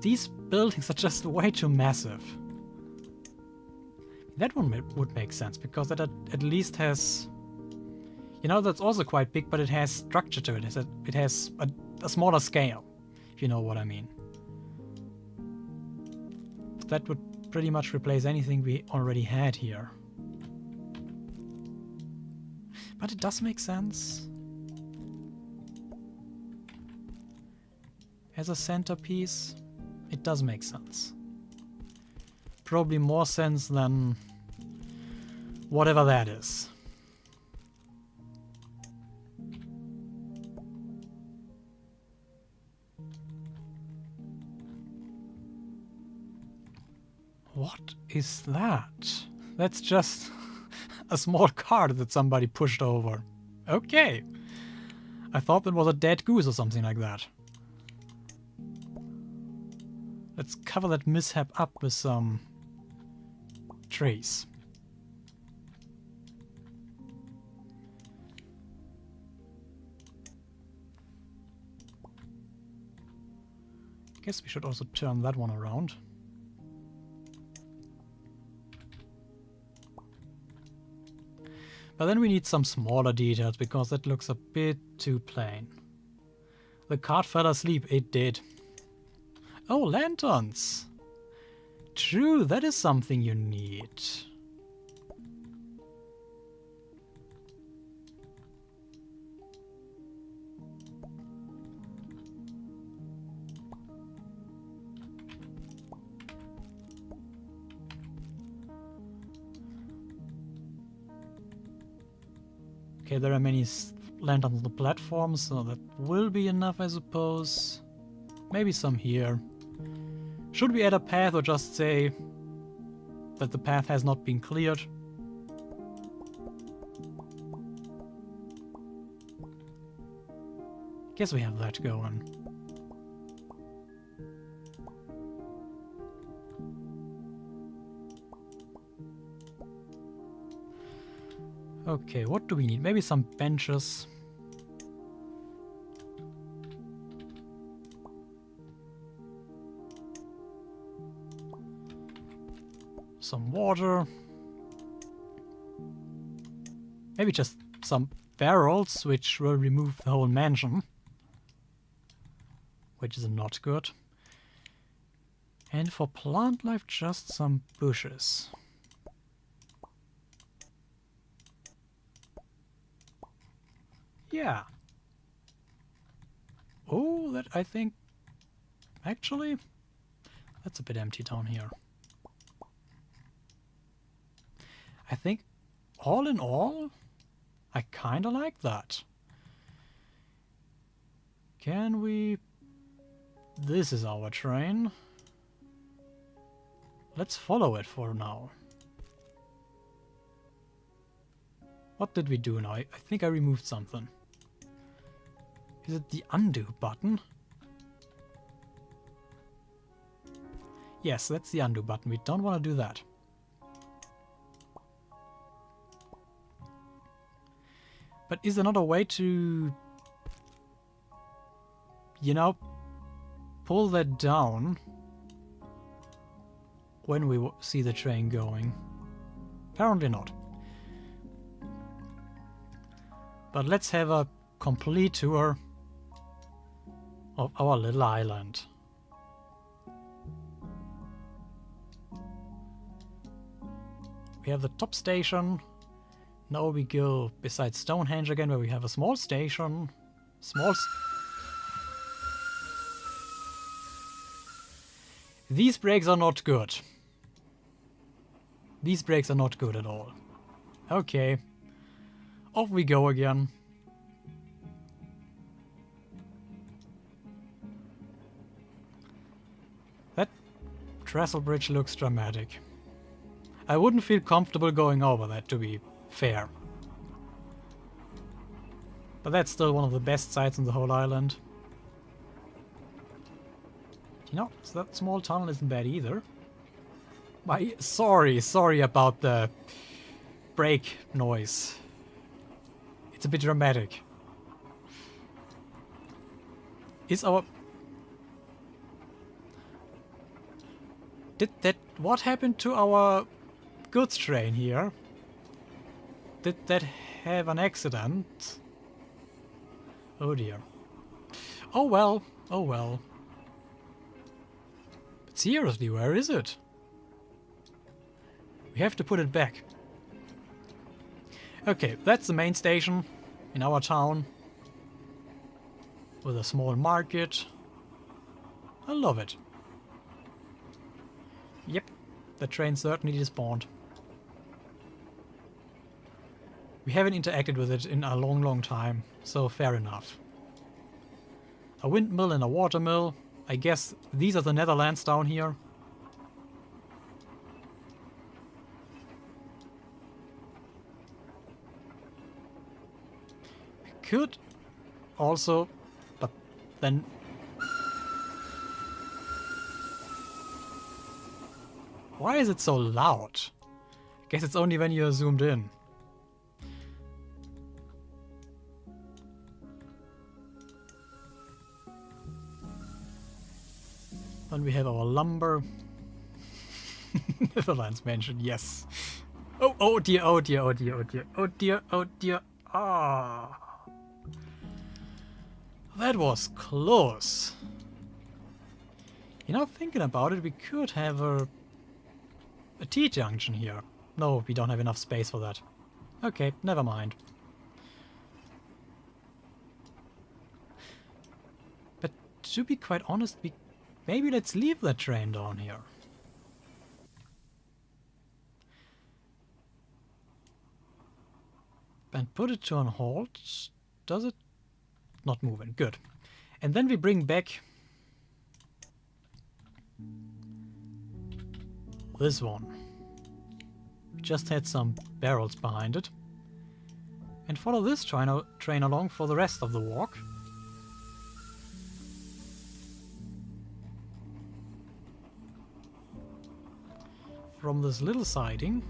These buildings are just way too massive. That one would make sense, because that at least has... You know, that's also quite big, but it has structure to it. It has a smaller scale, if you know what I mean. That would pretty much replace anything we already had here. But it does make sense. As a centerpiece, it does make sense. Probably more sense than whatever that is. What is that? That's just a small cart that somebody pushed over. Okay. I thought that was a dead goose or something like that. Let's cover that mishap up with some trees. Guess we should also turn that one around. But then we need some smaller details, because that looks a bit too plain. The cart fell asleep. It did. Oh, lanterns! True, that is something you need. Okay, there are many lanterns on the platform, so that will be enough, I suppose. Maybe some here. Should we add a path, or just say that the path has not been cleared? Guess we have that going. Okay, what do we need? Maybe some benches. Some water. Maybe just some barrels, which will remove the whole mansion. Which is not good. And for plant life, just some bushes. Yeah. Oh, that I think... Actually, that's a bit empty down here. I think, all in all, I kinda like that. Can we... This is our train. Let's follow it for now. What did we do now? I think I removed something. Is it the undo button? Yes, that's the undo button. We don't want to do that. But is there not a way to, you know, pull that down when we see the train going? Apparently not. But let's have a complete tour of our little island. We have the top station. Now we go beside Stonehenge again, where we have a small station. These brakes are not good. These brakes are not good at all. Okay. Off we go again. That trestle bridge looks dramatic. I wouldn't feel comfortable going over that, to be fair. But that's still one of the best sights on the whole island. You know, so that small tunnel isn't bad either. Sorry about the brake noise. It's a bit dramatic. What happened to our goods train here? Did that have an accident? Oh dear. Oh well, oh well. But seriously, where is it? We have to put it back. Okay, that's the main station in our town. With a small market. I love it. Yep, the train certainly despawned. We haven't interacted with it in a long time, so fair enough. A windmill and a watermill. I guess these are the Netherlands down here. We could also, but then... Why is it so loud? I guess it's only when you're zoomed in. Then we have our lumber. Netherlands mentioned, yes. Oh dear, oh dear, oh dear, oh dear, oh dear, oh dear. Ah. That was close. You know, thinking about it, we could have a T-junction here. No, we don't have enough space for that. Okay, never mind. But to be quite honest, maybe let's leave that train down here. And put it to on halt. Does it? Not moving. Good. And then we bring back this one. Just had some barrels behind it. And follow this train along for the rest of the walk. From this little siding.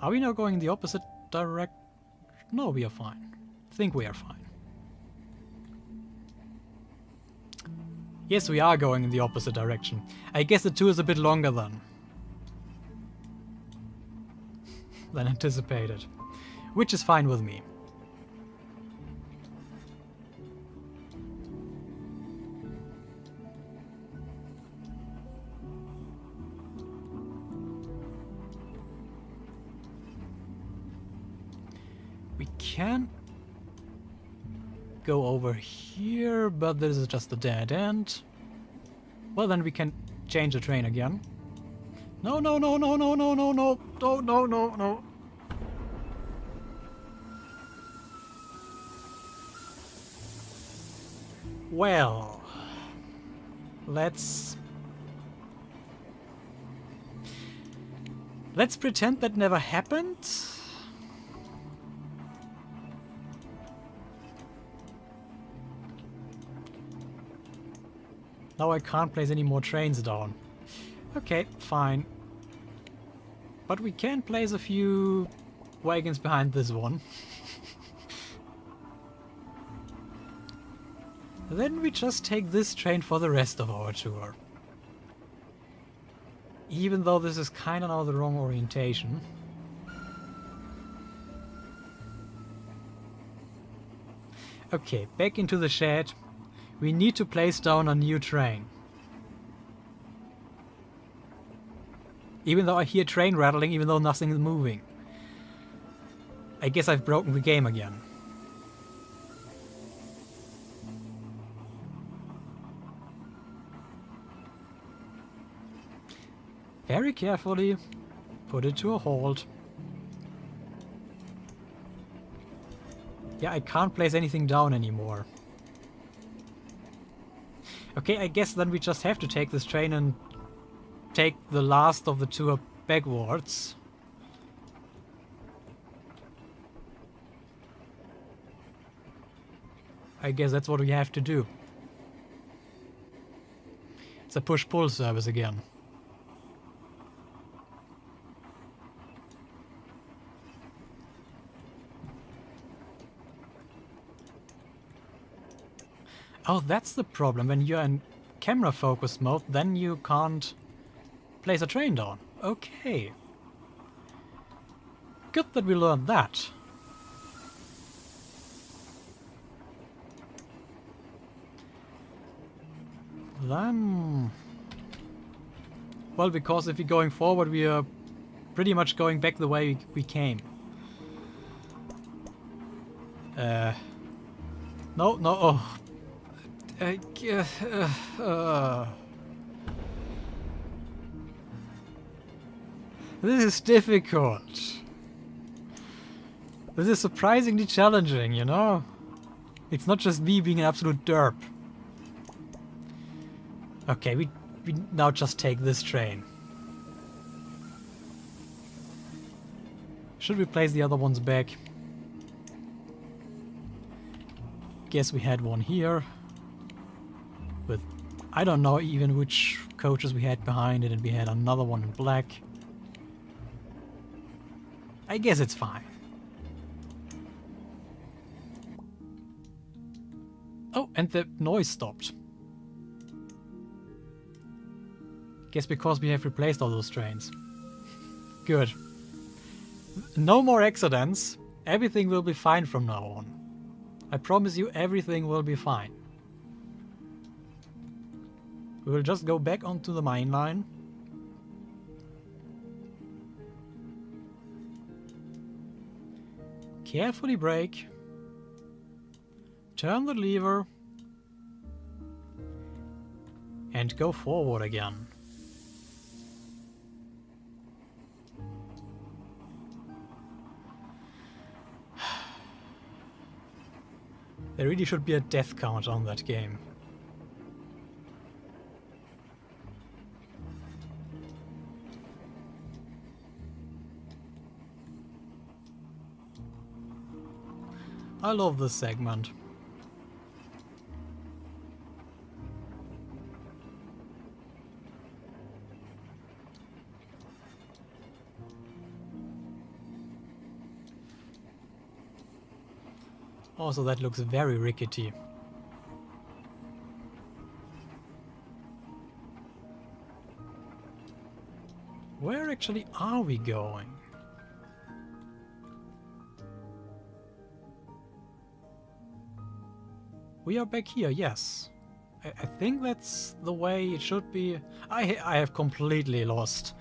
Are we now going in the opposite direction? No, we are fine. I think we are fine. Yes, we are going in the opposite direction. I guess the tour is a bit longer than anticipated. Which is fine with me. We can go over here, but this is just a dead end. Well, then we can change the train again. No, no, no, no, no, no, no, no, no, no, no, no. Well, Let's pretend that never happened. Now I can't place any more trains down. Okay, fine. But we can place a few wagons behind this one. Then we just take this train for the rest of our tour. Even though this is kind of now the wrong orientation. Okay, back into the shed. We need to place down a new train. Even though I hear train rattling, even though nothing is moving. I guess I've broken the game again. Very carefully put it to a halt. Yeah, I can't place anything down anymore. Okay, I guess then we just have to take this train and take the last of the tour backwards. I guess that's what we have to do. It's a push-pull service again. Oh, that's the problem. When you're in camera focus mode, then you can't place a train down. Okay. Good that we learned that. Then... well, because if we're going forward, we are pretty much going back the way we came. No, no, oh. This is difficult. This is surprisingly challenging, you know? It's not just me being an absolute derp. Okay, we now just take this train. Should we place the other ones back? Guess we had one here. With, I don't know even which coaches we had behind it, and we had another one in black. I guess it's fine. Oh, and the noise stopped. Guess because we have replaced all those trains. Good. No more accidents. Everything will be fine from now on. I promise you, everything will be fine. We will just go back onto the main line. Carefully brake. Turn the lever. And go forward again. There really should be a death count on that game. I love this segment. Also, that looks very rickety. Where actually are we going? We are back here, yes. I think that's the way it should be. I have completely lost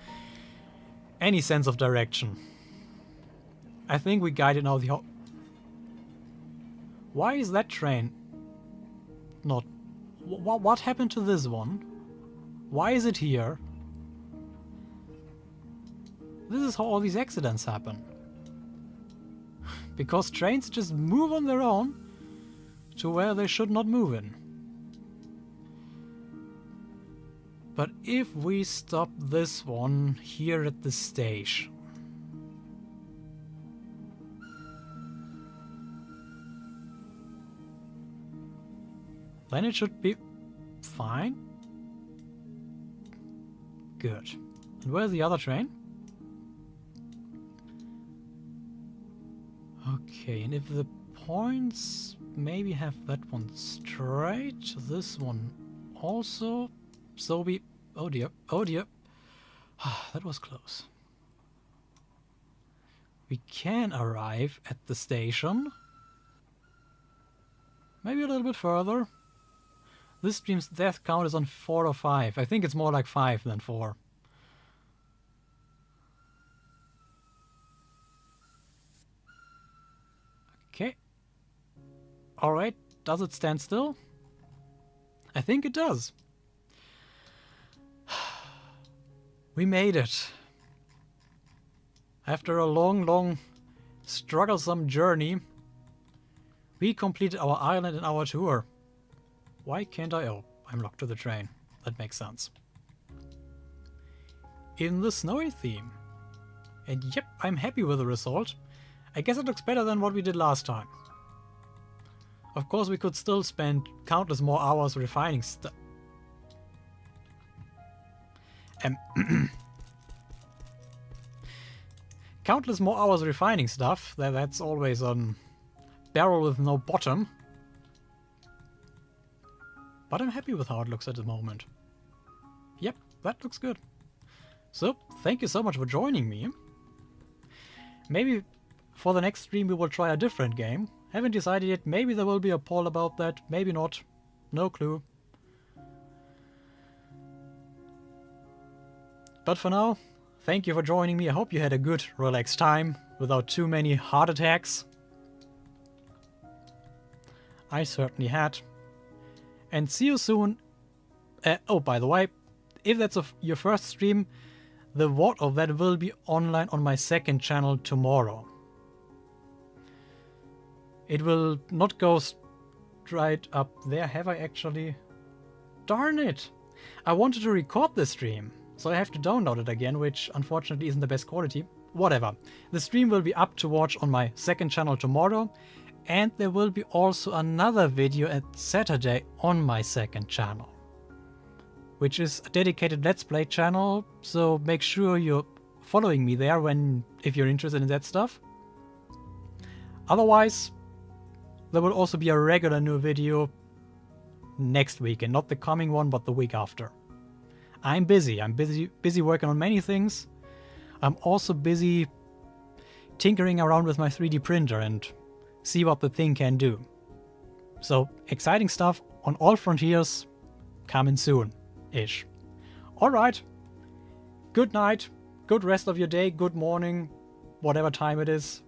any sense of direction. I think we guided now the whole... Why is that train not... What happened to this one? Why is it here? This is how all these accidents happen. Because trains just move on their own to where they should not move in. But if we stop this one here at the station, then it should be fine. Good. And where's the other train? Okay, and if the points maybe have that one straight, this one also, so we... oh dear, oh dear. That was close. We can arrive at the station. Maybe a little bit further. This stream's death count is on 4 or 5. I think it's more like 5 than 4. Okay. Alright, does it stand still? I think it does. We made it. After a long, strugglesome journey, we completed our island and our tour. Why can't I? Oh, I'm locked to the train. That makes sense. In the snowy theme. And yep, I'm happy with the result. I guess it looks better than what we did last time. Of course, we could still spend countless more hours refining stuff. Countless more hours refining stuff. That's always a barrel with no bottom. But I'm happy with how it looks at the moment. Yep, that looks good. So, thank you so much for joining me. Maybe for the next stream we will try a different game. Haven't decided yet. Maybe there will be a poll about that. Maybe not. No clue. But for now, thank you for joining me. I hope you had a good, relaxed time without too many heart attacks. I certainly had. And see you soon. Oh, by the way, if that's your first stream, the VOD of that will be online on my second channel tomorrow. It will not go straight up there. Have I actually? Darn it! I wanted to record the stream, so I have to download it again, which unfortunately isn't the best quality. Whatever. The stream will be up to watch on my second channel tomorrow. And there will be also another video at Saturday on my second channel, which is a dedicated Let's Play channel, so make sure you're following me there if you're interested in that stuff. Otherwise, there will also be a regular new video next week, and not the coming one, but the week after. I'm busy working on many things. I'm also busy tinkering around with my 3D printer and see what the thing can do. So, exciting stuff on all frontiers coming soon-ish. Alright. Good night, good rest of your day, good morning, whatever time it is.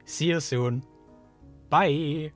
See you soon. Bye!